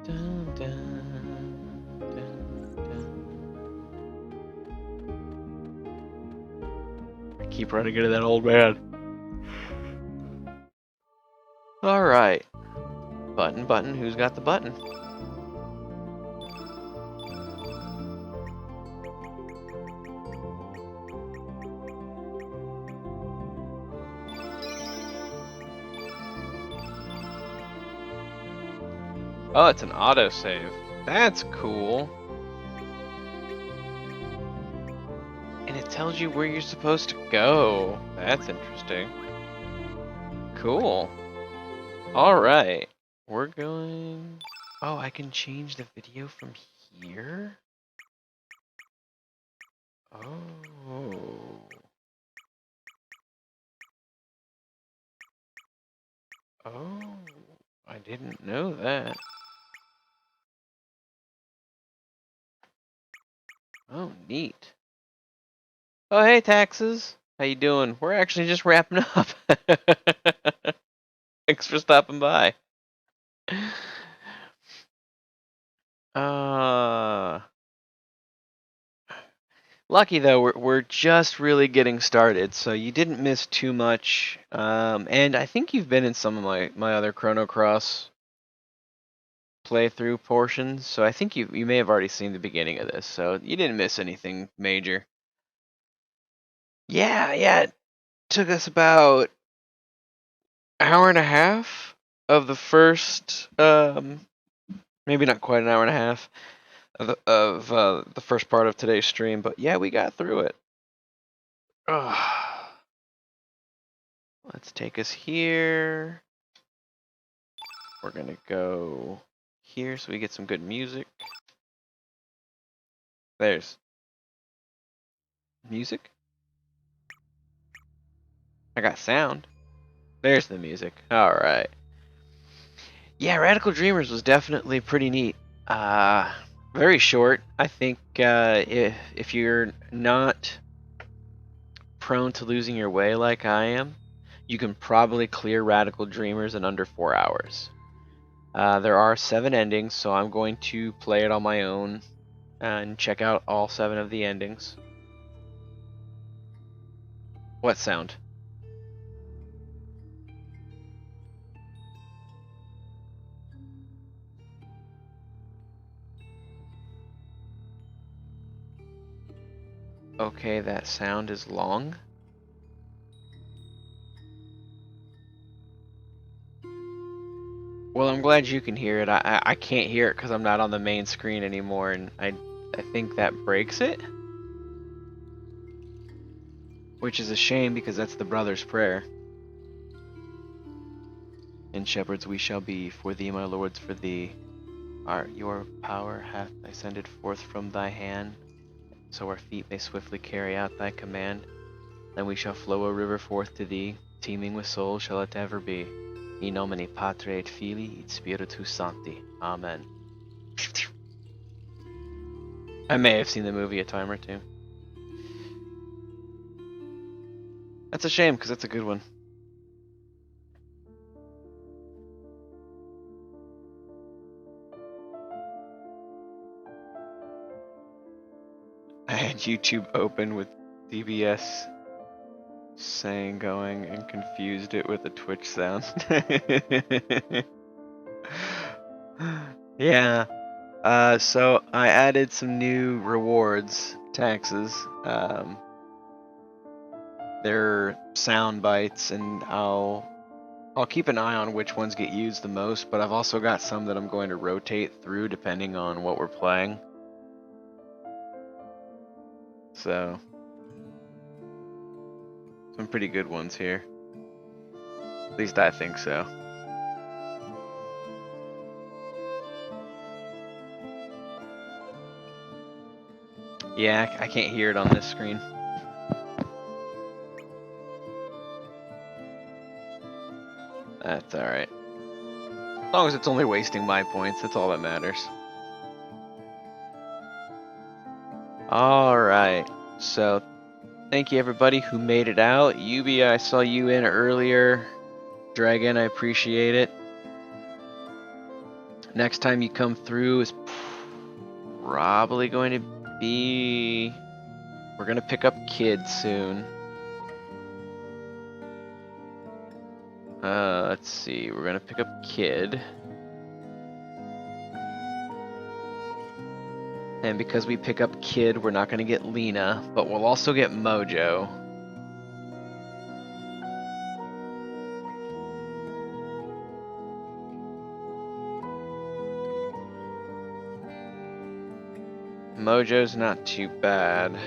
Dun, dun, dun, dun. I keep running into that old man. Alright. Button, button, who's got the button? Oh, it's an autosave. That's cool. And it tells you where you're supposed to go. That's interesting. Cool. Alright. We're going... Oh, I can change the video from here? Oh. Oh. I didn't know that. Oh, neat. Oh, hey, Taxes. How you doing? We're actually just wrapping up. Thanks for stopping by. Uh, Lucky though, we're just really getting started, so you didn't miss too much. And I think you've been in some of my other Chrono Cross playthrough portions, so I think you may have already seen the beginning of this, so you didn't miss anything major. Yeah, it took us about hour and a half of the first, maybe not quite an hour and a half of the first part of today's stream, but yeah, we got through it. Ugh. Let's take us here. We're gonna go here so we get some good music. There's music. I got sound. There's the music. Alright. Yeah, Radical Dreamers was definitely pretty neat. Very short. I think if you're not prone to losing your way like I am, you can probably clear Radical Dreamers in under 4 hours. There are 7 endings, so I'm going to play it on my own and check out all 7 of the endings. What sound? Okay, that sound is long. Well, I'm glad you can hear it. I can't hear it because I'm not on the main screen anymore, and I think that breaks it. Which is a shame because that's the brother's prayer. And shepherds we shall be, for thee, my lords, for thee. Your power hath ascended forth from thy hand, so our feet may swiftly carry out thy command. Then we shall flow a river forth to thee, teeming with souls shall it ever be. In nomine Patre et Filii et Spiritus Sancti. Amen. I may have seen the movie a time or two. That's a shame, because that's a good one. I had YouTube open with DBS saying going and confused it with a Twitch sound. Yeah. So I added some new rewards, taxes. They're sound bites, and I'll keep an eye on which ones get used the most, but I've also got some that I'm going to rotate through depending on what we're playing. So, some pretty good ones here. At least I think so. Yeah, I can't hear it on this screen. That's alright. As long as it's only wasting my points, that's all that matters. Alright, so thank you everybody who made it out. Yubi, I saw you in earlier. Dragon, I appreciate it. Next time you come through is probably going to be... We're going to pick up kids soon. Let's see, we're going to pick up Kid. And because we pick up Kid, we're not going to get Lena, but we'll also get Mojo. Mojo's not too bad.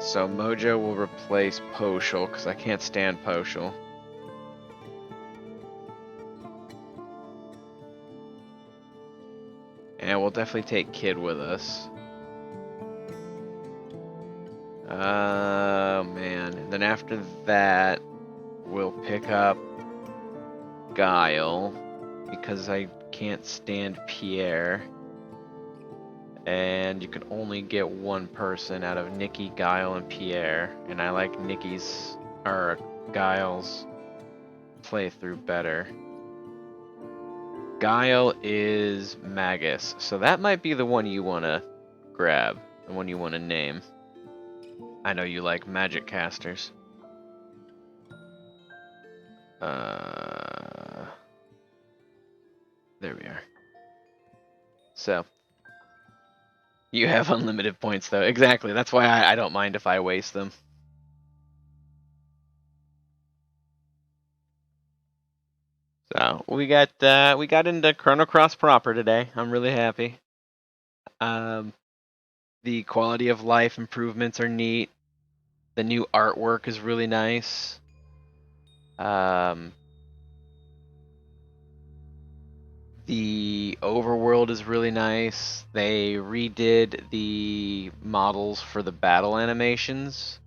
So Mojo will replace Poshul, because I can't stand Poshul. And we'll definitely take Kid with us. Oh man. And then after that, we'll pick up Guile, because I can't stand Pierre. And you can only get one person out of Nikki, Guile, and Pierre. And I like Nikki's, or Guile's playthrough better. Guile is Magus, so that might be the one you want to grab, the one you want to name. I know you like magic casters. There we are. So, you have unlimited points though. Exactly, that's why I don't mind if I waste them. So we got into Chrono Cross proper today. I'm really happy. The quality of life improvements are neat. The new artwork is really nice. The overworld is really nice. They redid the models for the battle animations.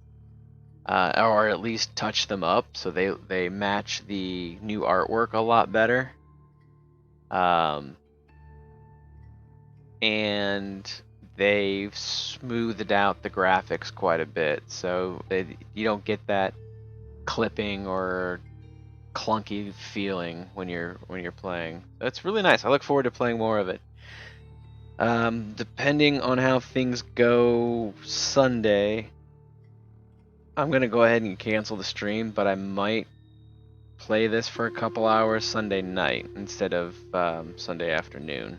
Or at least touch them up so they match the new artwork a lot better. And they've smoothed out the graphics quite a bit, so you don't get that clipping or clunky feeling when you're playing. That's really nice. I look forward to playing more of it. Depending on how things go Sunday, I'm gonna go ahead and cancel the stream, but I might play this for a couple hours Sunday night instead of Sunday afternoon,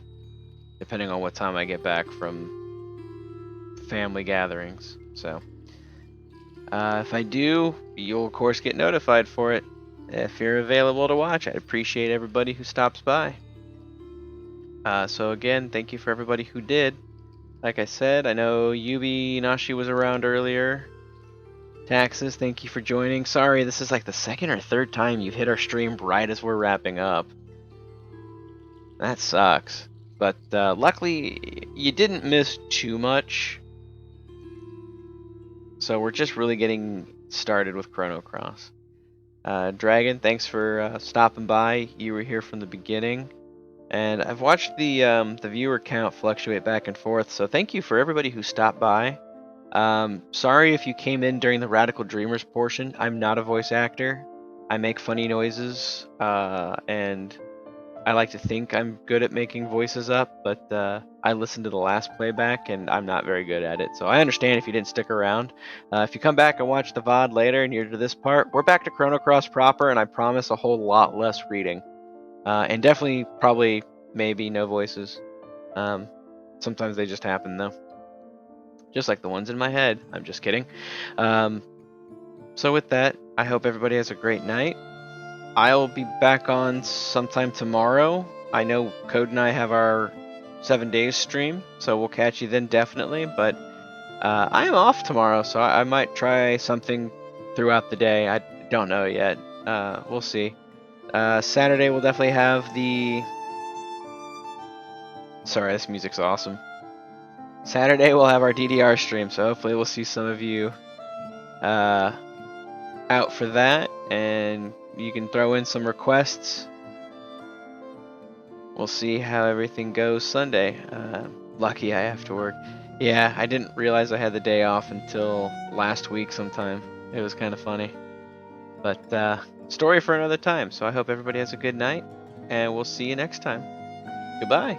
depending on what time I get back from family gatherings. So if I do, you'll of course get notified for it. if you're available to watch. I'd appreciate everybody who stops by. So again, thank you for everybody who did. Like I said, I know Yubi Nashi was around earlier. Taxes, thank you for joining. Sorry, this is like the second or third time you've hit our stream right as we're wrapping up. That sucks. But luckily, you didn't miss too much. So we're just really getting started with Chrono Cross. Dragon, thanks for stopping by. You were here from the beginning. And I've watched the viewer count fluctuate back and forth, so thank you for everybody who stopped by. Sorry if you came in during the Radical Dreamers portion. I'm not a voice actor. I make funny noises, and I like to think I'm good at making voices up, but I listened to the last playback and I'm not very good at it. So I understand if you didn't stick around. If you come back and watch the VOD later and you're to this part, we're back to Chrono Cross proper, and I promise a whole lot less reading. And definitely, probably, maybe no voices. Sometimes they just happen though. Just like the ones in my head. I'm just kidding. So with that, I hope everybody has a great night. I'll be back on sometime tomorrow. I know Code and I have our 7 days stream, so we'll catch you then definitely. But I am off tomorrow, so I might try something throughout the day. I don't know yet. We'll see. Saturday we'll definitely have the... Sorry, this music's awesome. Saturday we'll have our DDR stream, so hopefully we'll see some of you out for that, and you can throw in some requests. We'll see how everything goes Sunday. Lucky I have to work. Yeah, I didn't realize I had the day off until last week sometime. It was kind of funny. But story for another time, so I hope everybody has a good night, and we'll see you next time. Goodbye.